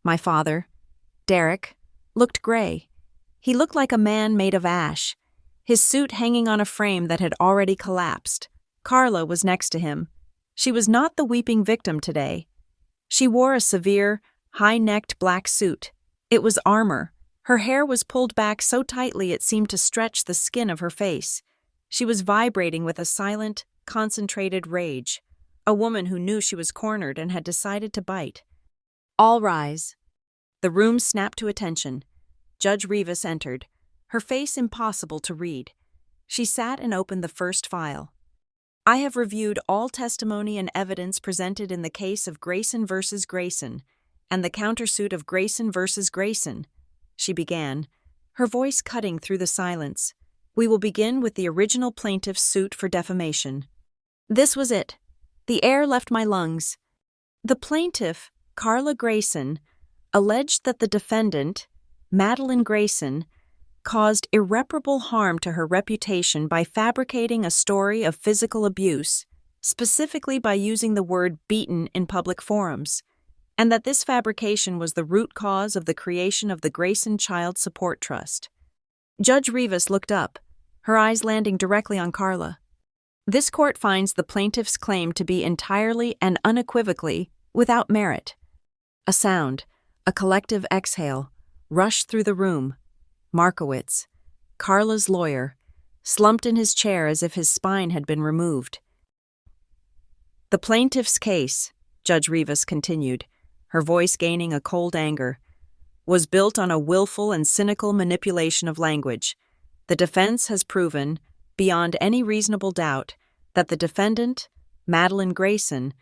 my father, Derek, looked gray. He looked like a man made of ash, his suit hanging on a frame that had already collapsed. Carla was next to him. She was not the weeping victim today. She wore a severe, high-necked black suit. It was armor. Her hair was pulled back so tightly it seemed to stretch the skin of her face. She was vibrating with a silent, concentrated rage. A woman who knew she was cornered and had decided to bite. All rise. The room snapped to attention. Judge Rivas entered, her face impossible to read. She sat and opened the first file. I have reviewed all testimony and evidence presented in the case of Grayson versus Grayson and the countersuit of Grayson versus Grayson, she began, her voice cutting through the silence. We will begin with the original plaintiff's suit for defamation. This was it. The air left my lungs. The plaintiff, Carla Grayson, alleged that the defendant, Madeline Grayson, caused irreparable harm to her reputation by fabricating a story of physical abuse, specifically by using the word beaten in public forums, and that this fabrication was the root cause of the creation of the Grayson Child Support Trust. Judge Rivas looked up, her eyes landing directly on Carla. This court finds the plaintiff's claim to be entirely and unequivocally without merit. A sound, a collective exhale, rushed through the room. Markowitz, Carla's lawyer, slumped in his chair as if his spine had been removed. The plaintiff's case, Judge Rivas continued, her voice gaining a cold anger, was built on a willful and cynical manipulation of language. The defense has proven, beyond any reasonable doubt, that the defendant, Madeline Grayson,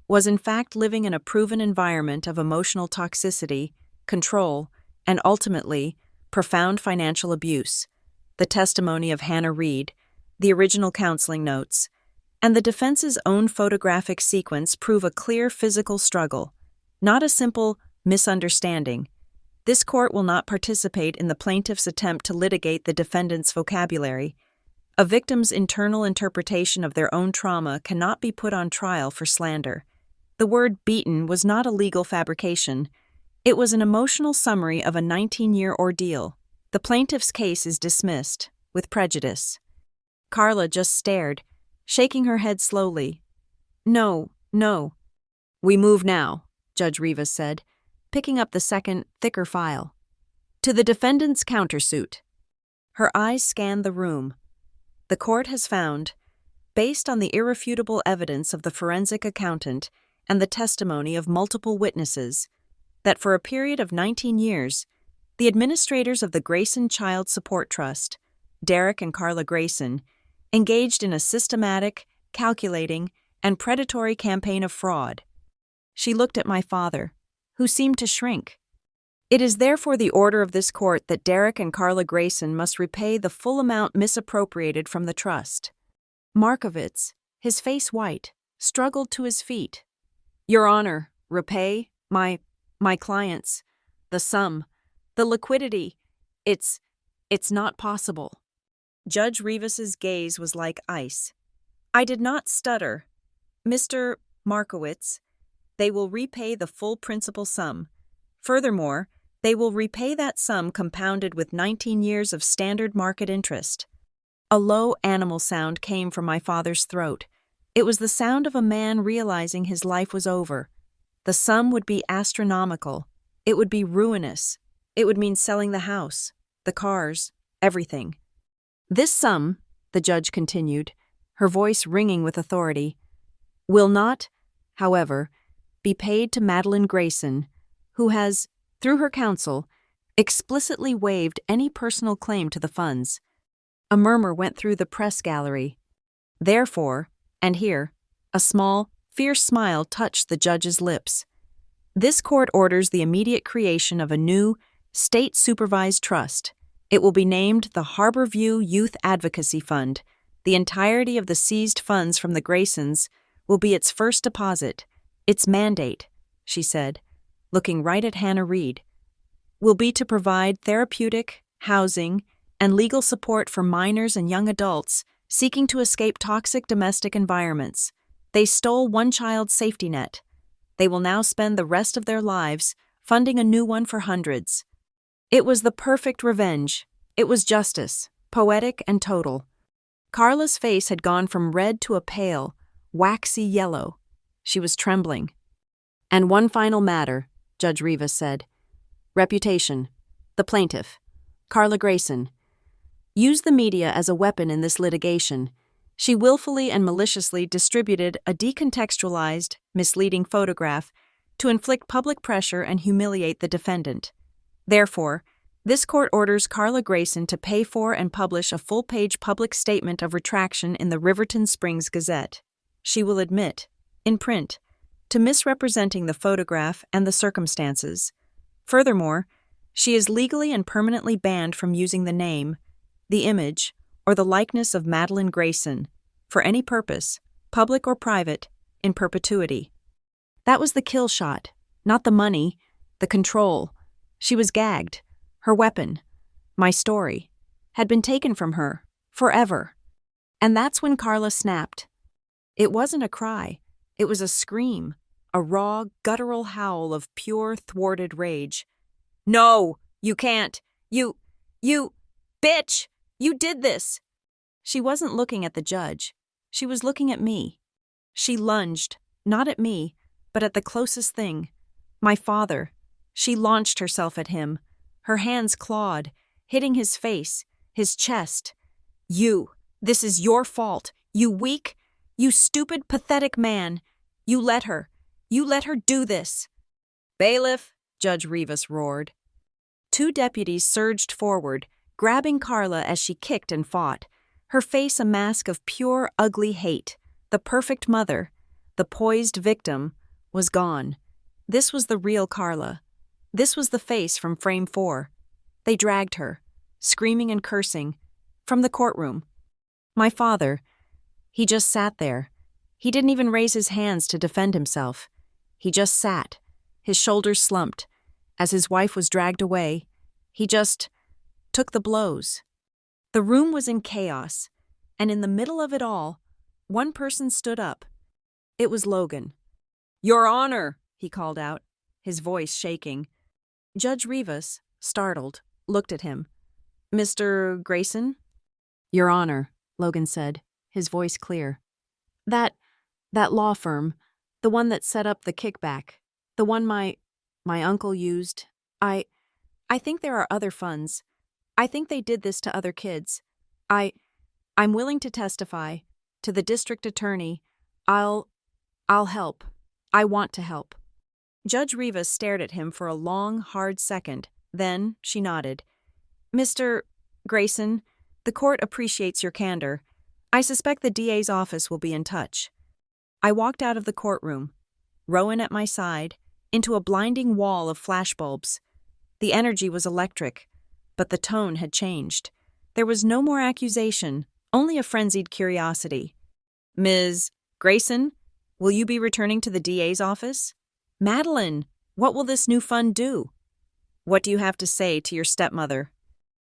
was in fact living in a proven environment of emotional toxicity, control, and ultimately, profound financial abuse. The testimony of Hannah Reed, the original counseling notes, and the defense's own photographic sequence prove a clear physical struggle, not a simple misunderstanding. This court will not participate in the plaintiff's attempt to litigate the defendant's vocabulary. A victim's internal interpretation of their own trauma cannot be put on trial for slander. The word beaten was not a legal fabrication. It was an emotional summary of a 19-year ordeal. The plaintiff's case is dismissed, with prejudice. Carla just stared, shaking her head slowly. No. We move now, Judge Rivas said, picking up the second, thicker file. To the defendant's countersuit. Her eyes scanned the room. The court has found, based on the irrefutable evidence of the forensic accountant and the testimony of multiple witnesses, that for a period of 19 years, the administrators of the Grayson Child Support Trust, Derek and Carla Grayson, engaged in a systematic, calculating, and predatory campaign of fraud. She looked at my father, who seemed to shrink. It is therefore the order of this court that Derek and Carla Grayson must repay the full amount misappropriated from the trust. Markovitz, his face white, struggled to his feet. Your Honor, repay my clients. The sum. The liquidity. It's not possible. Judge Rivas's gaze was like ice. I did not stutter. Mr. Markowitz, they will repay the full principal sum. Furthermore, they will repay that sum compounded with 19 years of standard market interest. A low animal sound came from my father's throat. It was the sound of a man realizing his life was over. The sum would be astronomical. It would be ruinous. It would mean selling the house, the cars, everything. This sum, the judge continued, her voice ringing with authority, will not, however, be paid to Madeline Grayson, who has, through her counsel, explicitly waived any personal claim to the funds. A murmur went through the press gallery. Therefore, and here, a small, fierce smile touched the judge's lips. This court orders the immediate creation of a new, state-supervised trust. It will be named the Harborview Youth Advocacy Fund. The entirety of the seized funds from the Graysons will be its first deposit. Its mandate, she said, looking right at Hannah Reed, will be to provide therapeutic, housing, and legal support for minors and young adults seeking to escape toxic domestic environments. They stole one child's safety net. They will now spend the rest of their lives funding a new one for hundreds. It was the perfect revenge. It was justice, poetic and total. Carla's face had gone from red to a pale, waxy yellow. She was trembling. And one final matter, Judge Rivas said. Reputation. The plaintiff, Carla Grayson, used the media as a weapon in this litigation. She willfully and maliciously distributed a decontextualized, misleading photograph to inflict public pressure and humiliate the defendant. Therefore, this court orders Carla Grayson to pay for and publish a full-page public statement of retraction in the Riverton Springs Gazette. She will admit, in print, to misrepresenting the photograph and the circumstances. Furthermore, she is legally and permanently banned from using the name, the image, or the likeness of Madeline Grayson, for any purpose, public or private, in perpetuity. That was the kill shot, not the money, the control. She was gagged. Her weapon, my story, had been taken from her, forever. And that's when Carla snapped. It wasn't a cry. It was a scream, a raw, guttural howl of pure, thwarted rage. No, you can't. You, bitch! You did this! She wasn't looking at the judge. She was looking at me. She lunged, not at me, but at the closest thing, my father. She launched herself at him. Her hands clawed, hitting his face, his chest. This is your fault. You weak, you stupid, pathetic man. You let her do this. Bailiff, Judge Rivas roared. Two deputies surged forward, grabbing Carla as she kicked and fought, her face a mask of pure, ugly hate. The perfect mother, the poised victim, was gone. This was the real Carla. This was the face from frame 4. They dragged her, screaming and cursing, from the courtroom. My father, he just sat there. He didn't even raise his hands to defend himself. He just sat, his shoulders slumped. As his wife was dragged away, he just took the blows. The room was in chaos, and in the middle of it all, one person stood up. It was Logan. Your Honor, he called out, his voice shaking. Judge Rivas, startled, looked at him. Mr. Grayson? Your Honor, Logan said, his voice clear. That law firm, the one that set up the kickback, the one my uncle used, I think there are other funds. I think they did this to other kids. I'm willing to testify to the district attorney. I'll help. I want to help. Judge Rivas stared at him for a long, hard second. Then she nodded. Mr. Grayson, the court appreciates your candor. I suspect the DA's office will be in touch. I walked out of the courtroom, Rowan at my side, into a blinding wall of flashbulbs. The energy was electric, but the tone had changed. There was no more accusation, only a frenzied curiosity. "Ms. Grayson, will you be returning to the DA's office? Madeline, what will this new fund do? What do you have to say to your stepmother?"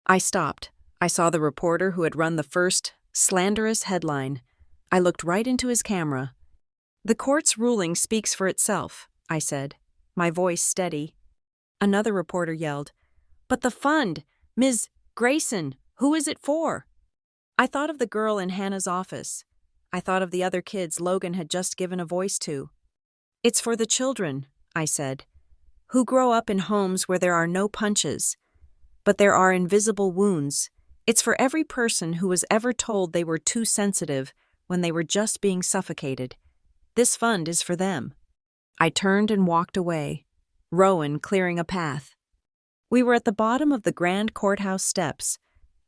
I stopped. I saw the reporter who had run the first slanderous headline. I looked right into his camera. "The court's ruling speaks for itself," I said, my voice steady. Another reporter yelled, "But the fund! Ms. Grayson, who is it for?" I thought of the girl in Hannah's office. I thought of the other kids Logan had just given a voice to. "It's for the children," I said, "who grow up in homes where there are no punches, but there are invisible wounds. It's for every person who was ever told they were too sensitive when they were just being suffocated. This fund is for them." I turned and walked away, Rowan clearing a path. We were at the bottom of the grand courthouse steps,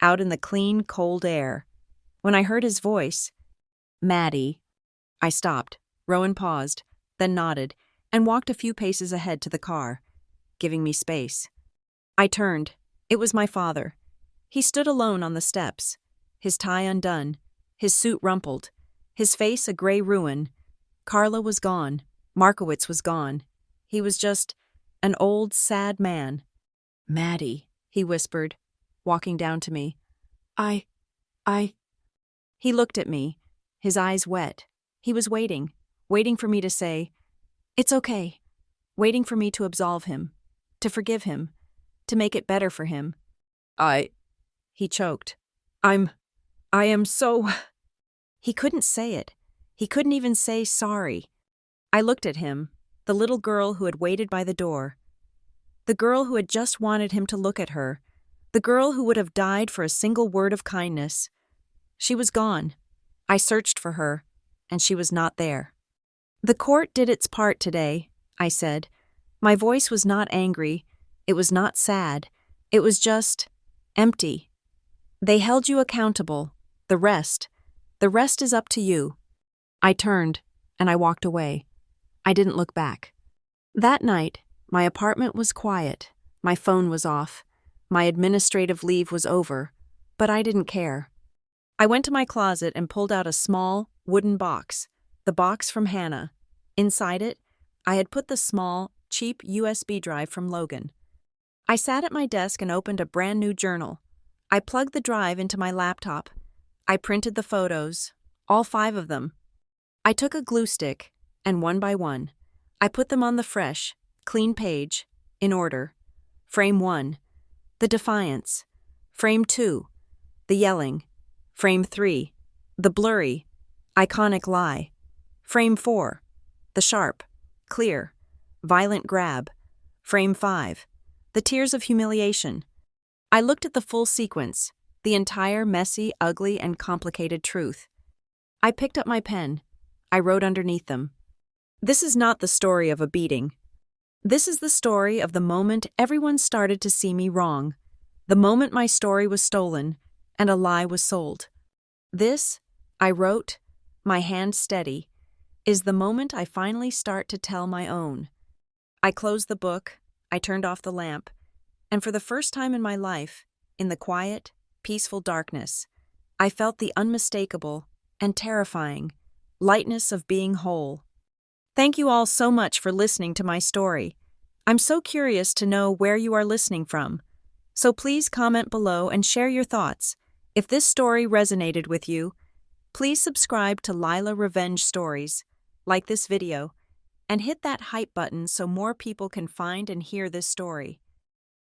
out in the clean, cold air. When I heard his voice, "Maddie." I stopped. Rowan paused, then nodded, and walked a few paces ahead to the car, giving me space. I turned. It was my father. He stood alone on the steps, his tie undone, his suit rumpled, his face a gray ruin. Carla was gone. Markowitz was gone. He was just an old, sad man. "Maddie," he whispered, walking down to me. I. He looked at me, his eyes wet. He was waiting for me to say, "It's okay," waiting for me to absolve him, to forgive him, to make it better for him. He choked. I am so... He couldn't say it. He couldn't even say sorry. I looked at him, the little girl who had waited by the door. The girl who had just wanted him to look at her. The girl who would have died for a single word of kindness. She was gone. I searched for her, and she was not there. "The court did its part today," I said. My voice was not angry. It was not sad. It was just empty. "They held you accountable. The rest is up to you." I turned, and I walked away. I didn't look back. That night, my apartment was quiet. My phone was off. My administrative leave was over, but I didn't care. I went to my closet and pulled out a small, wooden box, the box from Hannah. Inside it, I had put the small, cheap USB drive from Logan. I sat at my desk and opened a brand new journal. I plugged the drive into my laptop. I printed the photos, all 5 of them. I took a glue stick, and one by one, I put them on the fresh, clean page, in order. Frame 1, the defiance. Frame 2, the yelling. Frame 3, the blurry, iconic lie. Frame 4, the sharp, clear, violent grab. Frame 5, the tears of humiliation. I looked at the full sequence, the entire messy, ugly, and complicated truth. I picked up my pen. I wrote underneath them, "This is not the story of a beating. This is the story of the moment everyone started to see me wrong, the moment my story was stolen and a lie was sold. This," I wrote, my hand steady, "is the moment I finally start to tell my own." I closed the book, I turned off the lamp, and for the first time in my life, in the quiet, peaceful darkness, I felt the unmistakable and terrifying lightness of being whole. Thank you all so much for listening to my story. I'm so curious to know where you are listening from. So please comment below and share your thoughts. If this story resonated with you, please subscribe to Lila Revenge Stories, like this video, and hit that hype button so more people can find and hear this story.